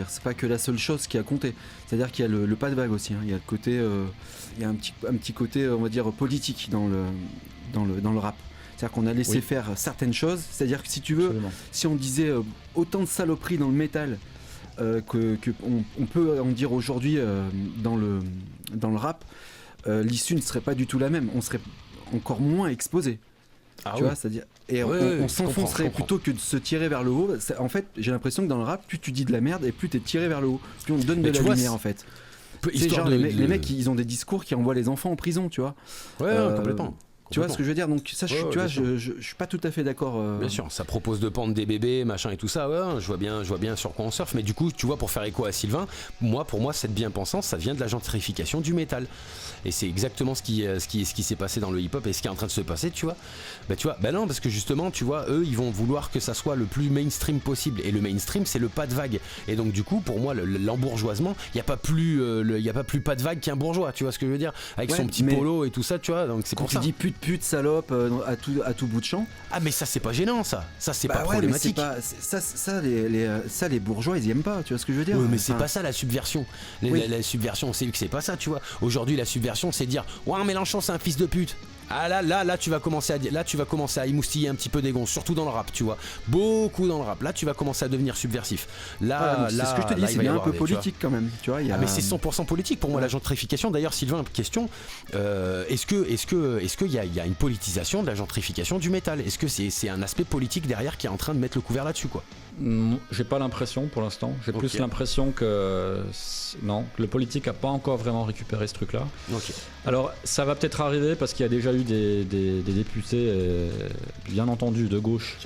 c'est pas que la seule chose qui a compté. C'est-à-dire qu'il y a le pas de vague aussi. Hein. Il y a le côté, il y a un petit côté, on va dire politique dans le rap. C'est-à-dire qu'on a laissé faire certaines choses. C'est-à-dire que si tu veux, si on disait autant de saloperies dans le métal on peut en dire aujourd'hui dans le rap, l'issue ne serait pas du tout la même. On serait encore moins exposé. Tu vois, c'est-à-dire, et on s'enfoncerait plutôt que de se tirer vers le haut. En fait, j'ai l'impression que dans le rap, plus tu dis de la merde et plus t'es tiré vers le haut, plus on te donne de la lumière en fait. Les mecs, ils ont des discours qui envoient les enfants en prison, tu vois. Complètement. Tu vois ce que je veux dire? Donc ça, je suis pas tout à fait d'accord. Bien sûr, ça propose de pendre des bébés, machin et tout ça. Ouais, je vois bien sur quoi on surfe. Mais du coup, tu vois, pour faire écho à Sylvain, pour moi, cette bien-pensance, ça vient de la gentrification du métal. Et c'est exactement ce qui s'est passé dans le hip-hop et ce qui est en train de se passer, tu vois. Bah non, parce que justement, tu vois, eux, ils vont vouloir que ça soit le plus mainstream possible. Et le mainstream, c'est le pas de vague. Et donc, du coup, pour moi, l'embourgeoisement, il n'y a pas plus pas de vague qu'un bourgeois, tu vois ce que je veux dire? Avec son petit polo et tout ça, tu vois. Donc, c'est quand pour tu ça. dis pute, salope à tout bout de champ. Ah, mais ça, c'est pas gênant, ça. Ça, c'est pas problématique. Ça, les bourgeois, ils y aiment pas, tu vois ce que je veux dire? Oui, mais c'est pas ça la subversion. La subversion, on sait que c'est pas ça, tu vois. Aujourd'hui, la subversion, c'est dire ouais, Mélenchon, c'est un fils de pute. Ah là, tu vas commencer à émoustiller un petit peu des gonzes, surtout dans le rap, tu vois. Beaucoup dans le rap. Là, tu vas commencer à devenir subversif. Là, c'est ce que je te dis, c'est bien un peu politique quand même, tu vois. Mais c'est 100% politique pour moi la gentrification. D'ailleurs, Sylvain, question est-ce qu'il y a une politisation de la gentrification du métal? Est-ce que c'est un aspect politique derrière qui est en train de mettre le couvert là-dessus, quoi? J'ai pas l'impression pour l'instant. J'ai plus l'impression que le politique a pas encore vraiment récupéré ce truc-là. Alors ça va peut-être arriver parce qu'il y a déjà eu des députés, bien entendu de gauche,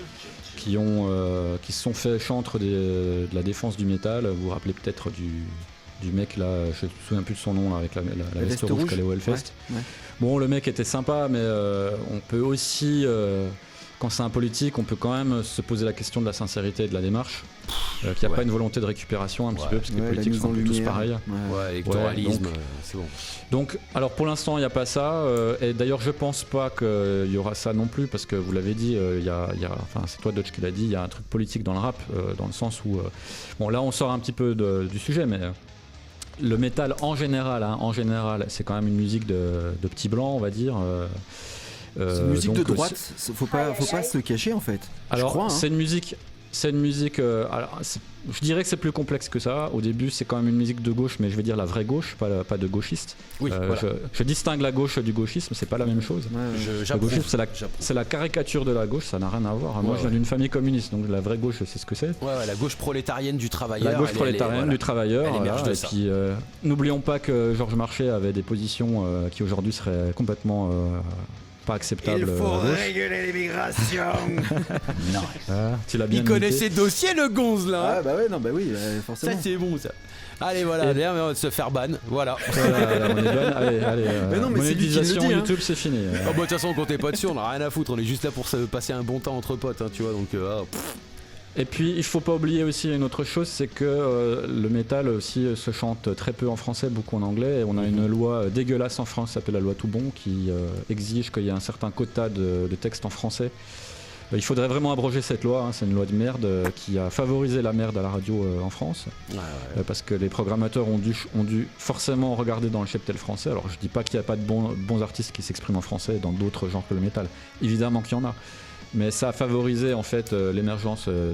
qui se sont fait chantre de la défense du métal. Vous vous rappelez peut-être du mec là, je me souviens plus de son nom là, avec la veste rouge qu'elle est au Hellfest. Ouais. Bon, le mec était sympa, mais on peut aussi quand c'est un politique, on peut quand même se poser la question de la sincérité et de la démarche. Qu'il n'y a pas une volonté de récupération un petit peu, parce que les politiques sont tous pareils. Électoralisme, c'est bon. Donc, alors pour l'instant, il n'y a pas ça. Et d'ailleurs, je pense pas qu'il y aura ça non plus, parce que vous l'avez dit, c'est toi, Dutch, qui l'a dit, il y a un truc politique dans le rap, dans le sens où... bon, là, on sort un petit peu du sujet, mais... le métal, en général, c'est quand même une musique de petits blancs, on va dire. C'est une musique de droite, faut pas se le cacher en fait. Alors, c'est une musique c'est une musique. Je dirais que c'est plus complexe que ça. Au début, c'est quand même une musique de gauche, mais je vais dire la vraie gauche, pas de gauchiste. Oui, voilà. Je distingue la gauche du gauchisme, c'est pas la même chose. Le gauchisme, c'est la caricature de la gauche, ça n'a rien à voir. Moi, je viens d'une famille communiste, donc la vraie gauche, c'est ce que c'est. Ouais, la gauche prolétarienne du travailleur. La gauche prolétarienne du travailleur. Elle émerge de et ça. puis, n'oublions pas que Georges Marchais avait des positions qui aujourd'hui seraient complètement pas acceptables. Il faut à gauche. réguler l'immigration. Non. Tu l'as bien Il connaît imité. ses dossiers, le gonze là. Ah bah ouais, non, bah oui, Ça forcément. c'est bon ça. Allez voilà, Et- on va se faire ban. Voilà. Voilà, on est bonne. Allez, Mais non, mais c'est lui qui le monétisation dit, hein. YouTube, c'est fini. Oh, bah, de toute façon, on comptait pas dessus, on a rien à foutre. On est juste là pour se passer un bon temps entre potes, hein, tu vois. Donc, Et puis il faut pas oublier aussi une autre chose, c'est que le métal aussi se chante très peu en français, beaucoup en anglais. Et on a une loi dégueulasse en France, qui s'appelle la loi Toubon, qui exige qu'il y ait un certain quota de textes en français. Il faudrait vraiment abroger cette loi, hein. C'est une loi de merde qui a favorisé la merde à la radio en France. Parce que les programmateurs ont dû forcément regarder dans le cheptel français. Alors je dis pas qu'il n'y a pas de bons artistes qui s'expriment en français dans d'autres genres que le métal. Évidemment qu'il y en a. Mais ça a favorisé en fait l'émergence de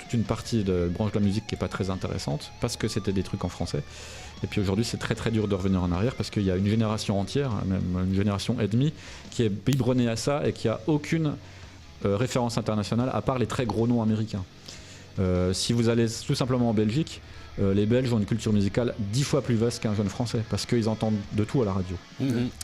toute une partie de branche de la musique qui n'est pas très intéressante parce que c'était des trucs en français. Et puis aujourd'hui c'est très très dur de revenir en arrière parce qu'il y a une génération entière, même une génération et demie, qui est biberonnée à ça et qui a aucune référence internationale à part les très gros noms américains. Si vous allez tout simplement en Belgique, les Belges ont une culture musicale 10 fois plus vaste qu'un jeune français parce qu'ils entendent de tout à la radio.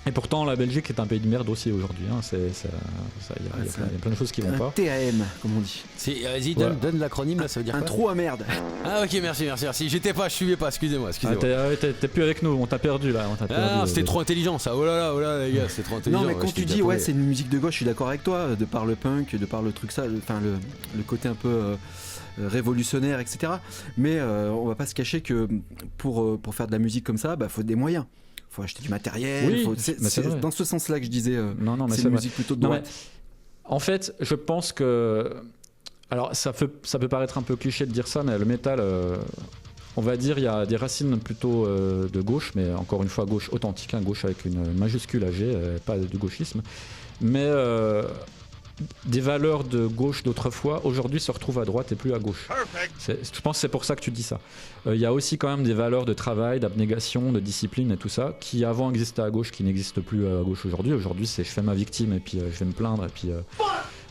Et pourtant la Belgique est un pays de merde aussi aujourd'hui, hein. Il y a plein de choses qui vont Un pas. TAM, comme on dit. Vas-y, Voilà. donne l'acronyme là, ça veut dire Un quoi? trou à merde. Ah ok, merci. Je suivais pas, excusez-moi. T'es plus avec nous, on t'a perdu là. C'était trop intelligent ça. Oh là là, les gars, c'était trop intelligent. Non, mais Ouais, quand je tu t'ai dis, déjà ouais, trouvé. c'est une musique de gauche, je suis d'accord avec toi, de par le punk, de par le truc ça, enfin le côté un peu révolutionnaire, etc. Mais on va pas se cacher que pour faire de la musique comme ça, bah faut des moyens. Faut acheter du matériel. Oui, c'est mais c'est vrai. dans ce sens-là que je disais. Non, mais c'est c'est une vrai. musique plutôt de Non, droite. En fait, je pense que. Alors, ça peut paraître un peu cliché de dire ça, mais le métal, on va dire, il y a des racines plutôt de gauche, mais encore une fois, gauche authentique, hein, gauche avec une majuscule à G, pas du gauchisme. Mais des valeurs de gauche d'autrefois, aujourd'hui, se retrouvent à droite et plus à gauche. Je pense que c'est pour ça que tu dis ça. Il y a aussi quand même des valeurs de travail, d'abnégation, de discipline et tout ça, qui avant existaient à gauche, qui n'existent plus à gauche aujourd'hui. Aujourd'hui, c'est je fais ma victime et puis je vais me plaindre et puis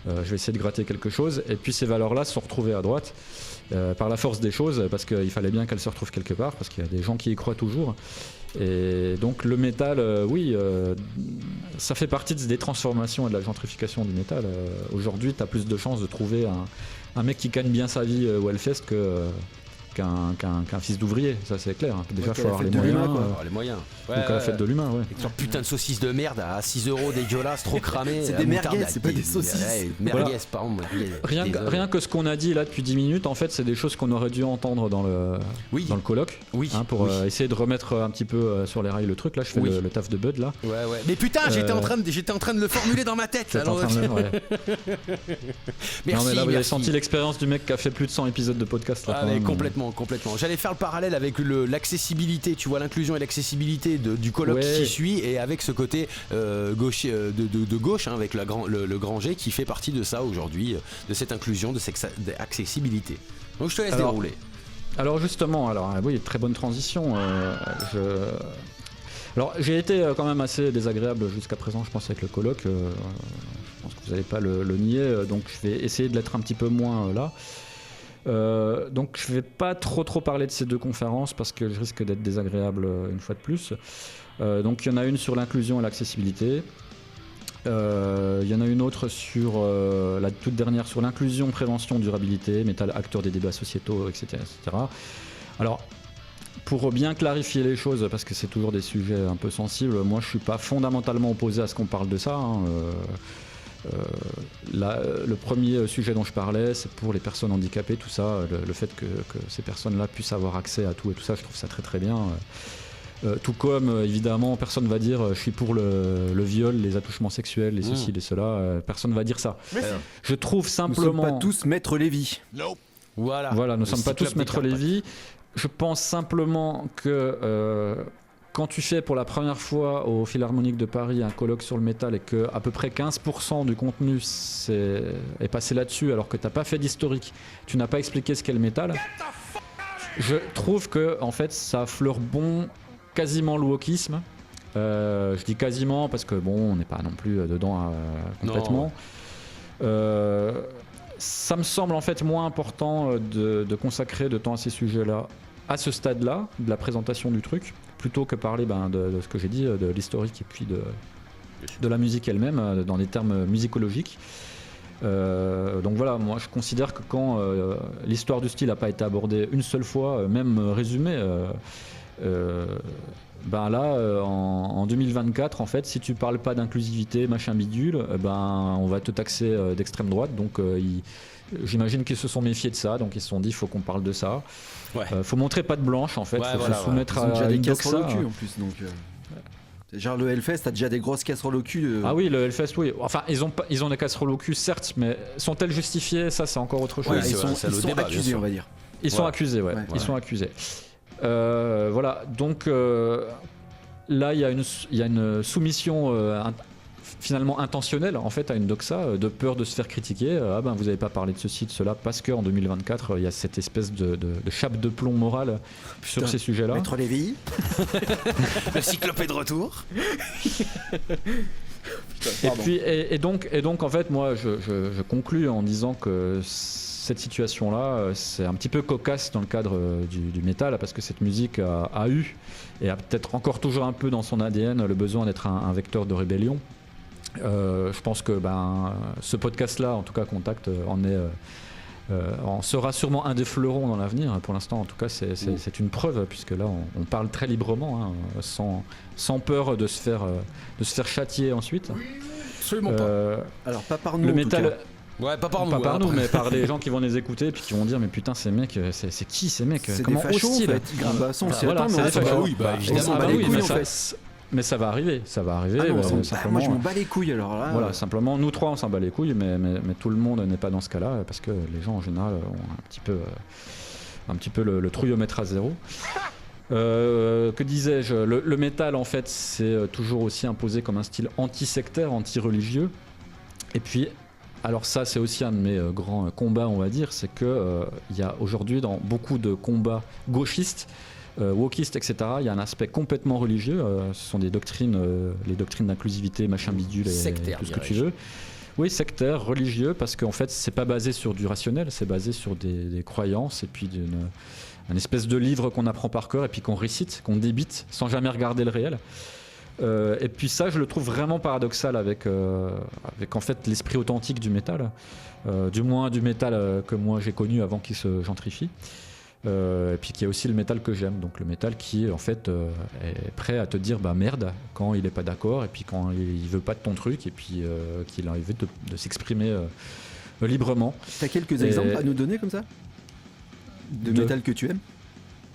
je vais essayer de gratter quelque chose. Et puis ces valeurs-là se sont retrouvées à droite par la force des choses, parce qu'il fallait bien qu'elles se retrouvent quelque part, parce qu'il y a des gens qui y croient toujours. Et donc le métal, ça fait partie des transformations et de la gentrification du métal. Aujourd'hui, tu as plus de chances de trouver un mec qui gagne bien sa vie au Hellfest qu'un fils d'ouvrier, ça c'est clair. Déjà, il faut avoir les moyens. Les moyens. Donc à la fête de l'humain, ouais. Avec leur putain de saucisses de merde à 6 € dégueulasse, trop cramées. C'est la des moutarde, merguez, c'est pas des saucisses. Ouais, merguez, Voilà. pardon. Rien que ce qu'on a dit là depuis 10 minutes, en fait, c'est des choses qu'on aurait dû entendre dans le colloque. Oui. Hein, pour essayer de remettre un petit peu sur les rails le truc. Là, je fais le taf de Bud là. Ouais. Mais putain, j'étais en train de le formuler dans ma tête. T'es en train de ouais. Merci. Non, mais là, vous avez merci. senti l'expérience du mec qui a fait plus de 100 épisodes de podcast. Là, Ah quand mais même. complètement. J'allais faire le parallèle avec l'accessibilité, tu vois, l'inclusion et l'accessibilité du colloque Ouais. qui suit, et avec ce côté gauche, de gauche, hein, avec le grand G qui fait partie de ça aujourd'hui, de cette inclusion, de cette accessibilité. Donc je te laisse dérouler. Alors justement, oui, très bonne transition. Alors j'ai été quand même assez désagréable jusqu'à présent, je pense, avec le colloque. Je pense que vous n'allez pas le nier, donc je vais essayer de l'être un petit peu moins là. Donc je vais pas trop parler de ces deux conférences parce que je risque d'être désagréable une fois de plus. Donc il y en a une sur l'inclusion et l'accessibilité. Il y en a une autre sur la toute dernière sur l'inclusion, prévention, durabilité, métal, acteur des débats sociétaux, etc., etc. Alors pour bien clarifier les choses, parce que c'est toujours des sujets un peu sensibles, moi je suis pas fondamentalement opposé à ce qu'on parle de ça, hein. Le premier sujet dont je parlais, c'est pour les personnes handicapées, tout ça, le fait que ces personnes-là puissent avoir accès à tout et tout ça, je trouve ça très très bien. Tout comme, évidemment, personne ne va dire je suis pour le viol, les attouchements sexuels, les ceci, les cela, personne ne va dire ça. Je trouve Nous simplement... sommes pas tous Maître Lévy. Voilà, nous le sommes pas cyclope tous des Maître Carpates. Lévy. Je pense simplement que quand tu fais pour la première fois au Philharmonique de Paris un colloque sur le métal et que à peu près 15% du contenu est passé là-dessus alors que tu n'as pas fait d'historique, tu n'as pas expliqué ce qu'est le métal, je trouve que en fait ça fleure bon quasiment le wokisme. Je dis quasiment parce que bon, on n'est pas non plus dedans complètement. Ça me semble en fait moins important de consacrer de temps à ces sujets-là à ce stade-là de la présentation du truc, plutôt que parler de ce que j'ai dit, de l'historique et puis de la musique elle-même, dans des termes musicologiques. Donc voilà, moi je considère que quand l'histoire du style n'a pas été abordée une seule fois, même résumée, en 2024, en fait, si tu parles pas d'inclusivité, machin bidule, on va te taxer d'extrême droite. Donc j'imagine qu'ils se sont méfiés de ça, donc ils se sont dit il faut qu'on parle de ça. Ouais. Faut montrer patte blanche en fait, faut se soumettre Ils ont déjà à des une casseroles doxa. au cul en plus, donc genre le Hellfest, t'as déjà des grosses casseroles au cul. Ah oui, le Hellfest, oui. Enfin, ils ont des casseroles au cul, certes, mais sont-elles justifiées? Ça, c'est encore autre chose. Ouais, ils sont débat, accusés, on va dire. Ils sont accusés, ouais. Ils sont accusés. Voilà, donc là, il y a une soumission finalement intentionnelle en fait à une doxa, de peur de se faire critiquer. Vous n'avez pas parlé de ceci, de cela, parce qu'en 2024, il y a cette espèce de chape de plomb morale sur ces sujets-là. Maître Lévy. Le cyclope est de retour. Et donc en fait, moi, je conclus en disant que cette situation-là, c'est un petit peu cocasse dans le cadre du métal, parce que cette musique a eu, et a peut-être encore toujours un peu dans son ADN, le besoin d'être un vecteur de rébellion. Je pense que ce podcast-là, en tout cas Contact, en sera sûrement un des fleurons dans l'avenir. Pour l'instant, en tout cas, c'est une preuve, puisque là, on parle très librement, sans peur de se faire châtier ensuite. Absolument pas. Alors, pas par nous, le en métal. tout cas. Ouais, pas par nous. Pas par nous, après. mais par les gens qui vont les écouter et puis qui vont dire mais putain ces mecs, c'est qui ces mecs? C'est Comment des fachos, osent-ils en fait. Voilà, c'est des fachos. oui, évidemment. Mais ça va arriver, Ah non, simplement. moi je m'en bats les couilles alors là. Voilà, simplement nous trois on s'en bat les couilles, mais tout le monde n'est pas dans ce cas-là, parce que les gens en général ont un petit peu le trouillomètre à zéro. Que disais-je, le métal en fait c'est toujours aussi imposé comme un style anti-sectaire, anti-religieux. Et puis alors ça c'est aussi un de mes grands combats, on va dire, c'est que il y a aujourd'hui dans beaucoup de combats gauchistes, wokistes, etc., il y a un aspect complètement religieux. Ce sont des doctrines, les doctrines d'inclusivité, machin bidule, et tout ce que tu veux. Oui, sectaire, religieux, parce qu'en fait c'est pas basé sur du rationnel, c'est basé sur des croyances et puis une espèce de livre qu'on apprend par cœur et puis qu'on récite, qu'on débite sans jamais regarder le réel. Et puis ça, je le trouve vraiment paradoxal avec en fait l'esprit authentique du métal, du moins du métal que moi j'ai connu avant qu'il se gentrifie, et puis qui est aussi le métal que j'aime, donc le métal qui en fait est prêt à te dire merde quand il est pas d'accord, et puis quand il veut pas de ton truc, et puis qu'il a envie de s'exprimer librement. T'as quelques exemples à nous donner comme ça de métal que tu aimes?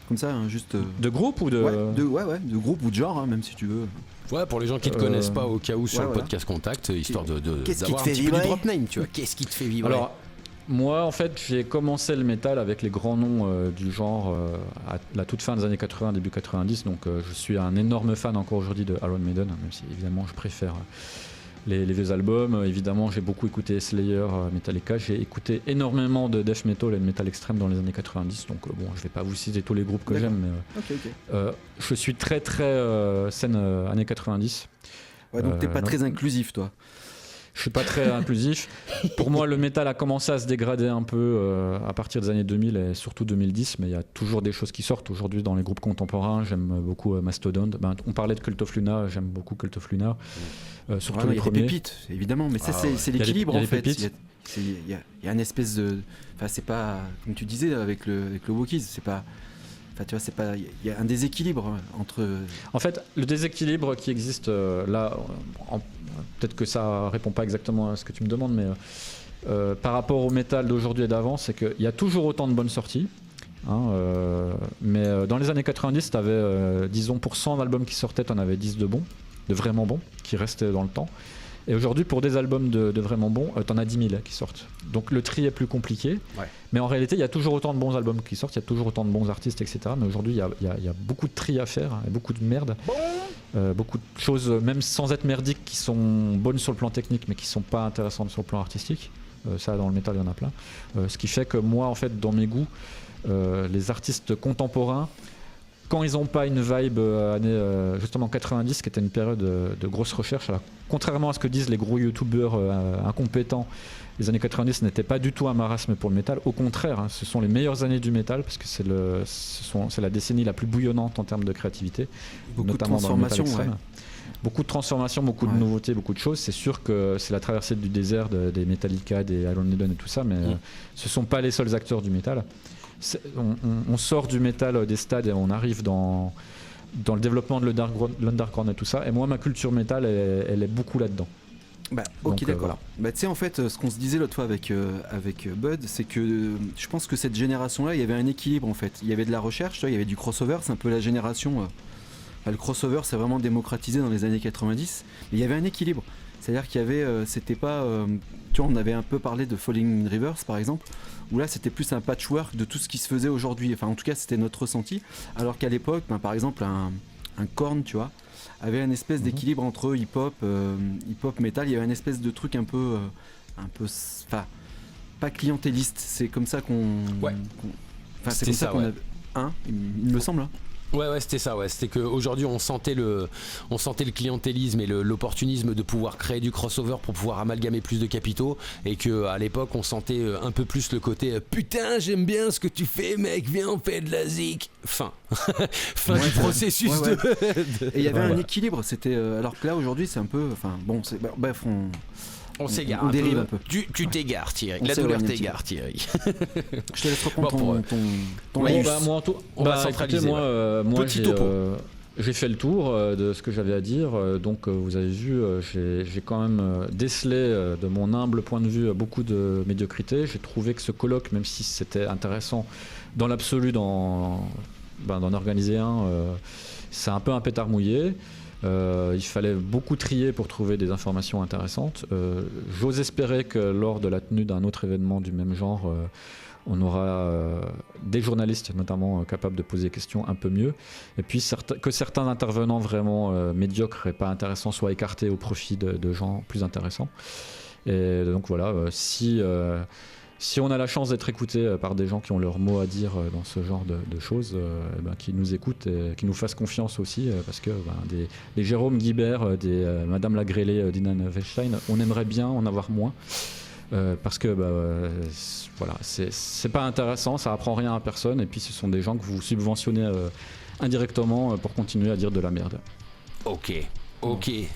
Comme ça, juste. De groupe ou de. De groupe ou de genre, même si tu veux. Ouais, pour les gens qui ne te connaissent pas, au cas où, sur le podcast Contact, histoire d'avoir un petit peu du drop name, tu vois. Qu'est-ce qui te fait vibrer? Alors, moi, en fait, j'ai commencé le métal avec les grands noms du genre à la toute fin des années 80, début 90. Donc, je suis un énorme fan encore aujourd'hui de Iron Maiden, même si évidemment je préfère les vieux albums. Évidemment, j'ai beaucoup écouté Slayer, Metallica. J'ai écouté énormément de death metal et de metal extrême dans les années 90. Donc, je vais pas vous citer tous les groupes que j'aime, mais je suis très scène années 90. Ouais, donc t'es pas très inclusif, toi. Je suis pas très inclusif. Pour moi, le métal a commencé à se dégrader un peu à partir des années 2000 et surtout 2010, mais il y a toujours des choses qui sortent. Aujourd'hui, dans les groupes contemporains, j'aime beaucoup Mastodon. On parlait de Cult of Luna, j'aime beaucoup Cult of Luna, surtout les premiers. Il y a des pépites, évidemment, mais ça, c'est l'équilibre en fait. Il y a une espèce de. Enfin, c'est pas. Comme tu disais avec le wokisme, c'est pas. Enfin, tu vois, c'est pas. Il y a un déséquilibre entre. En fait, le déséquilibre qui existe là, peut-être que ça répond pas exactement à ce que tu me demandes, mais par rapport au métal d'aujourd'hui et d'avant, c'est qu'il y a toujours autant de bonnes sorties. Mais dans les années 90, tu avais, disons, pour 100 albums qui sortaient, tu en avais 10 de bons, de vraiment bons, qui restaient dans le temps. Et aujourd'hui, pour des albums de vraiment bons, t'en as 10 000 qui sortent. Donc le tri est plus compliqué. Ouais. Mais en réalité, il y a toujours autant de bons albums qui sortent, il y a toujours autant de bons artistes, etc. Mais aujourd'hui, il y a beaucoup de tri à faire, et beaucoup de merde. Beaucoup de choses, même sans être merdiques, qui sont bonnes sur le plan technique, mais qui sont pas intéressantes sur le plan artistique. Ça, dans le métal, il y en a plein. Ce qui fait que moi, en fait, dans mes goûts, les artistes contemporains, quand ils n'ont pas une vibe justement 90, qui était une période de grosse recherche, alors, contrairement à ce que disent les gros youtubeurs incompétents, les années 90 n'étaient pas du tout un marasme pour le métal. Au contraire, ce sont les meilleures années du métal, parce que c'est la décennie la plus bouillonnante en termes de créativité, notamment dans le métal extrême. Beaucoup de transformations, beaucoup de nouveautés, beaucoup de choses. C'est sûr que c'est la traversée du désert des Metallica, des Iron Maiden et tout ça, mais ce ne sont pas les seuls acteurs du métal. On sort du métal des stades et on arrive dans le développement de l'underground et tout ça. Et moi, ma culture métal, elle est beaucoup là-dedans. Bah, ok, d'accord. Voilà. Bah, tu sais, en fait, ce qu'on se disait l'autre fois avec Bud, c'est que je pense que cette génération-là, il y avait un équilibre en fait. Il y avait de la recherche, tu vois, il y avait du crossover, c'est un peu la génération. Le crossover, c'est vraiment démocratisé dans les années 90. Mais il y avait un équilibre. C'est-à-dire qu'il y avait, c'était pas. Tu vois, on avait un peu parlé de Falling Rivers par exemple, où là c'était plus un patchwork de tout ce qui se faisait aujourd'hui. Enfin, en tout cas, c'était notre ressenti. Alors qu'à l'époque, par exemple, un Korn, tu vois, avait une espèce d'équilibre entre hip-hop, metal. Il y avait une espèce de truc un peu, enfin, pas clientéliste. C'est comme ça qu'on. Ouais. C'est comme ça qu'on avait. Il me semble. Hein. Ouais, c'était ça. Ouais, c'était qu'aujourd'hui on sentait le clientélisme et l'opportunisme de pouvoir créer du crossover pour pouvoir amalgamer plus de capitaux, et que à l'époque on sentait un peu plus le côté putain j'aime bien ce que tu fais mec, viens on fait de la zik. Fin du processus de. Et il y avait un équilibre. C'était alors que là aujourd'hui c'est un peu. Enfin bon, bref on s'égare. On dérive un peu. Tu t'égares, Thierry. La douleur t'égare, Thierry. Je te laisse reprendre ton laïus. On va centraliser. Moi j'ai fait le tour de ce que j'avais à dire. Donc vous avez vu, j'ai quand même décelé de mon humble point de vue beaucoup de médiocrité. J'ai trouvé que ce colloque, même si c'était intéressant dans l'absolu d'en organiser un, c'est un peu un pétard mouillé. Il fallait beaucoup trier pour trouver des informations intéressantes. J'ose espérer que lors de la tenue d'un autre événement du même genre, on aura des journalistes notamment capables de poser des questions un peu mieux, et puis que certains intervenants vraiment médiocres et pas intéressants soient écartés au profit de gens plus intéressants. Et donc voilà, si on a la chance d'être écouté par des gens qui ont leur mot à dire dans ce genre de choses, qui nous écoutent et qui nous fassent confiance aussi, parce que des Jérôme Guibert, des Madame Lagrélé, Dinan Weinstein, on aimerait bien en avoir moins, parce que voilà, c'est pas intéressant, ça apprend rien à personne, et puis ce sont des gens que vous subventionnez indirectement pour continuer à dire de la merde. Ok,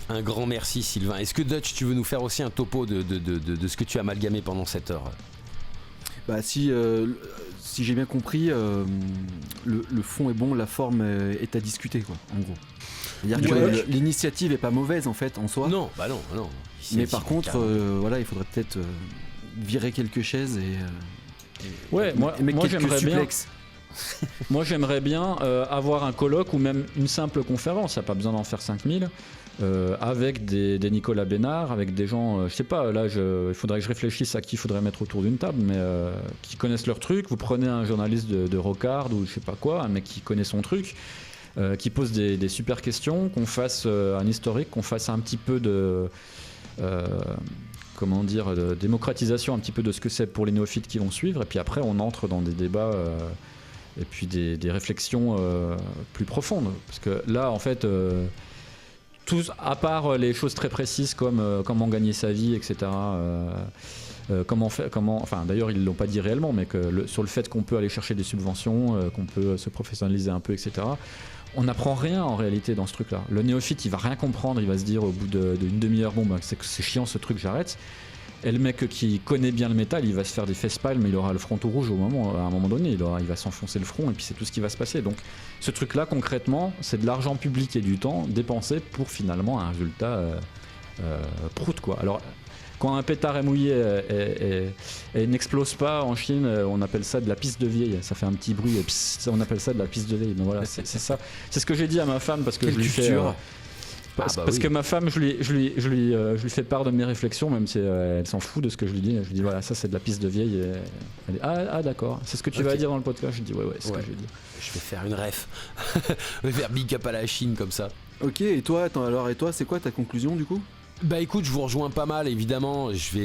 un grand merci Sylvain. Est-ce que Dutch, tu veux nous faire aussi un topo de ce que tu as amalgamé pendant cette heure ? Si j'ai bien compris, le fond est bon, la forme est à discuter, quoi, en gros. C'est-à-dire que l'initiative est pas mauvaise en fait en soi. Non. Mais par contre, il faudrait peut-être virer quelques chaises et moi j'aimerais suplex. Moi j'aimerais bien avoir un colloque ou même une simple conférence, il n'y a pas besoin d'en faire 5000. Avec des Nicolas Bénard, avec des gens, je sais pas, là il faudrait que je réfléchisse à qui il faudrait mettre autour d'une table, mais qui connaissent leur truc. Vous prenez un journaliste de Rocard ou je sais pas quoi, un mec qui connaît son truc, qui pose des super questions, qu'on fasse un historique, qu'on fasse un petit peu de démocratisation un petit peu de ce que c'est pour les néophytes qui vont suivre, et puis après on entre dans des débats et puis des réflexions plus profondes, parce que là en fait tous, à part les choses très précises comme comment gagner sa vie, etc. D'ailleurs ils l'ont pas dit réellement, mais sur le fait qu'on peut aller chercher des subventions, qu'on peut se professionnaliser un peu, etc. On n'apprend rien en réalité dans ce truc-là. Le néophyte, il va rien comprendre, il va se dire au bout d'une demi-heure, c'est chiant ce truc, j'arrête. Et le mec qui connaît bien le métal, il va se faire des facepalms, il aura le front tout rouge à un moment donné, il va s'enfoncer le front, et puis c'est tout ce qui va se passer. Donc ce truc-là, concrètement, c'est de l'argent public et du temps dépensé pour finalement un résultat prout, quoi. Alors, quand un pétard est mouillé et n'explose pas en Chine, on appelle ça de la pisse de vieille. Ça fait un petit bruit, on appelle ça de la pisse de vieille. Donc voilà, c'est ça. C'est ce que j'ai dit à ma femme, parce que je lui fais... Parce oui. que ma femme, je lui fais part de mes réflexions, même si elle s'en fout de ce que je lui dis. Je lui dis voilà, ça c'est de la piste de vieille. Et elle dit ah d'accord, c'est ce que tu vas dire dans le podcast. Je dis ouais, c'est ce que je vais dire. Je vais faire une ref. Je vais faire big up à la Chine comme ça. Ok, et toi, c'est quoi ta conclusion du coup ? Bah écoute, je vous rejoins pas mal évidemment. Je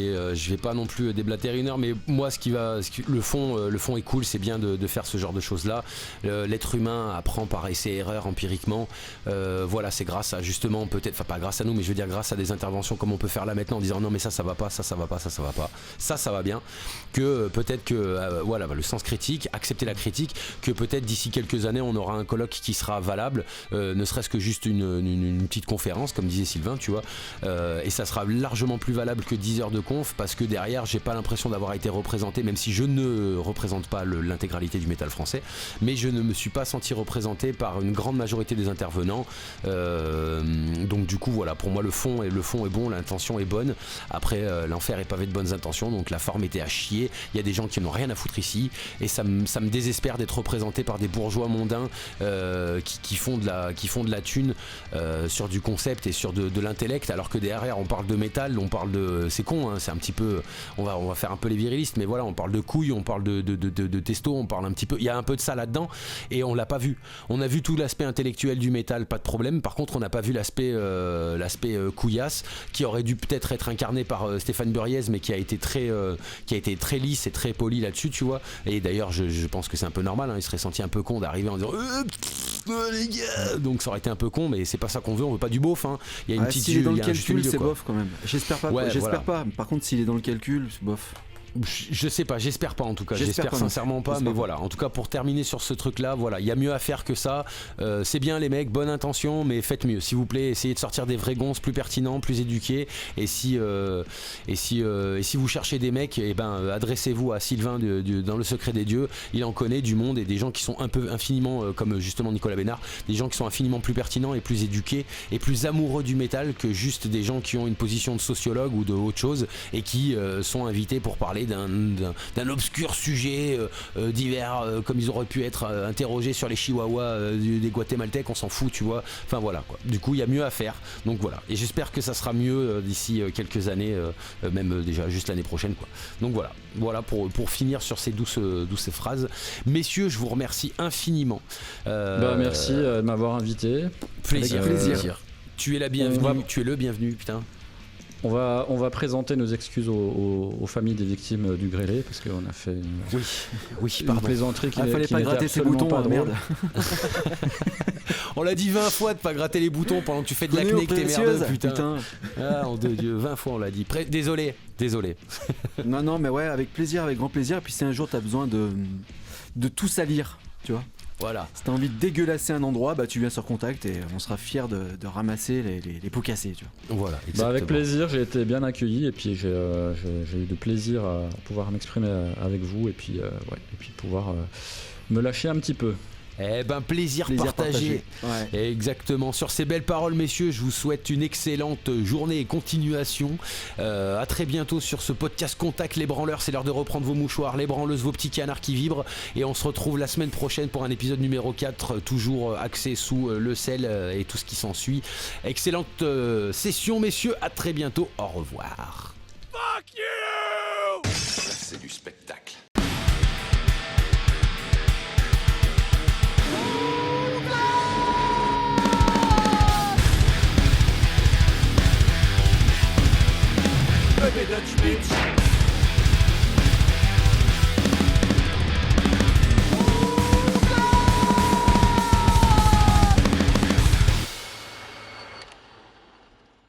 vais pas non plus déblatérer une heure, mais moi le fond est cool. C'est bien de faire ce genre de choses là. L'être humain apprend par essai et erreur empiriquement. Voilà, c'est grâce à justement peut-être, enfin pas grâce à nous, mais je veux dire grâce à des interventions comme on peut faire là maintenant en disant non mais ça va pas, ça va pas, ça va pas, ça va bien. Que peut-être que voilà le sens critique, accepter la critique, que peut-être d'ici quelques années on aura un colloque qui sera valable, ne serait-ce que juste une petite conférence comme disait Sylvain, tu vois. Et ça sera largement plus valable que 10 heures de conf parce que derrière j'ai pas l'impression d'avoir été représenté, même si je ne représente pas l'intégralité du métal français, mais je ne me suis pas senti représenté par une grande majorité des intervenants, donc du coup voilà, pour moi le fond est bon, l'intention est bonne. Après l'enfer est pavé de bonnes intentions, donc la forme était à chier. Il y a des gens qui n'ont rien à foutre ici et ça me désespère d'être représenté par des bourgeois mondains qui font de la thune sur du concept et sur de l'intellect, alors que derrière on parle de métal, on parle de... C'est con, hein, c'est un petit peu... On va faire un peu les virilistes, mais voilà, on parle de couilles, on parle de testo, on parle un petit peu... Il y a un peu de ça là-dedans, et on l'a pas vu. On a vu tout l'aspect intellectuel du métal, pas de problème. Par contre, on n'a pas vu l'aspect couillasse, qui aurait dû peut-être être incarné par Stéphane Buriez, mais qui a été très lisse et très poli là-dessus, tu vois. Et d'ailleurs, je pense que c'est un peu normal, hein, il serait senti un peu con d'arriver en disant les gars, donc ça aurait été un peu con, mais c'est pas ça qu'on veut, on veut pas du beauf, hein. Il y a une petite... S'il est dans le il y a un juste calcul, milieu, c'est quoi. bof quand même. J'espère pas. Ouais, J'espère voilà. pas. Par contre, s'il est dans le calcul, c'est bof. Je sais pas, j'espère pas en tout cas, J'espère j'espère pas, sincèrement pas, mais voilà, en tout cas pour terminer sur ce truc là, voilà, il y a mieux à faire que ça. C'est bien les mecs, bonne intention, mais faites mieux s'il vous plaît, essayez de sortir des vrais gonzes plus pertinents, plus éduqués, et si vous cherchez des mecs, et ben adressez-vous à Sylvain dans le secret des dieux, il en connaît du monde et des gens qui sont un peu infiniment, comme justement Nicolas Bénard, des gens qui sont infiniment plus pertinents et plus éduqués et plus amoureux du métal que juste des gens qui ont une position de sociologue ou de autre chose et qui sont invités pour parler d'un obscur sujet divers, comme ils auraient pu être interrogés sur les chihuahuas des Guatémaltèques, on s'en fout, tu vois. Enfin voilà quoi. Du coup il y a mieux à faire, donc voilà, et j'espère que ça sera mieux d'ici quelques années, même déjà juste l'année prochaine quoi. Donc voilà pour finir sur ces douces phrases. Messieurs, je vous remercie infiniment. Merci de m'avoir invité. Plaisir. Tu es la bienvenue, tu es le bienvenu, putain. On va présenter nos excuses aux familles des victimes du grêlé parce qu'on a fait une plaisanterie qui fallait pas gratter ses boutons, pas merde. On l'a dit 20 fois de pas gratter les boutons pendant que tu fais de l'acné, que t'es merdeux, putain. Ah, en Dieu, 20 fois on l'a dit. Désolé. Non, mais ouais, avec plaisir, avec grand plaisir. Et puis si un jour t'as besoin de tout salir, tu vois. Voilà. Si t'as envie de dégueulasser un endroit, bah tu viens sur Contact et on sera fiers de ramasser les pots cassés, tu vois. Voilà. Avec plaisir, j'ai été bien accueilli et puis j'ai eu de plaisir à pouvoir m'exprimer avec vous et puis pouvoir me lâcher un petit peu. Eh ben plaisir partagé. Ouais. Exactement. Sur ces belles paroles, messieurs, je vous souhaite une excellente journée et continuation. À très bientôt sur ce podcast Contact. Les branleurs, c'est l'heure de reprendre vos mouchoirs, les branleuses, vos petits canards qui vibrent. Et on se retrouve la semaine prochaine pour un épisode numéro 4, toujours axé sous le sel et tout ce qui s'ensuit. Excellente session, messieurs. À très bientôt. Au revoir. Fuck you! C'est du spectacle. Dutch bitch.